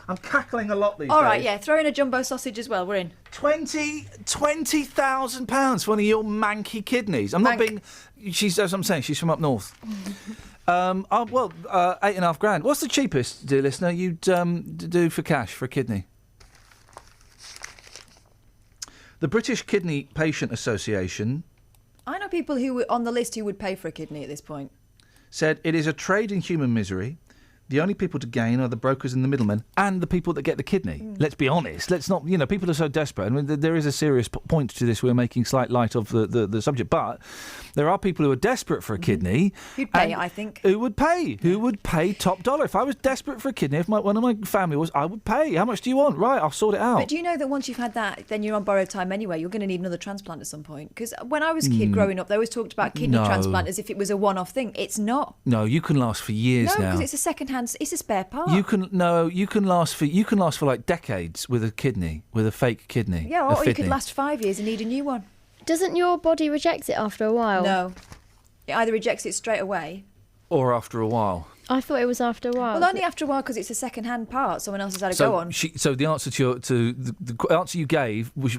I'm cackling a lot these days. All right, yeah. Throw in a jumbo sausage as well. We're in. £20,000 for one of your manky kidneys. I'm not being... That's what I'm saying. She's from up north. 8.5 grand. What's the cheapest, dear listener, you'd do for cash for a kidney? The British Kidney Patient Association... I know people who were on the list who would pay for a kidney at this point. ...said it is a trade in human misery. The only people to gain are the brokers and the middlemen and the people that get the kidney. Let's be honest. Let's not, people are so desperate. I mean, there is a serious point to this. We're making slight light of the subject. But there are people who are desperate for a kidney. Who'd pay, I think. Who would pay? Who would pay top dollar? If I was desperate for a kidney, if one of my family was, I would pay. How much do you want? Right, I'll sort it out. But do you know that once you've had that, then you're on borrowed time anyway? You're going to need another transplant at some point. Because when I was a kid growing up, they always talked about kidney transplant as if it was a one-off thing. It's not. No, you can last for years now. No, because it's a second-hand. It's a spare part. You can last for like decades with a fake kidney. Yeah, or you could last 5 years and need a new one. Doesn't your body reject it after a while? No, it either rejects it straight away, or after a while. I thought it was after a while. Well, only after a while because it's a second-hand part. Someone else has had a go on. So the answer to the answer you gave was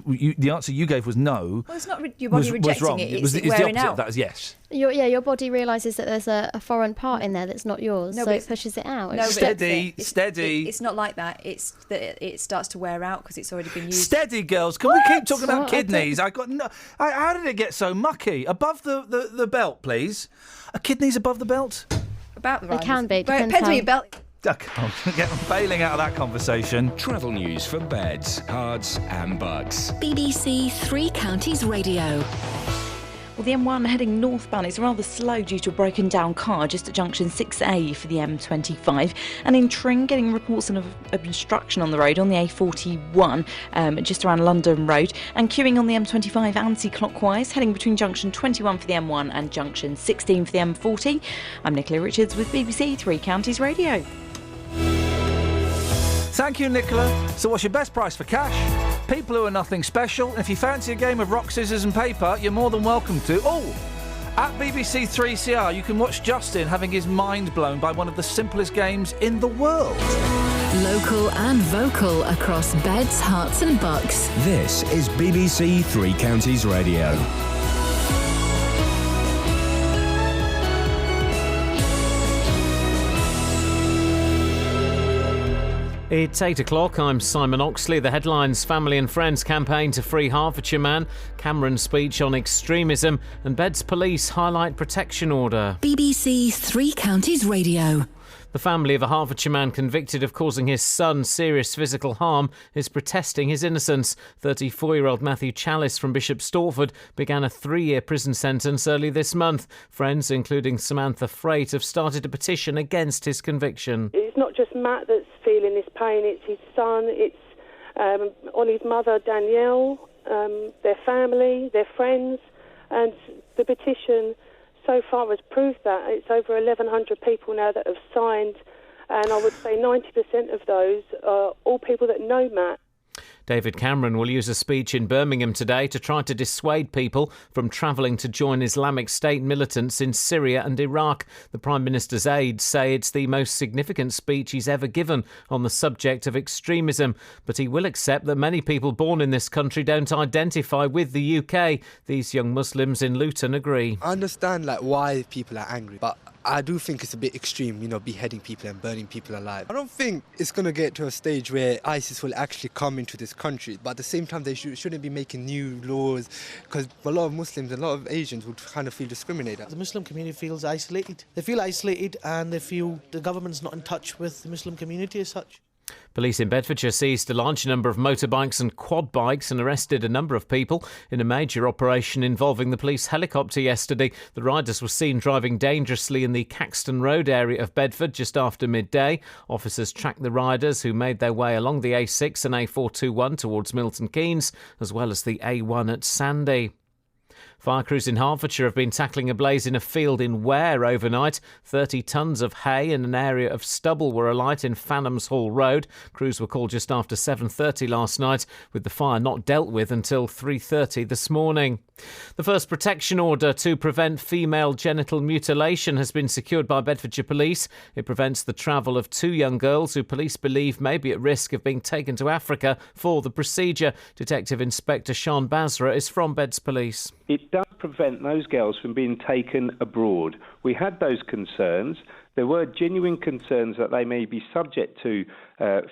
no. Well, it's not your body rejecting wrong. it. It's wearing the opposite out. of that is yes. Your body realises that there's a foreign part in there that's not yours, so it pushes it out. Steady. It's not like that. It's that it starts to wear out because it's already been used. Steady, girls. Can we keep talking about kidneys? How did it get so mucky? Above the belt, please. Are kidneys above the belt? About the They can be. Depends on your belt. I'm bailing out of that conversation. Travel news for beds, cards and bugs. BBC Three Counties Radio. Well, the M1 heading northbound is rather slow due to a broken down car just at junction 6A for the M25. And in Tring, getting reports of obstruction on the road on the A41 just around London Road. And queuing on the M25 anti-clockwise, heading between junction 21 for the M1 and junction 16 for the M40. I'm Nicola Richards with BBC Three Counties Radio. Thank you, Nicola. So what's your best price for cash? People who are nothing special. And if you fancy a game of rock, scissors and paper, you're more than welcome to. At BBC 3CR, you can watch Justin having his mind blown by one of the simplest games in the world. Local and vocal across beds, hearts and bucks. This is BBC Three Counties Radio. It's 8 o'clock. I'm Simon Oxley. The headlines: family and friends campaign to free Hertfordshire man, Cameron's speech on extremism, and Beds police highlight protection order. BBC Three Counties Radio. The family of a Hertfordshire man convicted of causing his son serious physical harm is protesting his innocence. 34-year-old Matthew Chalice from Bishop Stortford began a 3-year prison sentence early this month. Friends, including Samantha Freight, have started a petition against his conviction. It's not just Matt that's feeling this pain, it's his son, it's Ollie's mother, Danielle, their family, their friends, and the petition so far has proved that. It's over 1,100 people now that have signed, and I would say 90% of those are all people that know Matt. David Cameron will use a speech in Birmingham today to try to dissuade people from travelling to join Islamic State militants in Syria and Iraq. The Prime Minister's aides say it's the most significant speech he's ever given on the subject of extremism, but he will accept that many people born in this country don't identify with the UK. These young Muslims in Luton agree. I understand why people are angry, but I do think it's a bit extreme, beheading people and burning people alive. I don't think it's going to get to a stage where ISIS will actually come into this country, but at the same time they shouldn't be making new laws, because a lot of Muslims, a lot of Asians would kind of feel discriminated. The Muslim community feels isolated. They feel isolated and they feel the government's not in touch with the Muslim community as such. Police in Bedfordshire seized a large number of motorbikes and quad bikes and arrested a number of people in a major operation involving the police helicopter yesterday. The riders were seen driving dangerously in the Caxton Road area of Bedford just after midday. Officers tracked the riders, who made their way along the A6 and A421 towards Milton Keynes, as well as the A1 at Sandy. Fire crews in Hertfordshire have been tackling a blaze in a field in Ware overnight. 30 tonnes of hay and an area of stubble were alight in Fanhams Hall Road. Crews were called just after 7:30 last night, with the fire not dealt with until 3:30 this morning. The first protection order to prevent female genital mutilation has been secured by Bedfordshire Police. It prevents the travel of 2 young girls who police believe may be at risk of being taken to Africa for the procedure. Detective Inspector Sean Basra is from Beds Police. It does prevent those girls from being taken abroad. We had those concerns. There were genuine concerns that they may be subject to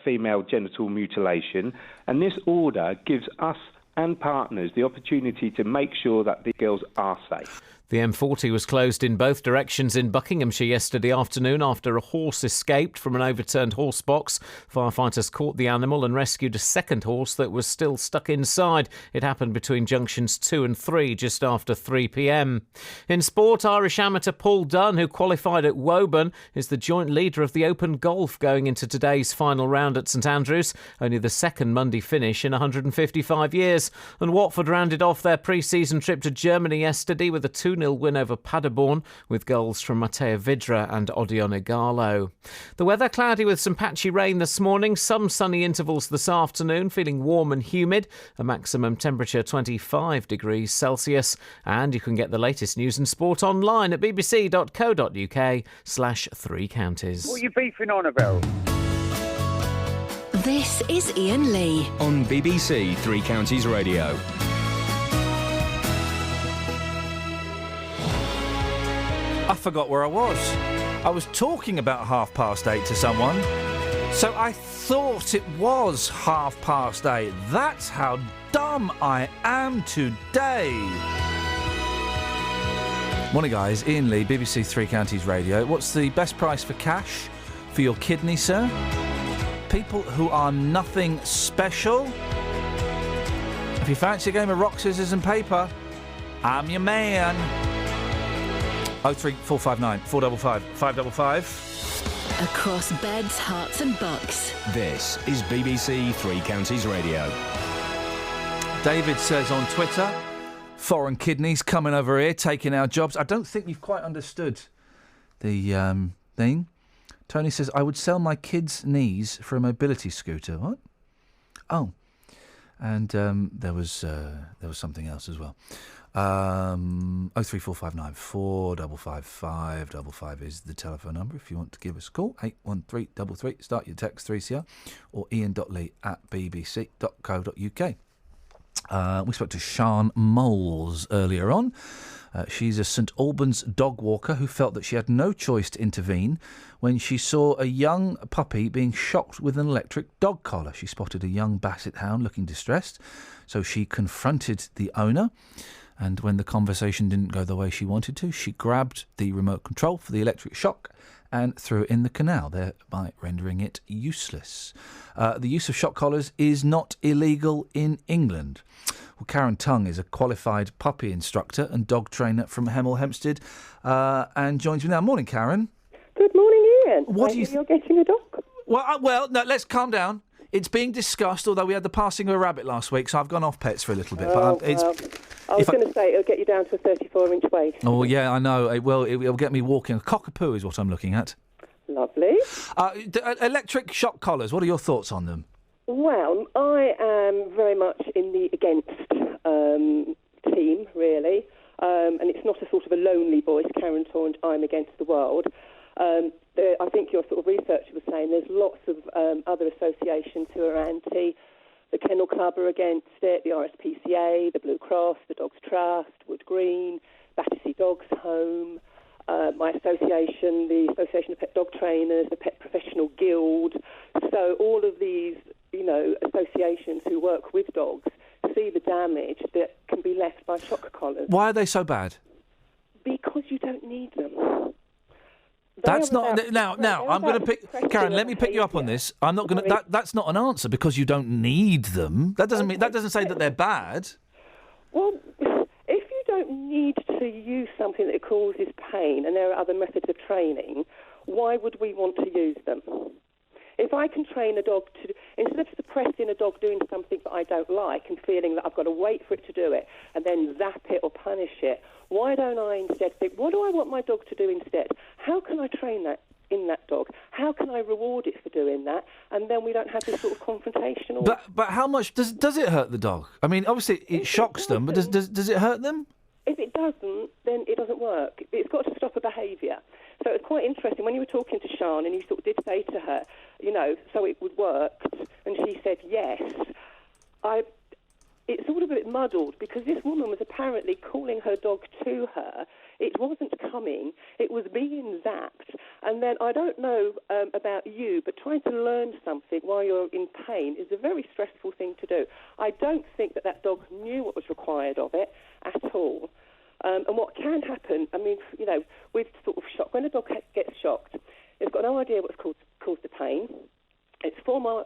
female genital mutilation, and this order gives us and partners the opportunity to make sure that the girls are safe. The M40 was closed in both directions in Buckinghamshire yesterday afternoon after a horse escaped from an overturned horse box. Firefighters caught the animal and rescued a second horse that was still stuck inside. It happened between junctions 2 and 3 just after 3 p.m. In sport, Irish amateur Paul Dunn, who qualified at Woburn, is the joint leader of the Open Golf going into today's final round at St Andrews, only the second Monday finish in 155 years. And Watford rounded off their pre-season trip to Germany yesterday with a 2-0 win over Paderborn, with goals from Matteo Vidra and Odion Igalo. The weather cloudy with some patchy rain this morning, some sunny intervals this afternoon, feeling warm and humid, a maximum temperature 25 degrees Celsius. And you can get the latest news and sport online at bbc.co.uk/3 counties. What are you beefing on about? This is Iain Lee on BBC Three Counties Radio. I forgot where I was. I was talking about 8:30 to someone, so I thought it was 8:30. That's how dumb I am today. Morning, guys. Iain Lee, BBC Three Counties Radio. What's the best price for cash for your kidney, sir? People who are nothing special. If you fancy a game of rock, scissors and paper, I'm your man. 03459 455 555. Across beds, hearts and bucks. This is BBC Three Counties Radio. David says on Twitter, foreign kidneys coming over here, taking our jobs. I don't think you've quite understood the thing. Tony says, I would sell my kids' knees for a mobility scooter. What? Oh. And there was something else as well. 03459 455 555 is the telephone number if you want to give us a call. 81333. Start your text 3CR or ian.lee@bbc.co.uk. We spoke to Sian Moles earlier on. She's a St Albans dog walker who felt that she had no choice to intervene when she saw a young puppy being shocked with an electric dog collar. She spotted a young basset hound looking distressed, so she confronted the owner. And when the conversation didn't go the way she wanted to, she grabbed the remote control for the electric shock and threw it in the canal, thereby rendering it useless. The use of shock collars is not illegal in England. Well, Karen Tongue is a qualified puppy instructor and dog trainer from Hemel Hempstead and joins me now. Morning, Karen. Good morning, Ian. What do you you're getting a dog? Well, no, let's calm down. It's being discussed, although we had the passing of a rabbit last week, so I've gone off pets for a little bit. I was going to say it'll get you down to a 34-inch waist. Oh, yeah, I know. It'll get me walking. A cockapoo is what I'm looking at. Lovely. Electric shock collars, what are your thoughts on them? Well, I am very much in the against team, really. And it's not a sort of a lonely voice, Karen Torrent, I'm against the world. I think your sort of researcher was saying there's lots of other associations who are anti. The Kennel Club are against it, the RSPCA, the Blue Cross, the Dogs Trust, Wood Green, Battersea Dogs Home, my association, the Association of Pet Dog Trainers, the Pet Professional Guild. So all of these, associations who work with dogs see the damage that can be left by shock collars. Why are they so bad? Because you don't need them. That's not now. I'm going to pick Karen. Let me pick you up on this. I'm not going to. That's not an answer because you don't need them. That doesn't mean. That doesn't say that they're bad. Well, if you don't need to use something that causes pain, and there are other methods of training, why would we want to use them? If I can train a dog to, instead of suppressing a dog doing something that I don't like and feeling that I've got to wait for it to do it and then zap it or punish it, why don't I instead think, what do I want my dog to do instead? How can I train that in that dog? How can I reward it for doing that? And then we don't have this sort of confrontational... But how much does it hurt the dog? I mean, obviously it shocks them, but does it hurt them? If it doesn't, then it doesn't work. It's got to stop a behaviour. So it's quite interesting. When you were talking to Sian and you sort of did say to her, so it would work, and she said yes, it's all a bit muddled because this woman was apparently calling her dog to her. It wasn't coming. It was being zapped. And then I don't know about you, but trying to learn something while you're in pain is a very stressful thing to do. I don't think that dog knew what was required of it at all. And what can happen, with sort of shock, when a dog gets shocked, it's got no idea what's caused the pain. It's far more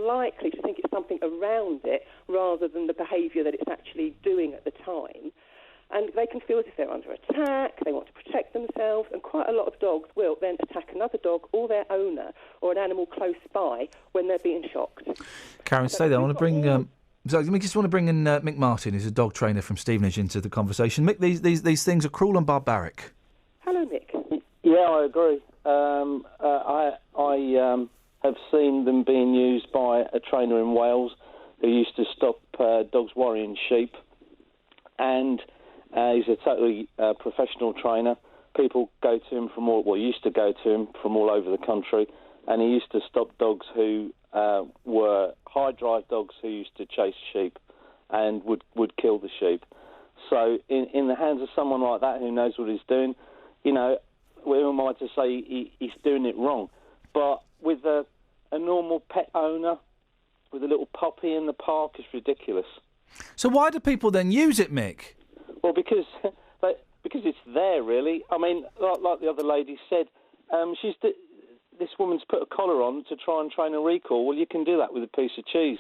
likely to think it's something around it rather than the behaviour that it's actually doing at the time. And they can feel as if they're under attack, they want to protect themselves, and quite a lot of dogs will then attack another dog or their owner or an animal close by when they're being shocked. Karen, stay there. I want to bring... I just want to bring in Mick Martin, who's a dog trainer from Stevenage, into the conversation. Mick, these things are cruel and barbaric. Hello, Mick. Yeah, I agree. I have seen them being used by a trainer in Wales who used to stop dogs worrying sheep, and he's a totally professional trainer. People go to him used to go to him from all over the country, and he used to stop dogs who were high drive dogs who used to chase sheep and would kill the sheep. So in the hands of someone like that who knows what he's doing, who am I to say he's doing it wrong? But with a normal pet owner with a little puppy in the park is ridiculous. So why do people then use it, Mick? Well, because it's there, really. I mean, like the other lady said, this woman's put a collar on to try and train a recall. Well, you can do that with a piece of cheese.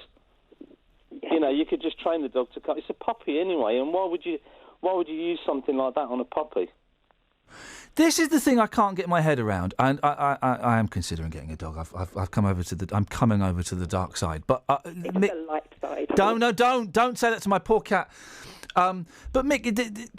You could just train the dog to cut. It's a puppy anyway, and why would you use something like that on a puppy? This is the thing I can't get my head around, and I am considering getting a dog. I'm coming over to the dark side. But it's the light side. Don't say that to my poor cat. But Mick,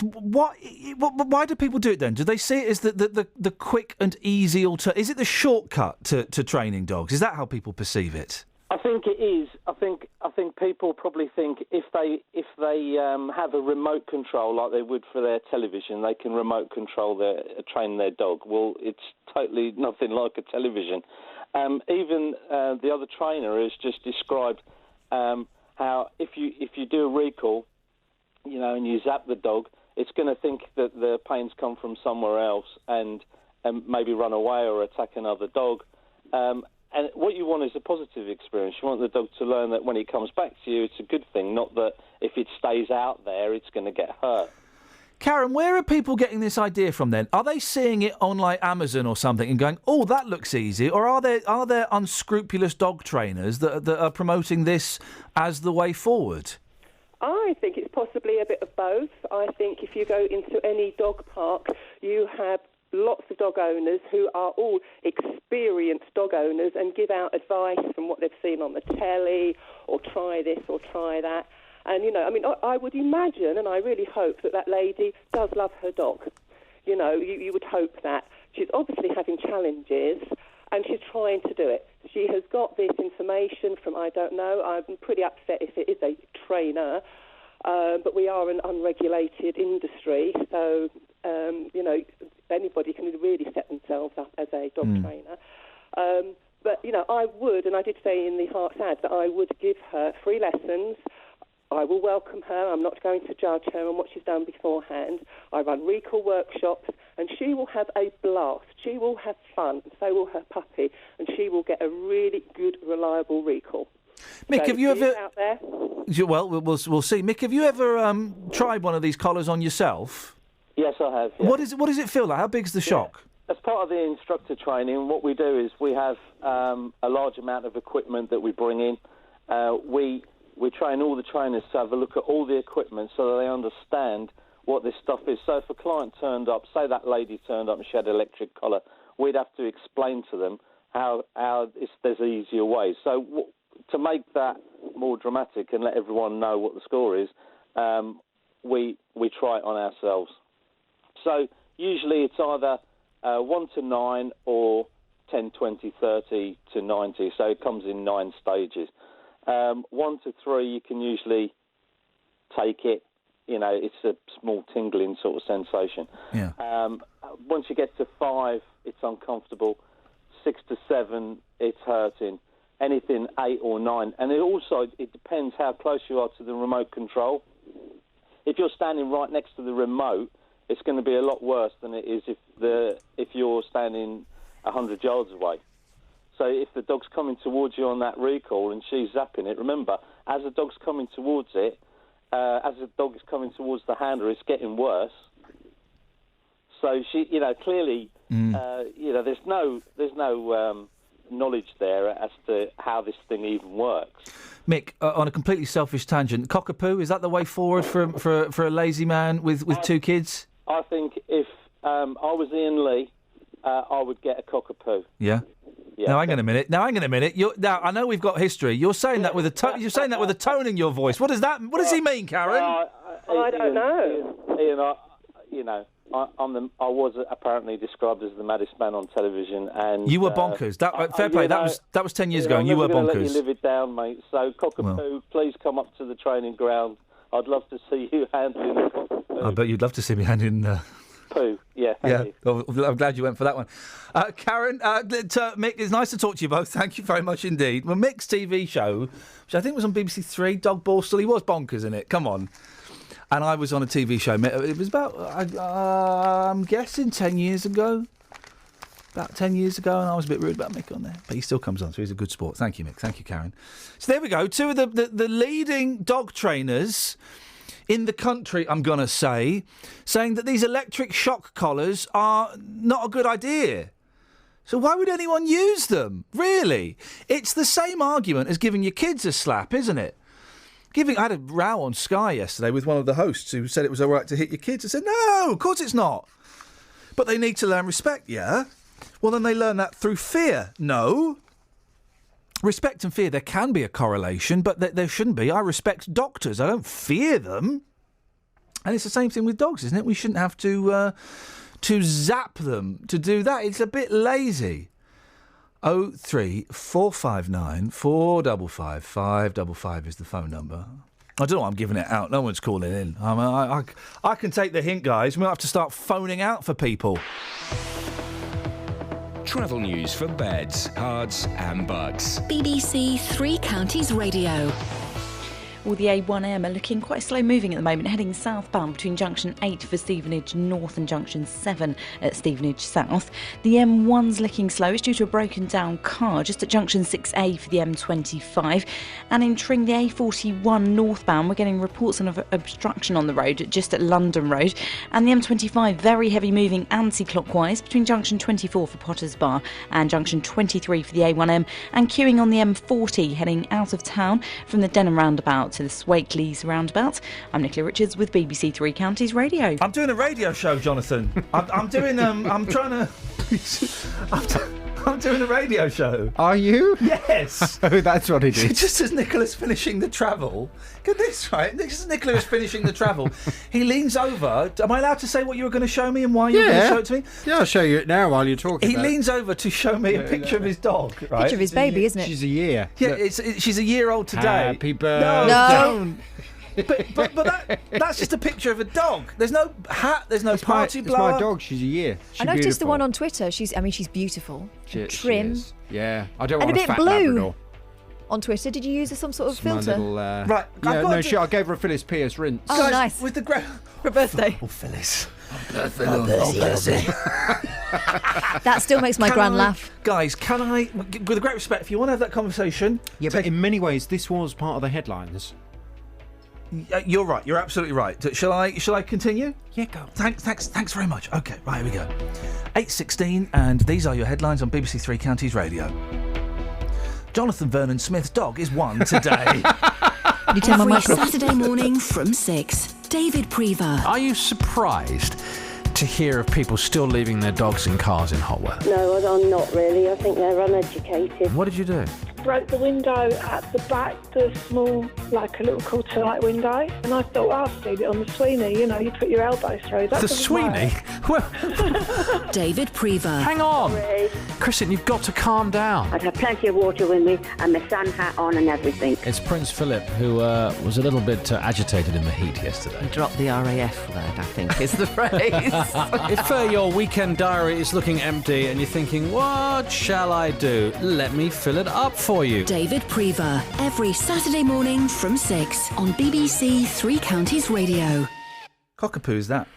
why do people do it then? Do they see it as the quick and easy alternative? Is it the shortcut to training dogs? Is that how people perceive it? I think it is. I think people probably think if they have a remote control like they would for their television, they can remote control train their dog. Well, it's totally nothing like a television. Even the other trainer has just described how if you do a recall, and you zap the dog, it's going to think that the pain's come from somewhere else and maybe run away or attack another dog. And what you want is a positive experience. You want the dog to learn that when he comes back to you, it's a good thing, not that if it stays out there, it's going to get hurt. Karen, where are people getting this idea from then? Are they seeing it on like Amazon or something and going, "Oh, that looks easy," or are there unscrupulous dog trainers that are promoting this as the way forward? I think it's possibly a bit of both. I think if you go into any dog park, you have lots of dog owners who are all experienced dog owners and give out advice from what they've seen on the telly, or try this or try that. And, I would imagine, and I really hope that lady does love her dog. You would hope that. She's obviously having challenges, and she's trying to do it. She has got this information from, I don't know, I'm pretty upset if it is a trainer, but we are an unregulated industry, so, anybody can really set themselves up as a dog trainer. But, I would, and I did say in the Hearts ad that I would give her free lessons. I will welcome her. I'm not going to judge her on what she's done beforehand. I run recall workshops, and she will have a blast. She will have fun, and so will her puppy, and she will get a really good, reliable recall. Mick, so have you ever... out there? Well, we'll see. Mick, have you ever tried one of these collars on yourself? Yes, I have. Yeah. What does it feel like? How big's the shock? As part of the instructor training, what we do is we have a large amount of equipment that we bring in. We train all the trainers to have a look at all the equipment so that they understand what this stuff is. So if a client turned up, say that lady turned up and she had an electric collar, we'd have to explain to them how there's easier ways. So to make that more dramatic and let everyone know what the score is, we try it on ourselves. So usually it's either 1 to 9 or 10, 20, 30 to 90. So it comes in 9 stages. 1 to 3, you can usually take it. It's a small tingling sort of sensation. Yeah. Once you get to 5, it's uncomfortable. 6 to 7, it's hurting. Anything 8 or 9. And it depends how close you are to the remote control. If you're standing right next to the remote, it's going to be a lot worse than it is if you're standing 100 yards away. So if the dog's coming towards you on that recall and she's zapping it, remember, as the dog's coming towards it, as the dog is coming towards the handler, it's getting worse. So she, clearly, there's no knowledge there as to how this thing even works. Mick, on a completely selfish tangent, cockapoo, is that the way forward for a lazy man with 2 kids? I think if I was Iain Lee, I would get a cockapoo. Yeah. Yeah. Now, hang on a minute. Now, I know we've got history. You're saying that with a you're saying that with a tone in your voice. What does he mean, Karen? I don't know. Iain, I was apparently described as the maddest man on television, and you were bonkers. Fair play. That was 10 years ago, and you were bonkers. Let you live it down, mate. So, cockapoo, please come up to the training ground. I'd love to see you handling the cockapoo. I bet you'd love to see me handling. Poo. Yeah, thank you. Well, I'm glad you went for that one. Karen, Mick, it's nice to talk to you both. Thank you very much indeed. Well, Mick's TV show, which I think was on BBC Three, Dog Borstal, he was bonkers in it. Come on. And I was on a TV show. It was about, I'm guessing, 10 years ago. About 10 years ago, and I was a bit rude about Mick on there. But he still comes on, so he's a good sport. Thank you, Mick. Thank you, Karen. So there we go. 2 of the leading dog trainers in the country, I'm going to say, saying that these electric shock collars are not a good idea. So why would anyone use them? Really? It's the same argument as giving your kids a slap, isn't it? I had a row on Sky yesterday with one of the hosts who said it was all right to hit your kids. I said, no, of course it's not. But they need to learn respect, yeah? Well, then they learn that through fear. No. Respect and fear, there can be a correlation, but there shouldn't be. I respect doctors. I don't fear them. And it's the same thing with dogs, isn't it? We shouldn't have to zap them to do that. It's a bit lazy. 03459 455 555 is the phone number. I don't know why I'm giving it out. No one's calling in. I can take the hint, guys. We might have to start phoning out for people. Travel news for beds, cards and bugs. BBC Three Counties Radio. Well, the A1M are looking quite slow moving at the moment, heading southbound between Junction 8 for Stevenage North and Junction 7 at Stevenage South. The M1's looking slow. It's due to a broken down car just at Junction 6A for the M25. And in Tring, the A41 northbound, we're getting reports of obstruction on the road just at London Road. And the M25 very heavy moving anti-clockwise between Junction 24 for Potters Bar and Junction 23 for the A1M. And queuing on the M40 heading out of town from the Denham roundabout to the Swakeleys roundabout. I'm Nicola Richards with BBC Three Counties Radio. I'm doing a radio show, Jonathan. I'm doing. I'm trying to. I'm doing a radio show. Are you? Yes. Oh, that's what it is. Just as Nicola's finishing the travel, get this right. Just as Nicola is finishing the travel, he leans over. Am I allowed to say what you were going to show me and why you were going to show it to me? Yeah, I'll show you it now while you're talking. He leans over to show me a picture of his dog. Right? Picture of his baby, isn't it? She's a year. Yeah, she's a year old today. Happy birthday. No. But that's just a picture of a dog. There's no hat. There's no party blower. It's my dog. She's a year. I noticed the one on Twitter. She's beautiful. Trim. She is. Yeah. I don't and want a bit fat blue. Labrador. On Twitter, did you use some sort of filter? My little, right. Yeah, no, I gave her a Phyllis Pierce rinse. Oh, guys, nice. With the for birthday. Oh, Phyllis. That still makes my gran laugh. Guys, can I, with a great respect, if you want to have that conversation... Yeah, but in many ways, this was part of the headlines. You're right. You're absolutely right. Shall I continue? Yeah, go. Thanks very much. Okay, right, here we go. 8:16, and these are your headlines on BBC Three Counties Radio. Jonathan Vernon Smith's dog is one today. You tell my microphone. Saturday morning from 6. David Prever. Are you surprised to hear of people still leaving their dogs in cars in hot weather? No, I'm not really. I think they're uneducated. What did you do? Broke the window at the back, the small, like a little quarter-light window, and I thought, I'll steal it on the Sweeney. You know, you put your elbow through. That The Sweeney? Well, David Prever. hang on. Kristen, you've got to calm down. I'd have plenty of water with me and my sun hat on and everything. It's Prince Philip, who was a little bit agitated in the heat yesterday. Drop the RAF word, I think, is the phrase. If your weekend diary is looking empty and you're thinking, what shall I do? Let me fill it up for you. David Prever. Every Saturday morning from 6 on BBC Three Counties Radio. Cockapoo's that.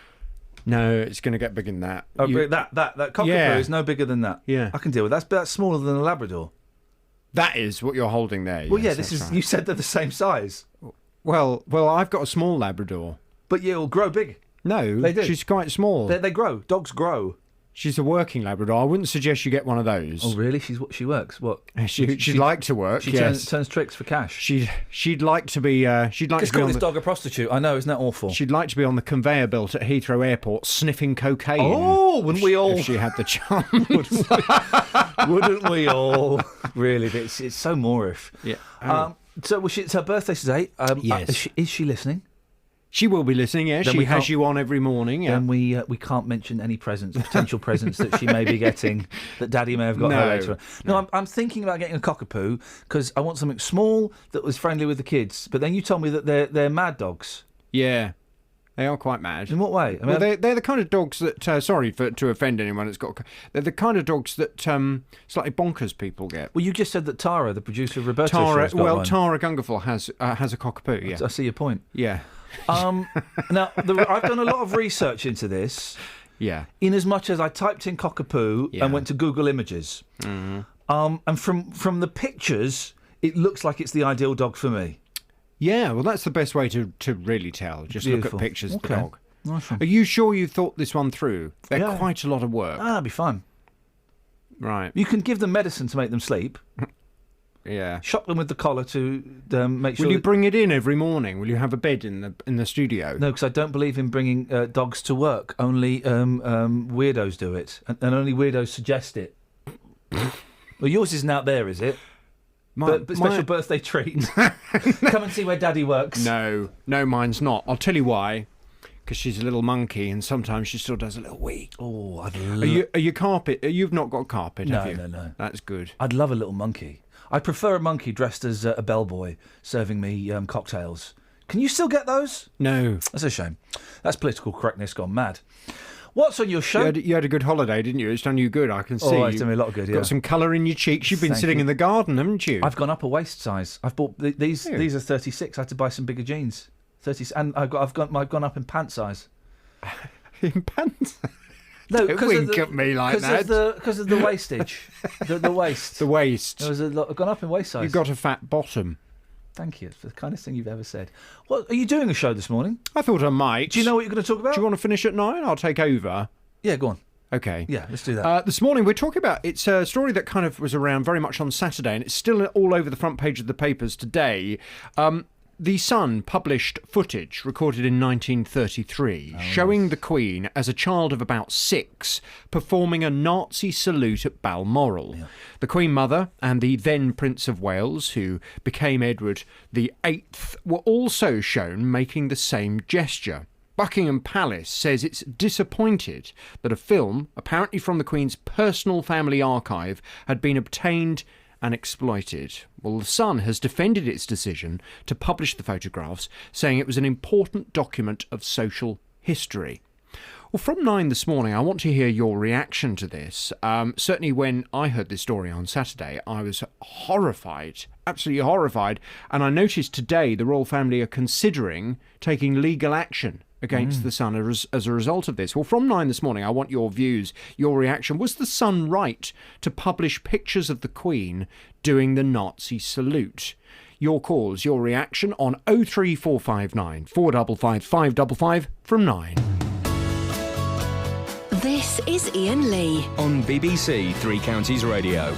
No, it's going to get bigger than that. Oh, that cockapoo is no bigger than that. Yeah. I can deal with that. That's smaller than a Labrador. That is what you're holding there. Well, yes, this is. right. You said they're the same size. Well, I've got a small Labrador. But it'll grow big. No, they do. She's quite small. They grow. Dogs grow. She's a working Labrador. I wouldn't suggest you get one of those. Oh, really? She works. What? She'd like to work. She yes. turns tricks for cash. She'd like to be. She'd like Just to be call on this dog a prostitute. I know, isn't that awful? She'd like to be on the conveyor belt at Heathrow Airport, sniffing cocaine. Oh, wouldn't we all? If she had the chance. Wouldn't we all? Really, it's so Moorish. Yeah. So it's her birthday today. Yes. Is she listening? She will be listening, yeah. She has you on every morning, yeah. Then we can't mention any potential presents that she may be getting that Daddy may have got her later on. No, I'm thinking about getting a cockapoo because I want something small that was friendly with the kids. But then you told me that they're mad dogs. Yeah. They are quite mad. In what way? I mean, they're the kind of dogs that, sorry to offend anyone that's got... They're the kind of dogs that slightly bonkers people get. Well, you just said that Tara, the producer of Roberto's Tara, show, has got one. Tara Gungerful has a cockapoo, yeah. I see your point. Yeah. Now, I've done a lot of research into this. Yeah. In as much as I typed in cockapoo and went to Google Images. Mm-hmm. And from the pictures, it looks like it's the ideal dog for me. Yeah, well, that's the best way to really tell. Just Beautiful. look at pictures of the Okay. dog. Nice one. Are you sure you thought this one through? They're Yeah. quite a lot of work. That'd be fun. Right. You can give them medicine to make them sleep. Yeah. Shock them with the collar to make sure. Will you bring it in every morning? Will you have a bed in the studio? No, because I don't believe in bringing dogs to work. Only weirdos do it, and only weirdos suggest it. Well, yours isn't out there, is it? Special birthday treat. Come and see where Daddy works. No, mine's not. I'll tell you why. Because she's a little monkey, and sometimes she still does a little wee. Oh, Are you carpet? You've not got carpet, have you? No. That's good. I'd love a little monkey. I prefer a monkey dressed as a bellboy serving me cocktails. Can you still get those? No. That's a shame. That's political correctness gone mad. What's on your show? You had a good holiday, didn't you? It's done you good, I can see. Oh, it's done me a lot of good, yeah. Got some colour in your cheeks. You've been Thank sitting you. in the garden, haven't you? I've gone up a waist size. I've bought these. Oh. These are 36. I had to buy some bigger jeans. 30, and I've gone up in pant size. In pants? No, Don't wink at me like that. Because of the wastage. the waist. The waist. There was a lot. I've gone up in waist size. You've got a fat bottom. Thank you. It's the kindest thing you've ever said. What are you doing a show this morning? I thought I might. Do you know what you're going to talk about? Do you want to finish at 9? I'll take over. Yeah, go on. Okay. Yeah, let's do that. This morning we're talking about, it's a story that kind of was around very much on Saturday, and it's still all over the front page of the papers today. The Sun published footage recorded in 1933 showing the Queen as a child of about 6 performing a Nazi salute at Balmoral. Yeah. The Queen Mother and the then Prince of Wales, who became Edward VIII, were also shown making the same gesture. Buckingham Palace says it's disappointed that a film, apparently from the Queen's personal family archive, had been obtained and exploited. Well, The Sun has defended its decision to publish the photographs, saying it was an important document of social history. Well, from 9 this morning, I want to hear your reaction to this. Certainly when I heard this story on Saturday, I was horrified, absolutely horrified, and I noticed today the royal family are considering taking legal action against The Sun as a result of this. Well, from 9 this morning, I want your views, your reaction. Was The Sun right to publish pictures of the Queen doing the Nazi salute? Your calls, your reaction on 03459 455 555 from 9. This is Iain Lee on BBC Three Counties Radio.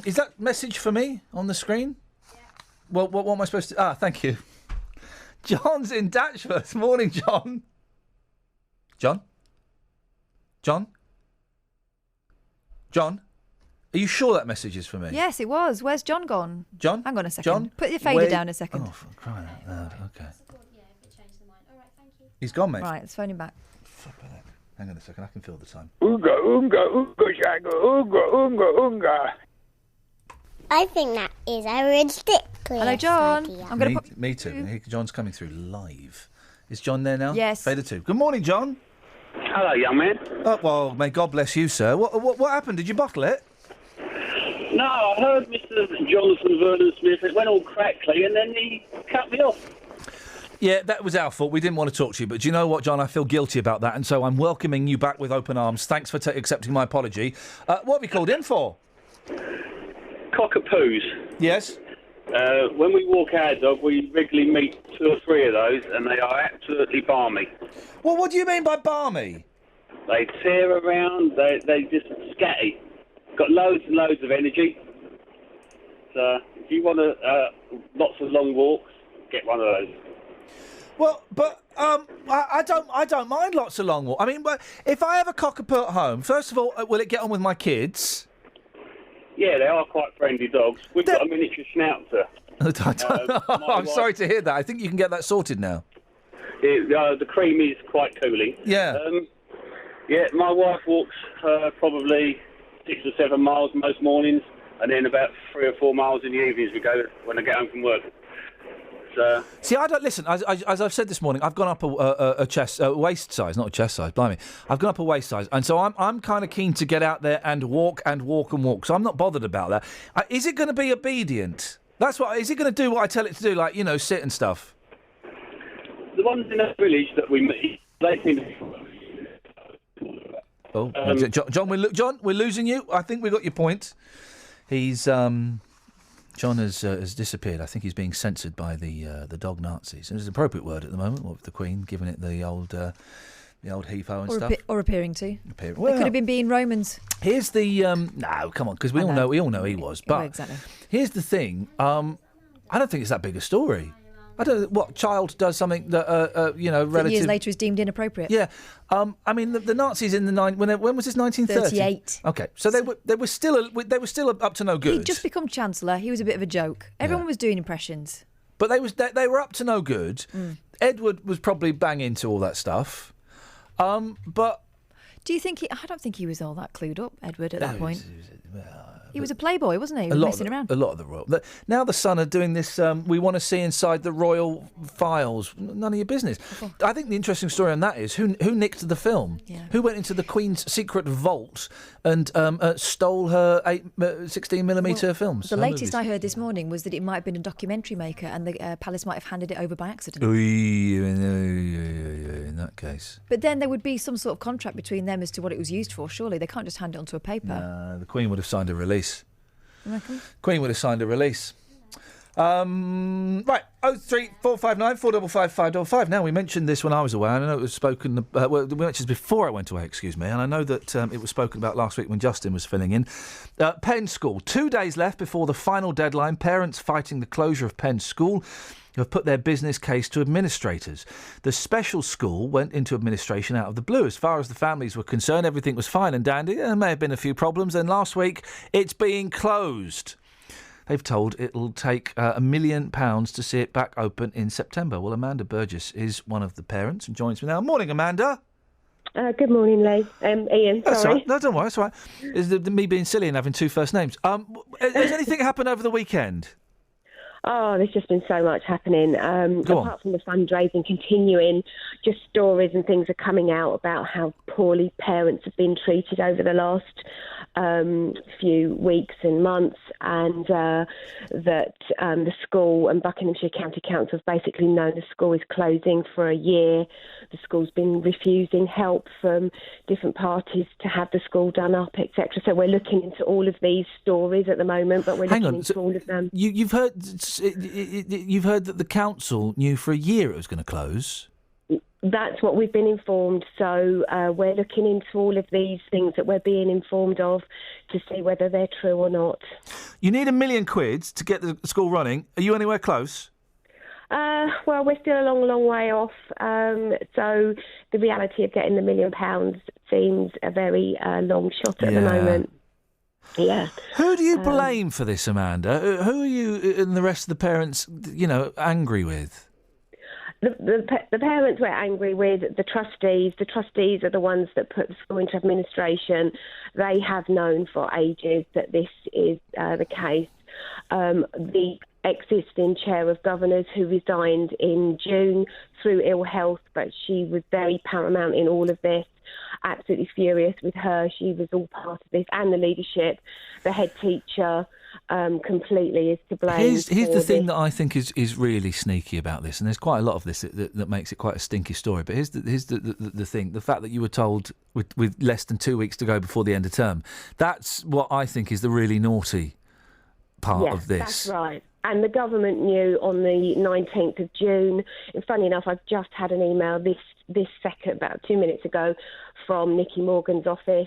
Is that message for me on the screen? Yeah. Well, what am I supposed to... thank you. John's in Datchworth. Morning, John. John? Are you sure that message is for me? Yes, it was. Where's John gone? John? Hang on a second. John? Put your fader down a second. Oh, for crying out loud. Okay. He's gone, mate. Right, let's phone him back. Hang on a second. I can fill the time. Oonga, oonga, oonga, shanga, oonga, oonga, oonga. I think that is a ridiculous Hello, John. idea. I'm going to put... Me too. John's coming through live. Is John there now? Yes. Fader 2. Good morning, John. Hello, young man. Oh, well, may God bless you, sir. What happened? Did you bottle it? No, I heard Mr. Jonathan Vernon Smith. It went all crackly, and then he cut me off. Yeah, that was our fault. We didn't want to talk to you. But do you know what, John? I feel guilty about that, and so I'm welcoming you back with open arms. Thanks for accepting my apology. What have you called in for? Cockapoos. Yes? When we walk our dog, we regularly meet 2 or 3 of those, and they are absolutely balmy. Well, what do you mean by balmy? They tear around, they just scatty. Got loads and loads of energy. So, if you want lots of long walks, get one of those. Well, but I don't mind lots of long walks. I mean, but if I have a cockapoo at home, first of all, will it get on with my kids? Yeah, they are quite friendly dogs. We've got a miniature schnauzer. I'm sorry to hear that. I think you can get that sorted now. The cream is quite cooling. Yeah. Yeah, my wife walks probably 6 or 7 miles most mornings, and then about 3 or 4 miles in the evenings we go when I get home from work. So. See, I don't listen. As I've said this morning, I've gone up a waist size, not a chest size. Blimey, I've gone up a waist size, and so I'm kind of keen to get out there and walk and walk and walk. So I'm not bothered about that. Is it going to be obedient? That's what. Is it going to do what I tell it to do, like sit and stuff? The ones in the village that we meet, they seem to. John, we're losing you. I think we got your point. He's John has disappeared. I think he's being censored by the dog Nazis. It's an appropriate word at the moment. What with the Queen giving it the old heave-ho and stuff, or appearing to. Well, they could have been being Romans. Here's the no, come on, because we all know he was. But exactly. Here's the thing. I don't think it's that big a story. I don't know what child does something that relative. Years later is deemed inappropriate. Yeah, I mean the Nazis in the when was this 1930? 38. Okay, so they were still up to no good. He'd just become Chancellor. He was a bit of a joke. Everyone was doing impressions. But they were up to no good. Edward was probably bang into all that stuff. But do you think I don't think he was all that clued up, Edward, at that point. He was a playboy, wasn't he? He was messing around. A lot of the royal. Now the Sun are doing this. We want to see inside the royal files. None of your business. I think the interesting story on that is who nicked the film. Yeah. Who went into the Queen's secret vault and stole her 16mm films. The latest I heard this morning was that it might have been a documentary maker, and the palace might have handed it over by accident. In that case. But then there would be some sort of contract between them as to what it was used for. Surely they can't just hand it onto a paper. The Queen would have signed a release. You reckon? Queen would have signed a release. Right, 03459 455 555. Now, we mentioned this when I was away. I know it was spoken... we mentioned this before I went away, excuse me. And I know that it was spoken about last week when Justin was filling in. Penn School. 2 days left before the final deadline. Parents fighting the closure of Penn School have put their business case to administrators. The special school went into administration out of the blue. As far as the families were concerned, everything was fine and dandy. There may have been a few problems. Then last week, it's being closed. They've told it'll take £1 million to see it back open in September. Well, Amanda Burgess is one of the parents and joins me now. Morning, Amanda. Good morning, Lee. Ian, That's sorry. all right. No, don't worry, that's all right. It's me being silly and having two first names. Has anything happened over the weekend? Oh, there's just been so much happening. Apart from the fundraising continuing, just stories and things are coming out about how poorly parents have been treated over the last few weeks and months, and that the school and Buckinghamshire County Council have basically known the school is closing for a year. The school's been refusing help from different parties to have the school done up, etc. So we're looking into all of these stories at the moment, but we're looking into all of them. You've heard that the council knew for a year it was going to close. That's what we've been informed. So we're looking into all of these things that we're being informed of to see whether they're true or not. You need £1 million to get the school running. Are you anywhere close? Well, we're still a long way off. So the reality of getting the £1 million seems a very long shot at the moment. Yeah. Who do you blame for this, Amanda? Who are you and the rest of the parents, angry with? The parents we're angry with, the trustees. The trustees are the ones that put the school into administration. They have known for ages that this is the case. The existing chair of governors, who resigned in June through ill health, but she was very paramount in all of this. Absolutely furious with her. She was all part of this, and the leadership. The head teacher completely is to blame. Here's the thing that I think is really sneaky about this, and there's quite a lot of this that makes it quite a stinky story. But here's the thing: the fact that you were told with less than 2 weeks to go before the end of term. That's what I think is the really naughty part of this. That's right. And the government knew on the 19th of June. And funny enough, I've just had an email this second, about 2 minutes ago, from Nicky Morgan's office,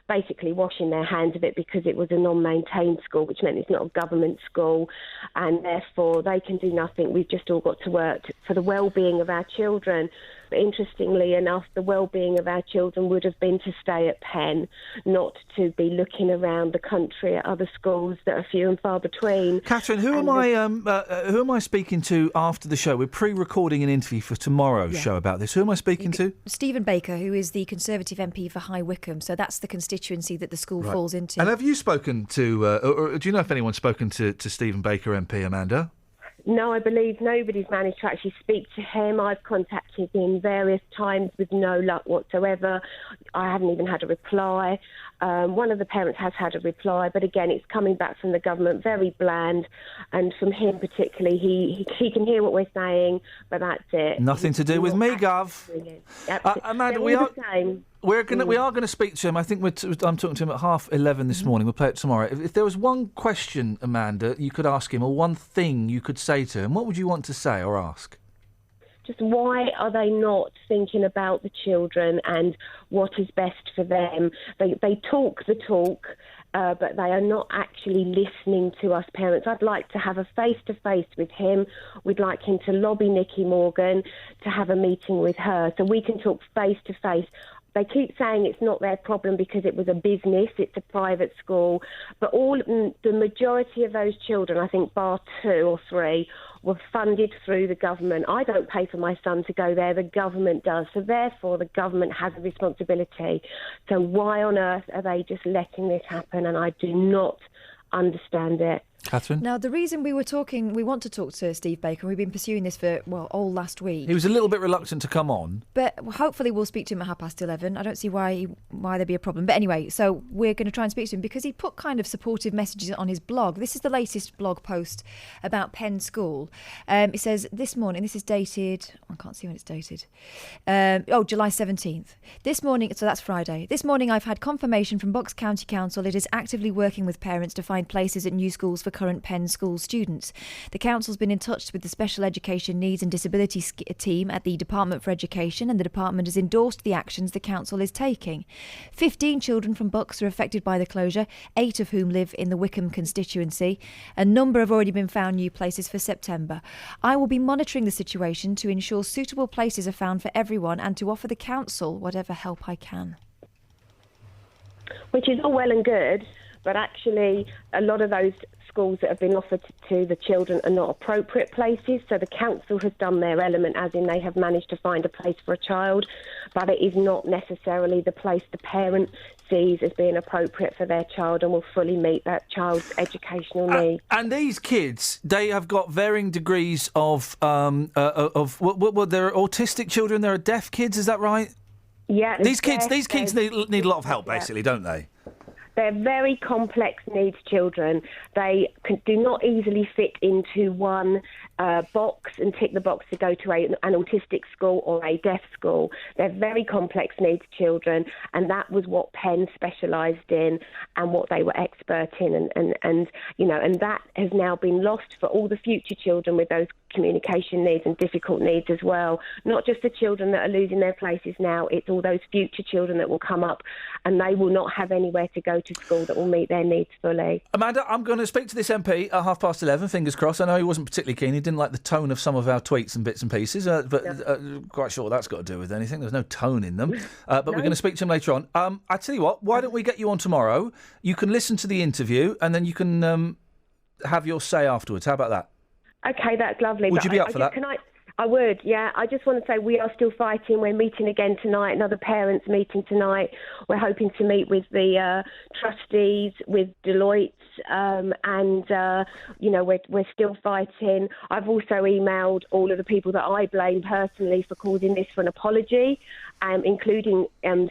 basically washing their hands of it because it was a non-maintained school, which meant it's not a government school, and therefore they can do nothing. We've just all got to work for the well-being of our children. But interestingly enough, the well-being of our children would have been to stay at Penn, not to be looking around the country at other schools that are few and far between. Catherine, who am I speaking to after the show? We're pre-recording an interview for tomorrow's show about this. Who am I speaking to? Stephen Baker, who is the Conservative MP for High Wycombe. So that's the constituency that the school falls into. And have you spoken to, or do you know if anyone's spoken to Stephen Baker MP, Amanda? No, I believe nobody's managed to actually speak to him. I've contacted him various times with no luck whatsoever. I haven't even had a reply. One of the parents has had a reply, but again, it's coming back from the government, very bland. And from him particularly, he can hear what we're saying, but that's it. Nothing to do with me, Gov. Amanda, we are going to speak to him. I think I'm talking to him at 11:30 this morning. We'll play it tomorrow. If there was one question, Amanda, you could ask him, or one thing you could say to him, what would you want to say or ask? Just why are they not thinking about the children and what is best for them? They talk the talk, but they are not actually listening to us parents. I'd like to have a face-to-face with him. We'd like him to lobby Nicky Morgan to have a meeting with her so we can talk face-to-face. They keep saying it's not their problem because it was a business, it's a private school, but the majority of those children, I think bar 2 or 3, were funded through the government. I don't pay for my son to go there, the government does, so therefore the government has a responsibility. So why on earth are they just letting this happen? And I do not understand it. Catherine? Now, the reason we want to talk to Steve Baker, we've been pursuing this for, all last week. He was a little bit reluctant to come on. But hopefully we'll speak to him at 11:30. I don't see why there'd be a problem. But anyway, so we're going to try and speak to him because he put kind of supportive messages on his blog. This is the latest blog post about Penn School. It says, this morning, this is dated, I can't see when it's dated. July 17th. This morning, so that's Friday. This morning I've had confirmation from Bucks County Council it is actively working with parents to find places at new schools for current Penn School students. The council's been in touch with the Special Education Needs and Disability team at the Department for Education, and the department has endorsed the actions the council is taking. 15 children from Bucks are affected by the closure, 8 of whom live in the Wickham constituency. A number have already been found new places for September. I will be monitoring the situation to ensure suitable places are found for everyone and to offer the council whatever help I can. Which is all well and good, but actually a lot of those schools that have been offered to the children are not appropriate places. So the council has done their element, as in they have managed to find a place for a child, but it is not necessarily the place the parent sees as being appropriate for their child and will fully meet that child's educational needs. And these kids, they have got varying degrees of they're autistic children, there are deaf kids, is that right? Yeah. These kids need a lot of help, basically, don't they? They're very complex needs children. They do not easily fit into one box and tick the box to go to an autistic school or a deaf school. They're very complex needs children, and that was what Penn specialised in and what they were expert in. And that has now been lost for all the future children with those communication needs and difficult needs as well. Not just the children that are losing their places now, it's all those future children that will come up and they will not have anywhere to go to school that will meet their needs fully. Amanda, I'm going to speak to this MP at 11:30, fingers crossed. I know he wasn't particularly keen. He didn't like the tone of some of our tweets and bits and pieces, quite sure what that's got to do with anything. There's no tone in them. But we're going to speak to him later on. I tell you what, why don't we get you on tomorrow? You can listen to the interview and then you can have your say afterwards. How about that? Okay, that's lovely. Would you be up for that? I would, yeah. I just want to say we are still fighting. We're meeting again tonight, another parents' meeting tonight. We're hoping to meet with the trustees, with Deloitte, we're still fighting. I've also emailed all of the people that I blame personally for causing this for an apology, including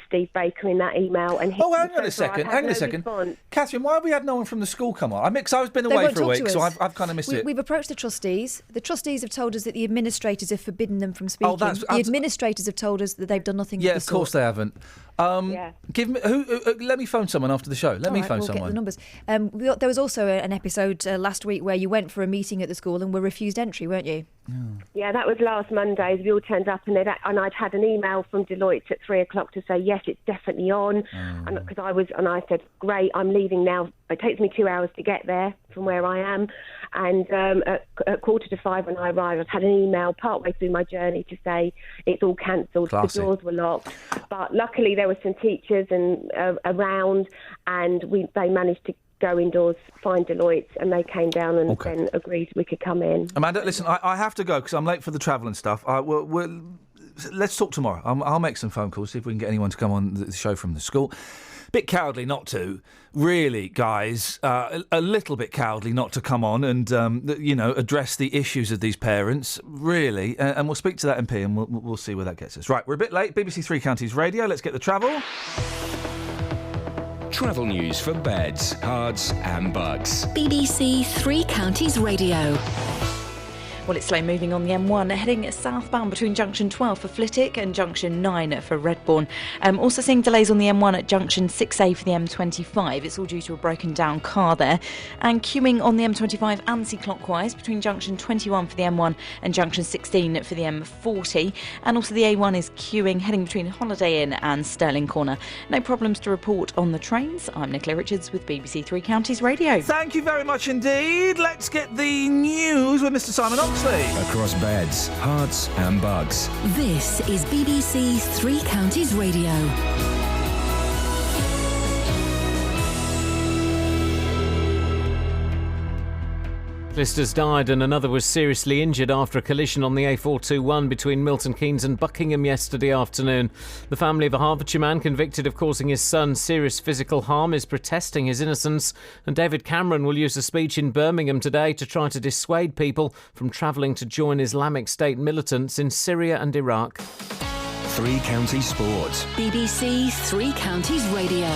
Steve Baker in that email. And hang on a second. Catherine, why have we had no one from the school come on? I've been away for a week, so I've kind of missed it. We've approached the trustees. The trustees have told us that the administrators have forbidden them from speaking. The administrators have told us that they've done nothing. Yeah, of course they haven't. Give me let me phone someone after the show. Let me phone someone. Get the numbers. There was also an episode last week where you went for a meeting at the school and were refused entry, weren't you? Yeah, that was last Monday. We all turned up and I'd had an email from Deloitte at 3:00 to say yes, it's definitely on. And I said, great, I'm leaving now. It takes me 2 hours to get there from where I am. And at 4:45 when I arrived, I'd had an email partway through my journey to say it's all cancelled. The doors were locked. But luckily there were some teachers around, and they managed to go indoors, find Deloitte, and they came down and then agreed we could come in. Amanda, listen, I have to go because I'm late for the travel and stuff. Let's talk tomorrow. I'll make some phone calls, see if we can get anyone to come on the show from the school. Bit cowardly not to, really, guys. A little bit cowardly not to come on and address the issues of these parents, really. And we'll speak to that MP and we'll see where that gets us. Right, we're a bit late. BBC Three Counties Radio. Let's get the travel. Travel news for beds, cards and bugs. BBC Three Counties Radio. Well, it's slow moving on the M1, heading southbound between junction 12 for Flitwick and junction 9 for Redbourne. Also seeing delays on the M1 at junction 6A for the M25. It's all due to a broken down car there. And queuing on the M25 anti-clockwise between junction 21 for the M1 and junction 16 for the M40. And also the A1 is queuing heading between Holiday Inn and Stirling Corner. No problems to report on the trains. I'm Nicola Richards with BBC Three Counties Radio. Thank you very much indeed. Let's get the news with Mr. Simon Oxley. Across beds, hearts and bugs. This is BBC Three Counties Radio. Cyclist died and another was seriously injured after a collision on the A421 between Milton Keynes and Buckingham yesterday afternoon. The family of a Hertfordshire man convicted of causing his son serious physical harm is protesting his innocence, and David Cameron will use a speech in Birmingham today to try to dissuade people from travelling to join Islamic State militants in Syria and Iraq. Three Counties Sport. BBC Three Counties Radio.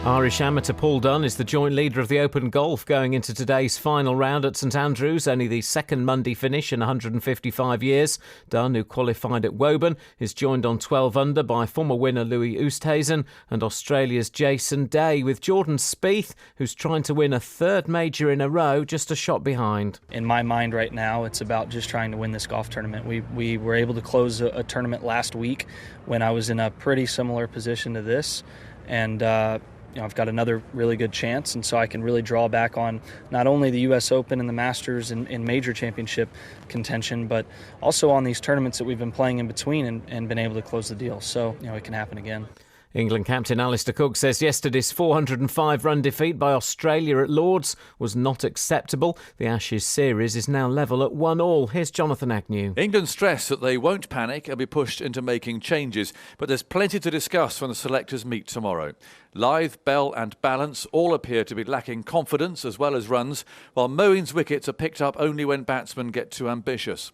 Irish amateur Paul Dunne is the joint leader of the Open Golf going into today's final round at St Andrews, only the second Monday finish in 155 years. Dunne, who qualified at Woburn, is joined on 12 under by former winner Louis Oosthuizen and Australia's Jason Day, with Jordan Spieth, who's trying to win a third major in a row, just a shot behind. In my mind right now, it's about just trying to win this golf tournament. We were able to close a tournament last week when I was in a pretty similar position to this, and I've got another really good chance, and so I can really draw back on not only the U.S. Open and the Masters in major championship contention, but also on these tournaments that we've been playing in between and been able to close the deal. So, it can happen again. England captain Alistair Cook says yesterday's 405-run defeat by Australia at Lords was not acceptable. The Ashes series is now level at 1-1. Here's Jonathan Agnew. England stress that they won't panic and be pushed into making changes, but there's plenty to discuss when the selectors meet tomorrow. Lyth, Bell and Balance all appear to be lacking confidence as well as runs, while Moeen's wickets are picked up only when batsmen get too ambitious.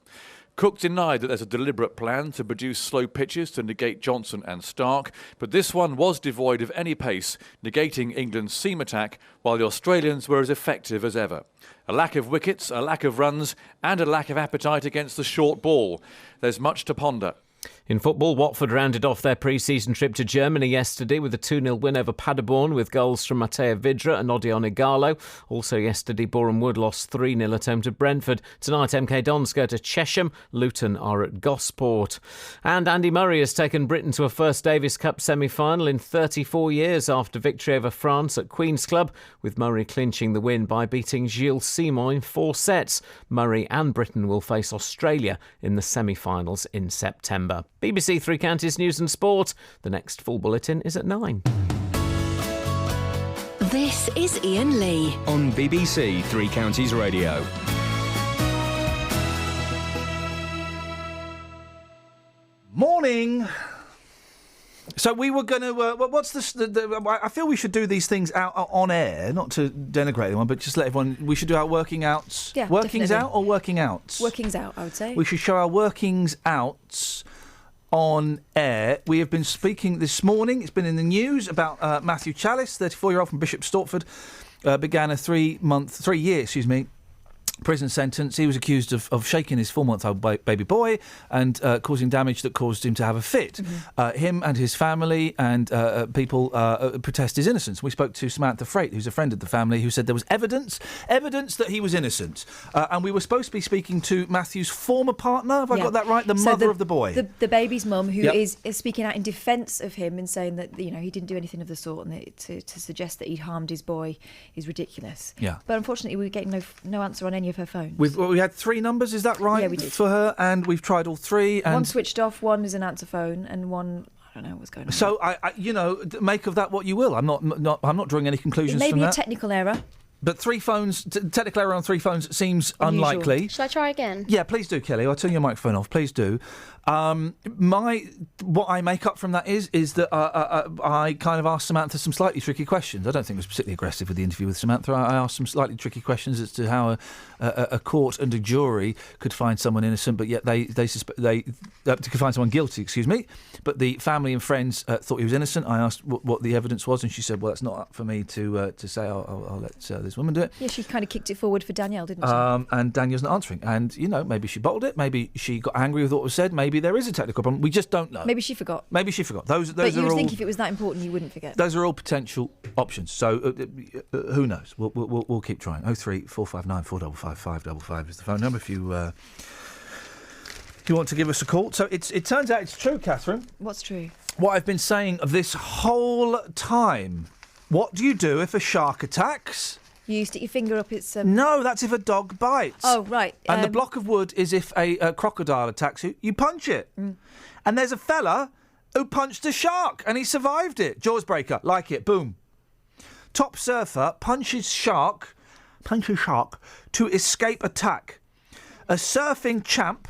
Cook denied that there's a deliberate plan to produce slow pitches to negate Johnson and Stark, but this one was devoid of any pace, negating England's seam attack, while the Australians were as effective as ever. A lack of wickets, a lack of runs, and a lack of appetite against the short ball. There's much to ponder. In football, Watford rounded off their pre-season trip to Germany yesterday with a 2-0 win over Paderborn, with goals from Mateo Vidra and Odion Igalo. Also yesterday, Boreham Wood lost 3-0 at home to Brentford. Tonight, MK Dons go to Chesham. Luton are at Gosport. And Andy Murray has taken Britain to a first Davis Cup semi-final in 34 years after victory over France at Queen's Club, with Murray clinching the win by beating Gilles Simon in 4 sets. Murray and Britain will face Australia in the semi-finals in September. BBC Three Counties News and Sport. The next full bulletin is at 9. This is Iain Lee on BBC Three Counties Radio. Morning. So we were going to. What's this? I feel we should do these things out on air, not to denigrate anyone, but just let everyone. We should do our working outs. Yeah, workings definitely. out or working outs. Workings out, I would say. We should show our workings outs on air. We have been speaking this morning. It's been in the news about Matthew Chalice, 34-year-old from Bishop Stortford, began a 3-year prison sentence. He was accused of shaking his 4-month-old baby boy and causing damage that caused him to have a fit. Mm-hmm. Him and his family and people protest his innocence. We spoke to Samantha Freight, who's a friend of the family, who said there was evidence that he was innocent. And we were supposed to be speaking to Matthew's former partner. Have I got that right? The mother of the boy. The baby's mum, who is speaking out in defence of him and saying that he didn't do anything of the sort, and that to suggest that he'd harmed his boy is ridiculous. Yeah. But unfortunately, we're getting no answer on any of her phones. We had 3 numbers, is that right? Yeah, we did. For her, and we've tried all 3. And one switched off, one is an answer phone, and one, I don't know what's going on. So I make of that what you will. I'm not drawing any conclusions from that. It may be a technical error. But 3 phones, technical error on 3 phones seems unlikely. Shall I try again? Yeah, please do, Kelly. I'll turn your microphone off. Please do. What I make up from that is that I kind of asked Samantha some slightly tricky questions. I don't think it was particularly aggressive with the interview with Samantha. I asked some slightly tricky questions as to how a court and a jury could find someone innocent, but yet they could find someone guilty. Excuse me. But the family and friends thought he was innocent. I asked what the evidence was, and she said, "Well, that's not up for me to say. I'll let this woman do it." Yeah, she kind of kicked it forward for Danielle, didn't she? And Danielle's not answering. And maybe she bottled it. Maybe she got angry with what was said. Maybe there is a technical problem. We just don't know. Maybe she forgot. Those but you are would all, think if it was that important, you wouldn't forget. Those are all potential options. So who knows? We'll keep trying. 03459 455 555 is the phone number if you want to give us a call. So it turns out it's true, Catherine. What's true? What I've been saying this whole time. What do you do if a shark attacks? You stick your finger up its... No, that's if a dog bites. Oh, right. And the block of wood is if a crocodile attacks you, you punch it. Mm. And there's a fella who punched a shark and he survived it. Jaws breaker, like it, boom. Top surfer punches shark to escape attack. A surfing champ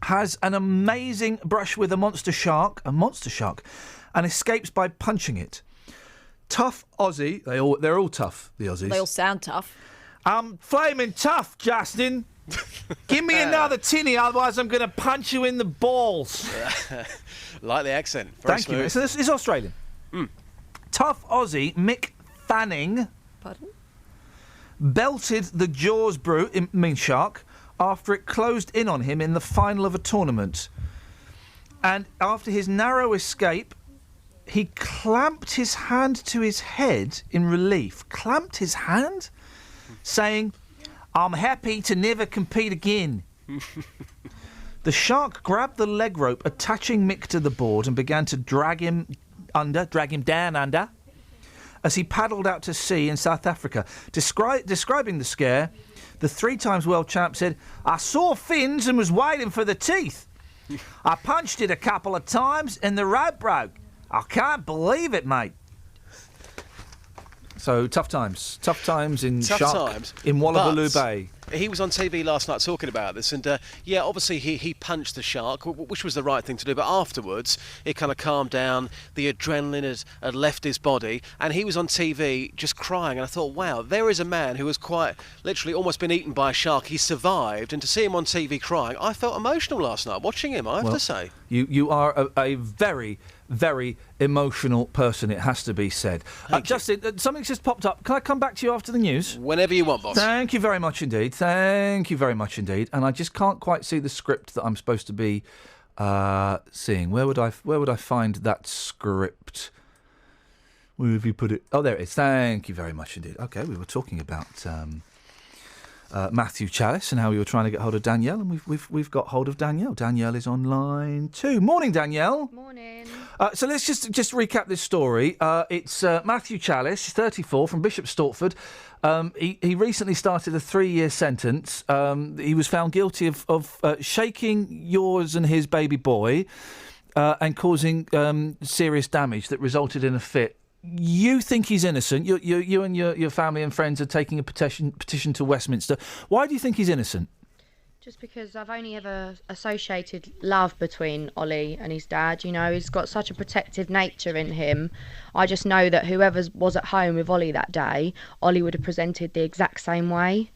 has an amazing brush with a monster shark, and escapes by punching it. Tough Aussie. They're all tough, the Aussies. They all sound tough. I'm flaming tough, Justin. Give me another tinny, otherwise I'm going to punch you in the balls. Like the accent. Thank you. So this is Australian. Mm. Tough Aussie Mick Fanning. Pardon? Belted the Jaws brute, mean shark, after it closed in on him in the final of a tournament. And after his narrow escape, he clamped his hand to his head in relief. Clamped his hand? Saying, "I'm happy to never compete again." The shark grabbed the leg rope attaching Mick to the board and began to drag him down under, as he paddled out to sea in South Africa. Describing the scare, the 3-times world champ said, "I saw fins and was waiting for the teeth. I punched it a couple of times and the rope broke. I can't believe it, mate." So, tough times in Wallabaloo Bay. He was on TV last night talking about this, and obviously he punched the shark, which was the right thing to do, but afterwards it kind of calmed down, the adrenaline had left his body, and he was on TV just crying, and I thought, wow, there is a man who has quite literally almost been eaten by a shark. He survived, and to see him on TV crying, I felt emotional last night watching him, I have to say. You are a very, very emotional person, it has to be said. Justin, something's just popped up. Can I come back to you after the news? Whenever you want, boss. Thank you very much indeed. Thank you very much indeed. And I just can't quite see the script that I'm supposed to be seeing. Where would I find that script? Where have you put it? Oh, there it is. Thank you very much indeed. Okay, we were talking about Matthew Chalice and how we were trying to get hold of Danielle, and we've got hold of Danielle. Danielle is on line 2. Morning, Danielle. Morning. So let's just recap this story. It's Matthew Chalice, 34, from Bishop Stortford. He recently started a 3-year sentence. He was found guilty of shaking yours and his baby boy and causing serious damage that resulted in a fit. You think he's innocent. You and your family and friends are taking a petition to Westminster. Why do you think he's innocent? Just because I've only ever associated love between Ollie and his dad. You know, he's got such a protective nature in him. I just know that whoever was at home with Ollie that day, Ollie would have presented the exact same way.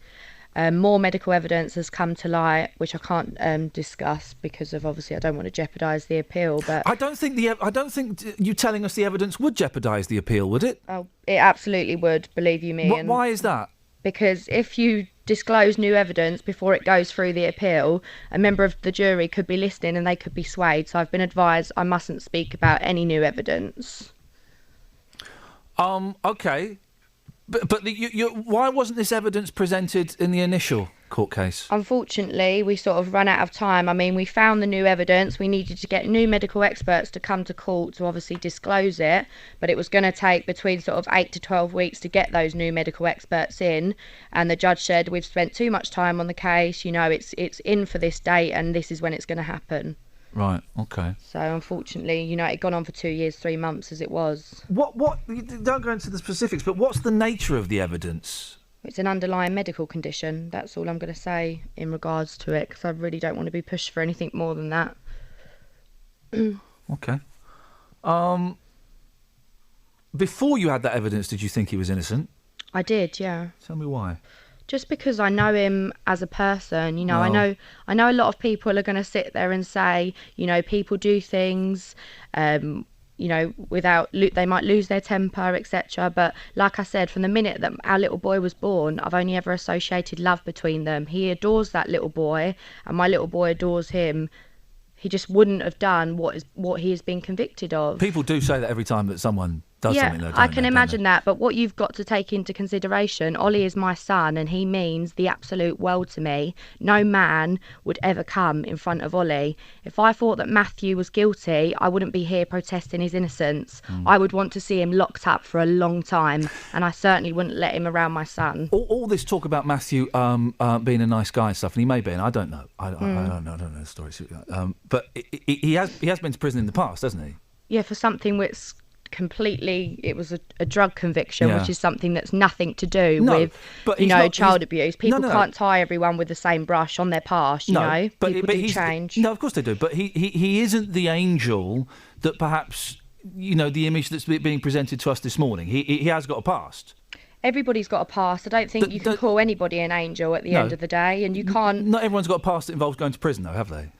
More medical evidence has come to light, which I can't discuss because of, obviously, I don't want to jeopardise the appeal. But I don't think you telling us the evidence would jeopardise the appeal, would it? Oh, it absolutely would. Believe you me. Why is that? Because if you disclose new evidence before it goes through the appeal, a member of the jury could be listening and they could be swayed. So I've been advised I mustn't speak about any new evidence. Okay. But why wasn't this evidence presented in the initial court case? Unfortunately, we sort of ran out of time. I mean, we found the new evidence. We needed to get new medical experts to come to court to obviously disclose it. But it was going to take between sort of 8 to 12 weeks to get those new medical experts in. And the judge said, we've spent too much time on the case. You know, it's in for this date and this is when it's going to happen. Right, okay. So, unfortunately, you know, it had gone on for 2 years, 3 months as it was. What? Don't go into the specifics, but what's the nature of the evidence? It's an underlying medical condition. That's all I'm going to say in regards to it, because I really don't want to be pushed for anything more than that. Okay. Before you had that evidence, did you think he was innocent? I did, yeah. Tell me why. Just because I know him as a person, you know, Well, I know a lot of people are going to sit there and say, you know, people do things, you know, they might lose their temper, etc. But like I said, from the minute that our little boy was born, I've only ever associated love between them. He adores that little boy, and my little boy adores him. He just wouldn't have done what he has been convicted of. People do say that every time that someone does something, though, I can imagine that, but what you've got to take into consideration, Ollie is my son and he means the absolute world to me. No man would ever come in front of Ollie. If I thought that Matthew was guilty, I wouldn't be here protesting his innocence. I would want to see him locked up for a long time, and I certainly wouldn't let him around my son. All this talk about Matthew being a nice guy and stuff, and he may be, and I don't know. I don't know the story. But he has been to prison in the past, hasn't he? Yeah, for something which completely, it was a drug conviction, which is something that's nothing to do with, you know, child abuse. People can't tie everyone with the same brush on their past, you know. People do change. No, of course they do. But he isn't the angel that perhaps, you know, the image that's being presented to us this morning. He has got a past. Everybody's got a past. I don't think you can call anybody an angel at the end of the day, and you can't. Not everyone's got a past that involves going to prison, though, have they?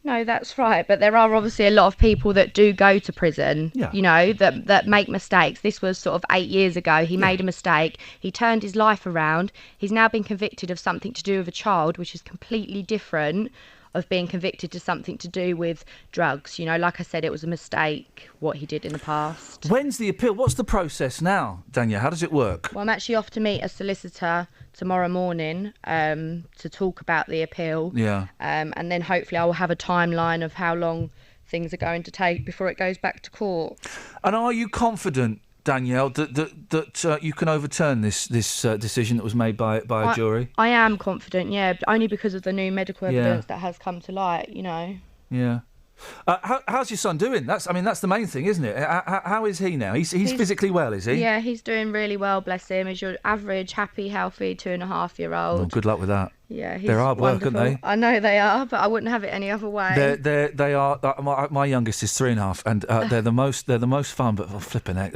No, that's right. But there are obviously a lot of people that do go to prison, you know, that make mistakes. This was sort of 8 years ago. He made a mistake. He turned his life around. He's now been convicted of something to do with a child, which is completely different of being convicted to something to do with drugs. You know, like I said, it was a mistake what he did in the past. When's the appeal? What's the process now, Danielle? How does it work? Well, I'm actually off to meet a solicitor tomorrow morning to talk about the appeal. Yeah. And then hopefully I will have a timeline of how long things are going to take before it goes back to court. And are you confident, Danielle, that you can overturn this decision that was made by a jury? I am confident, yeah, only because of the new medical evidence that has come to light, you know. Yeah. How's your son doing? That's the main thing, isn't it? How is he now? He's physically well, is he? Yeah, he's doing really well, bless him. He's your average, happy, healthy 2.5-year-old. Well, good luck with that. Yeah, he's they're hard work, wonderful. aren't they? I know they are, but I wouldn't have it any other way. They are. My youngest is 3.5, and they're the most fun. But flipping heck,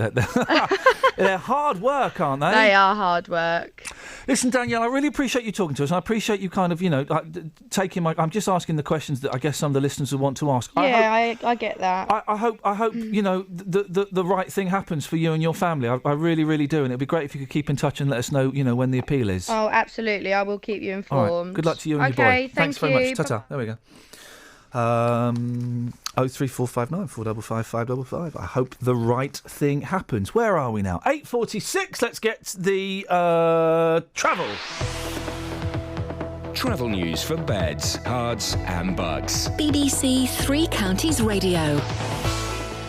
they're hard work, aren't they? They are hard work. Listen, Danielle, I really appreciate you talking to us. And I appreciate you kind of, taking my. I'm just asking the questions that I guess some of the listeners would want to ask. Yeah, I get that. I hope the right thing happens for you and your family. I really, really do, and it'd be great if you could keep in touch and let us know, when the appeal is. Oh, absolutely. I will keep you informed. All right. Good luck to you and your boy. Thanks very much. Ta-ta. There we go. 03459 455 555. I hope the right thing happens. Where are we now? 8:46. Let's get the travel. Travel news for beds, cards and bugs. BBC Three Counties Radio.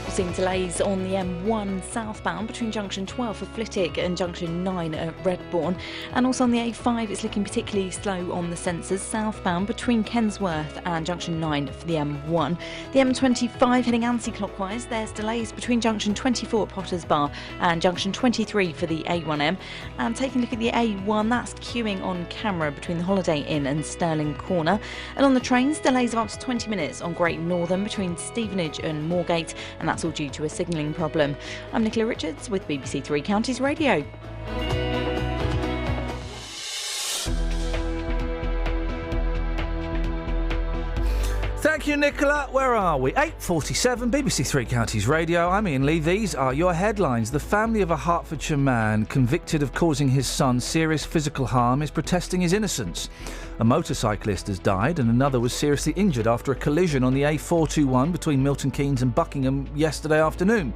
Seeing delays on the M1 southbound between junction 12 for Flitwick and junction 9 at Redbourne. And also on the A5, it's looking particularly slow on the sensors southbound between Kensworth and junction 9 for the M1. The M25 heading anti-clockwise, there's delays between junction 24 at Potters Bar and junction 23 for the A1M. And taking a look at the A1, that's queuing on camera between the Holiday Inn and Stirling Corner. And on the trains, delays of up to 20 minutes on Great Northern between Stevenage and Moorgate, and that's all due to a signalling problem. I'm Nicola Richards with BBC Three Counties Radio. Thank you, Nicola. Where are we? 8:47, BBC Three Counties Radio. I'm Iain Lee. These are your headlines. The family of a Hertfordshire man convicted of causing his son serious physical harm is protesting his innocence. A motorcyclist has died and another was seriously injured after a collision on the A421 between Milton Keynes and Buckingham yesterday afternoon.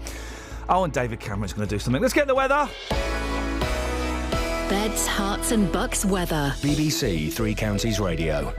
Oh, and David Cameron's going to do something. Let's get the weather. Beds, Herts and Bucks weather. BBC Three Counties Radio.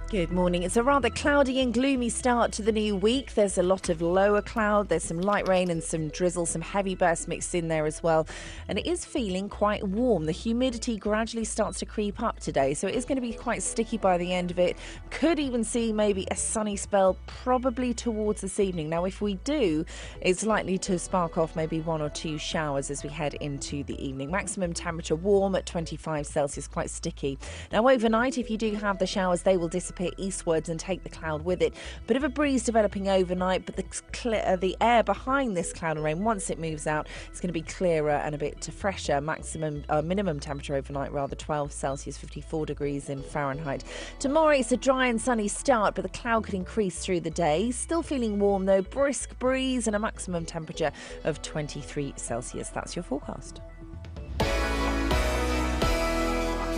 Good morning. It's a rather cloudy and gloomy start to the new week. There's a lot of lower cloud. There's some light rain and some drizzle, some heavy bursts mixed in there as well. And it is feeling quite warm. The humidity gradually starts to creep up today, so it is going to be quite sticky by the end of it. Could even see maybe a sunny spell probably towards this evening. Now, if we do, it's likely to spark off maybe 1 or 2 showers as we head into the evening. Maximum temperature warm at 25 Celsius, quite sticky. Now, overnight, if you do have the showers, they will disappear eastwards and take the cloud with it. Bit of a breeze developing overnight, but the air behind this cloud and rain, once it moves out, it's going to be clearer and a bit fresher. Minimum temperature overnight, 12 Celsius, 54 degrees in Fahrenheit. Tomorrow it's a dry and sunny start, but the cloud could increase through the day. Still feeling warm though, brisk breeze and a maximum temperature of 23 Celsius. That's your forecast.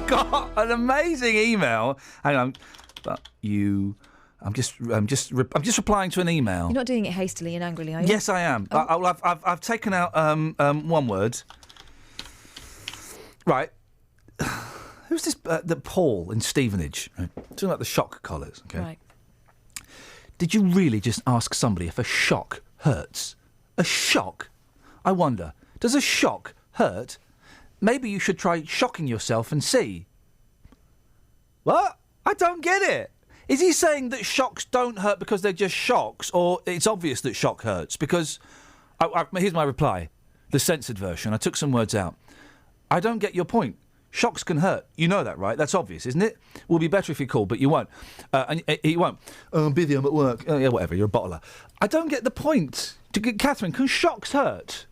Got an amazing email. Hang on. But I'm just replying to an email. You're not doing it hastily and angrily, are you? Yes, I am. Oh. I've taken out one word. Right. Who's this? The Paul in Stevenage. Right? Talking about the shock collars. Okay. Right. Did you really just ask somebody if a shock hurts? A shock? I wonder. Does a shock hurt? Maybe you should try shocking yourself and see. What? I don't get it. Is he saying that shocks don't hurt because they're just shocks, or it's obvious that shock hurts? Because, here's my reply, the censored version. I took some words out. I don't get your point. Shocks can hurt. You know that, right? That's obvious, isn't it? Will be better if you call, but you won't. And he won't. Oh, I'm busy, I'm at work. Oh, yeah, whatever, you're a bottler. I don't get the point. Catherine, can shocks hurt?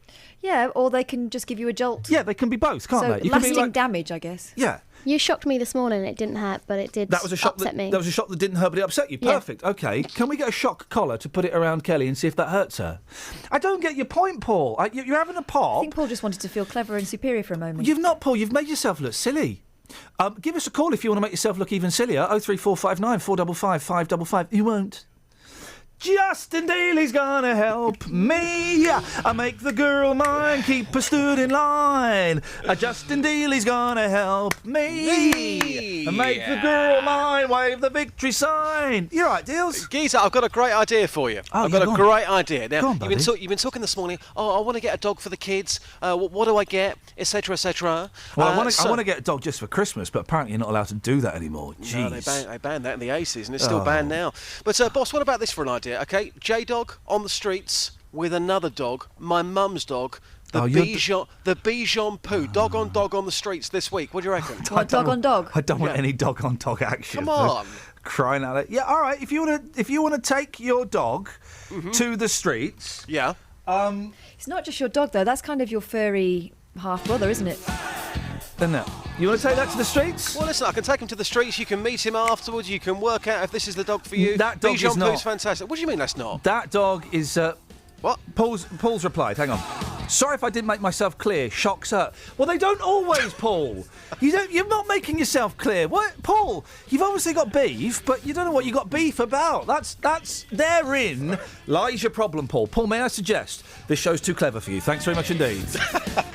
Yeah, or they can just give you a jolt. Yeah, they can be both, can't So they? You can be lasting like, damage, I guess. yeah. You shocked me this morning. It didn't hurt, but it did That was a shock upset me. That was a shock that didn't hurt, but it upset you. Yeah. Perfect. Okay. Can we get a shock collar to put it around Kelly and see if that hurts her? I don't get your point, Paul. You're having a pop. I think Paul just wanted to feel clever and superior for a moment. You've not, Paul. You've made yourself look silly. Give us a call if you want to make yourself look even sillier. 03459 455 555. You won't. Justin Daly's gonna help me. I make the girl mine, keep her stood in line. Justin Daly's gonna help me. I make the girl mine, wave the victory sign. You all right, Deals? Geezer, I've got a great idea for you. Oh, I've got yeah, a go on. great idea. Now, Go on, you've been talking this morning. Oh, I want to get a dog for the kids. What do I get? Etc. Etc. Well, I want to get a dog just for Christmas, but apparently you're not allowed to do that anymore. No, Jeez. they banned that in the 80s, and it's still banned now. But, boss, what about this for an idea? Okay, J-Dog on the streets with another dog, my mum's dog, the Bichon Poo, dog on the streets this week. What do you reckon? Dog on dog? I don't want any dog on dog action. Come on. Crying out loud. Yeah, all right. If you want to take your dog to the streets. Yeah. It's not just your dog, though. That's kind of your furry half-brother, isn't it? Isn't it? You want to take that to the streets? Well, listen, I can take him to the streets. You can meet him afterwards. You can work out if this is the dog for you. That dog Bichon is not. Poo's fantastic. What do you mean that's not? That dog is... What? Paul's replied. Hang on. Sorry if I didn't make myself clear. Shocks hurt. Well, they don't always, Paul. You're not making yourself clear. What, Paul? You've obviously got beef, but you don't know what you got beef about. That's therein lies your problem, Paul. Paul, may I suggest this show's too clever for you? Thanks very much indeed.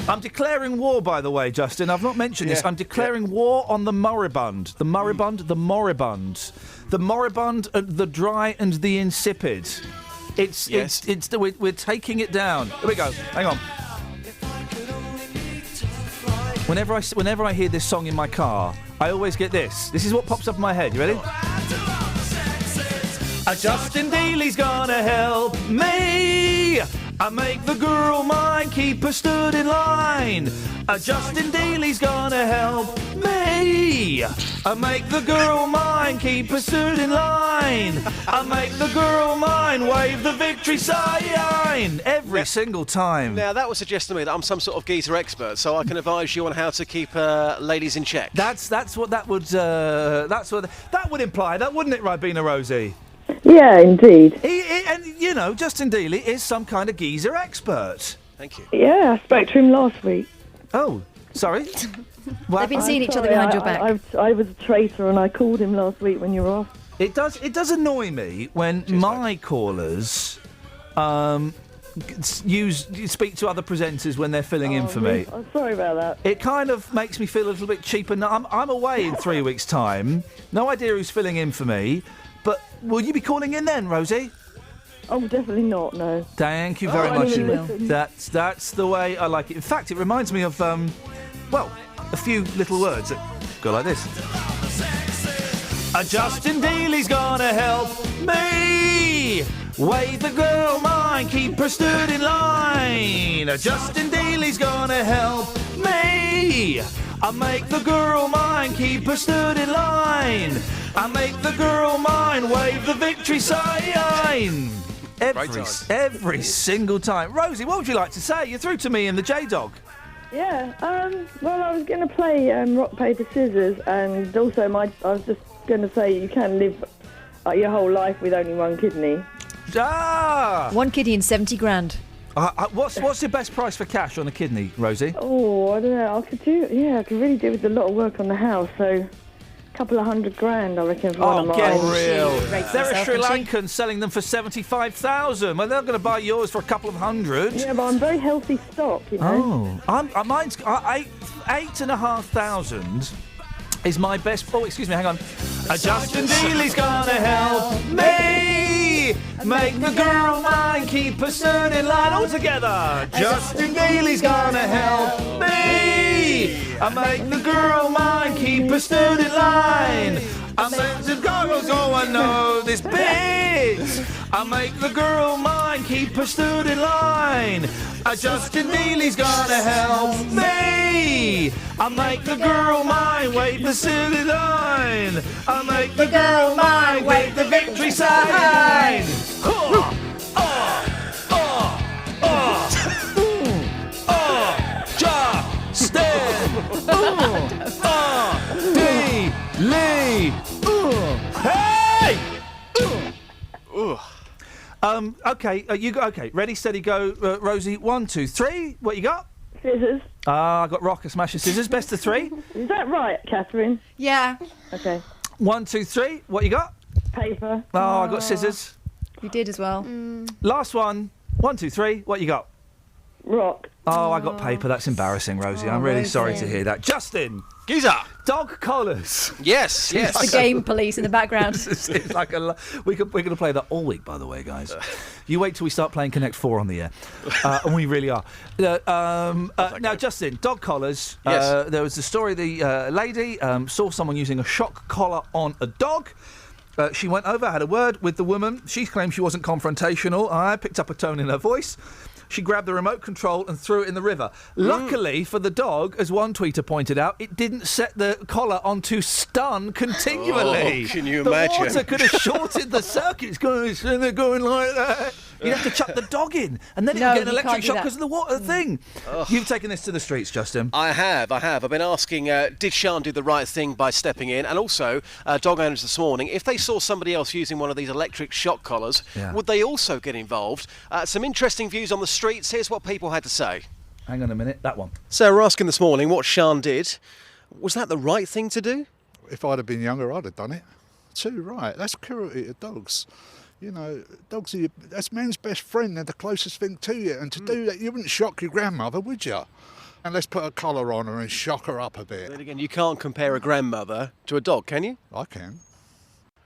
I'm declaring war, by the way, Justin. I've not mentioned this. I'm declaring war on the moribund. The moribund, the moribund, the moribund, the dry and the insipid. We're taking it down. Here we go. Hang on. Whenever I hear this song in my car, I always get this. This is what pops up in my head. You ready? Justin Daly's gonna help me. I make the girl mine, keep her stood in line. Justin Daly's gonna help me. I make the girl mine, keep her stood in line. I make the girl mine, wave the victory sign every single time. Now, that would suggest to me that I'm some sort of geezer expert, so I can advise you on how to keep ladies in check. That's what that would imply, that wouldn't it, Ribena Rosie? Yeah, indeed. And, you know, Justin Daly is some kind of geezer expert. Thank you. Yeah, I spoke to him last week. Oh, sorry? They've been seeing each other behind your back. I was a traitor and I called him last week when you were off. It does annoy me when my callers speak to other presenters when they're filling in for me. I'm sorry about that. It kind of makes me feel a little bit cheap. And I'm away in 3 weeks' time. No idea who's filling in for me. But will you be calling in then, Rosie? Oh, definitely not, no. Thank you very much. That's the way I like it. In fact, it reminds me of, a few little words that go like this. Justin Daly's gonna help me. Wave the girl mine, keep her stood in line. Justin Daly's gonna help me. I make the girl mine, keep her stood in line. I make the girl mine, wave the victory sign. Every single time. Rosie, what would you like to say? You're through to me and the J-Dog. Yeah, well, I was going to play rock, paper, scissors, and also I was just going to say you can live your whole life with only one kidney. One kidney and 70 grand. What's your best price for cash on a kidney, Rosie? Oh, I don't know. I could really do with a lot of work on the house, so a couple of $100 grand, I reckon, for one of mine. Get real. There are Sri Lankans selling them for 75,000. Well, they're going to buy yours for a couple of hundred. Yeah, but I'm very healthy stock, you know. Oh, mine's 8,500 is my best. Oh, excuse me, hang on. Justin Daly's gonna help me. Make the girl mine, keep her stood in line. All together. Justin Daly's gonna help me. I make the girl mine, keep her stood in line. I make the goggles, oh I know this bit. I make the girl mine, keep her stood in line. Justin Daly's gonna help me. I make the girl mine, wave the silly line. I make the girl mine, wave the victory sign. Okay, you go. Okay, ready, steady, go, Rosie. 1, 2, 3. What you got? Scissors. I got rock, a smash, and scissors. Best of 3. Is that right, Catherine? Yeah. Okay. 1, 2, 3. What you got? Paper. Oh, I got scissors. You did as well. Last one. 1, 2, 3. What you got? Rock. Oh, I got paper. That's embarrassing, Rosie. I'm really sorry to hear that. Justin. Geezer. Dog collars. Yes, yes. The game police in the background. It's like we're going to play that all week, by the way, guys. You wait till we start playing Connect 4 on the air. And we really are. Now, Justin, dog collars. Yes. There was the story, the lady saw someone using a shock collar on a dog. She went over, had a word with the woman. She claimed she wasn't confrontational. I picked up a tone in her voice. She grabbed the remote control and threw it in the river. Luckily for the dog, as one tweeter pointed out, it didn't set the collar onto stun continually. Oh, can you imagine? The water could have shorted the circuits going like that. You'd have to chuck the dog in, and then it would get an electric shock because of the water thing. You've taken this to the streets, Justin. I have. I've been asking, did Sian do the right thing by stepping in? And also, dog owners this morning, if they saw somebody else using one of these electric shock collars, would they also get involved? Some interesting views on the streets. Here's what people had to say. Hang on a minute, that one. So we're asking this morning what Sian did. Was that the right thing to do? If I'd have been younger, I'd have done it. Too right. That's cruelty to dogs. You know, dogs are that's man's best friend. They're the closest thing to you. And to do that, you wouldn't shock your grandmother, would you? And let's put a collar on her and shock her up a bit. Then again, you can't compare a grandmother to a dog, can you? I can.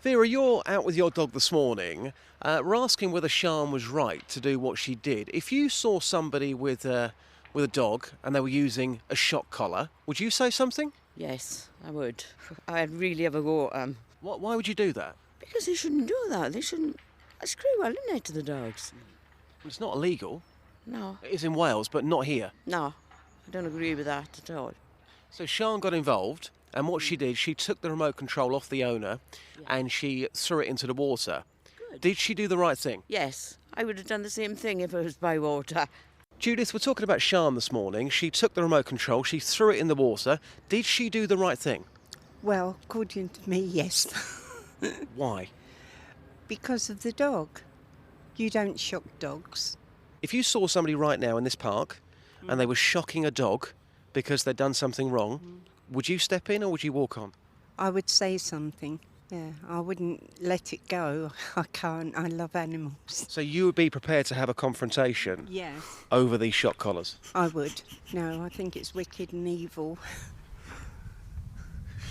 Vera, you're out with your dog this morning. We're asking whether Sian was right to do what she did. If you saw somebody with a dog and they were using a shock collar, would you say something? Yes, I would. I'd really have a go at them. Why would you do that? Because they shouldn't do that. They shouldn't. That's cruel, isn't it, to the dogs? It's not illegal. No. It is in Wales, but not here. No, I don't agree with that at all. So Sian got involved, and what she did, she took the remote control off the owner and she threw it into the water. Good. Did she do the right thing? Yes, I would have done the same thing if it was by water. Judith, we're talking about Sian this morning. She took the remote control, she threw it in the water. Did she do the right thing? Well, according to me, yes. Why? Because of the dog. You don't shock dogs. If you saw somebody right now in this park and they were shocking a dog because they'd done something wrong, would you step in or would you walk on? I would say something. Yeah, I wouldn't let it go. I can't. I love animals. So you would be prepared to have a confrontation Yes, over these shock collars? I would. No, I think it's wicked and evil.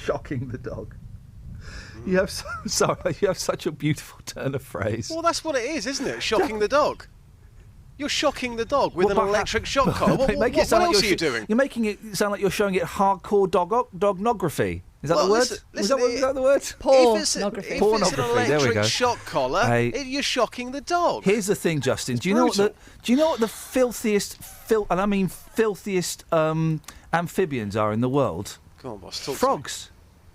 Shocking the dog. You have you have such a beautiful turn of phrase. Well, that's what it is, isn't it? Shocking the dog. You're shocking the dog with an electric shock collar. What else are you doing? You're making it sound like you're showing it hardcore dognography. Is that the word? Is that the word? Pornography. If it's an There we go. electric shock collar, you're shocking the dog. Here's the thing, Justin. Do you know what the filthiest and I mean filthiest amphibians are in the world? Go on, boss. Talk Frogs.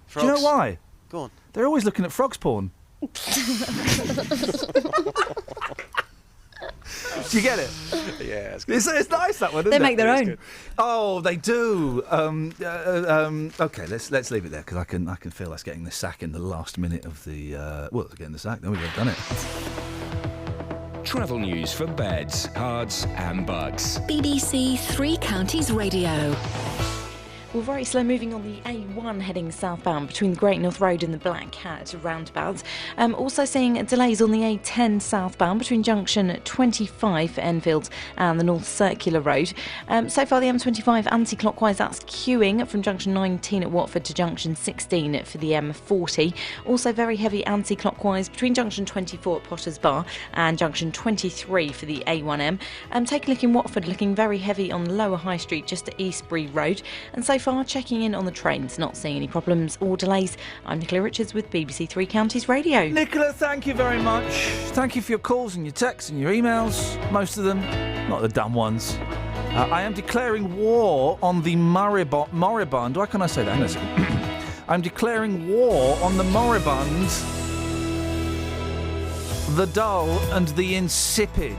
Frogs. Do you know why? Go on. They're always looking at frogs porn. Do you get it? Yeah, it's nice, that one, isn't it? They make their own. Oh, they do. Okay, let's leave it there because I can feel us getting the sack in the last minute of the. Getting the sack. There we go, done it. Travel news for beds, cards, and bugs. BBC Three Counties Radio. Well, very slow moving on the A1 heading southbound between the Great North Road and the Black Cat roundabout. Also seeing delays on the A10 southbound between junction 25 for Enfield and the North Circular Road. So far the M25 anti-clockwise, that's queuing from junction 19 at Watford to junction 16 for the M40. Also very heavy anti-clockwise between junction 24 at Potters Bar and junction 23 for the A1M. Take a look in Watford, looking very heavy on Lower High Street just to Eastbury Road. And so far, checking in on the trains, not seeing any problems or delays. I'm Nicola Richards with BBC Three Counties Radio. Nicola, thank you very much. Thank you for your calls and your texts and your emails. Most of them, not the dumb ones. I am declaring war on the moribund. Why can't I say that? Hang on a second. I'm declaring war on the moribund, the dull and the insipid.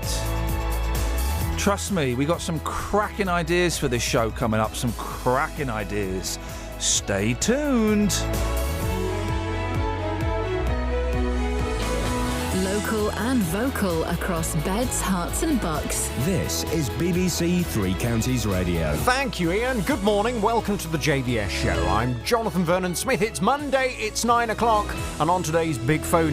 Trust me, we got some cracking ideas for this show coming up. Some cracking ideas. Stay tuned. Local and vocal across beds, hearts and bucks. This is BBC Three Counties Radio. Thank you, Iain. Good morning. Welcome to the JVS show. I'm Jonathan Vernon Smith. It's Monday, it's 9 o'clock, and on today's Big Phone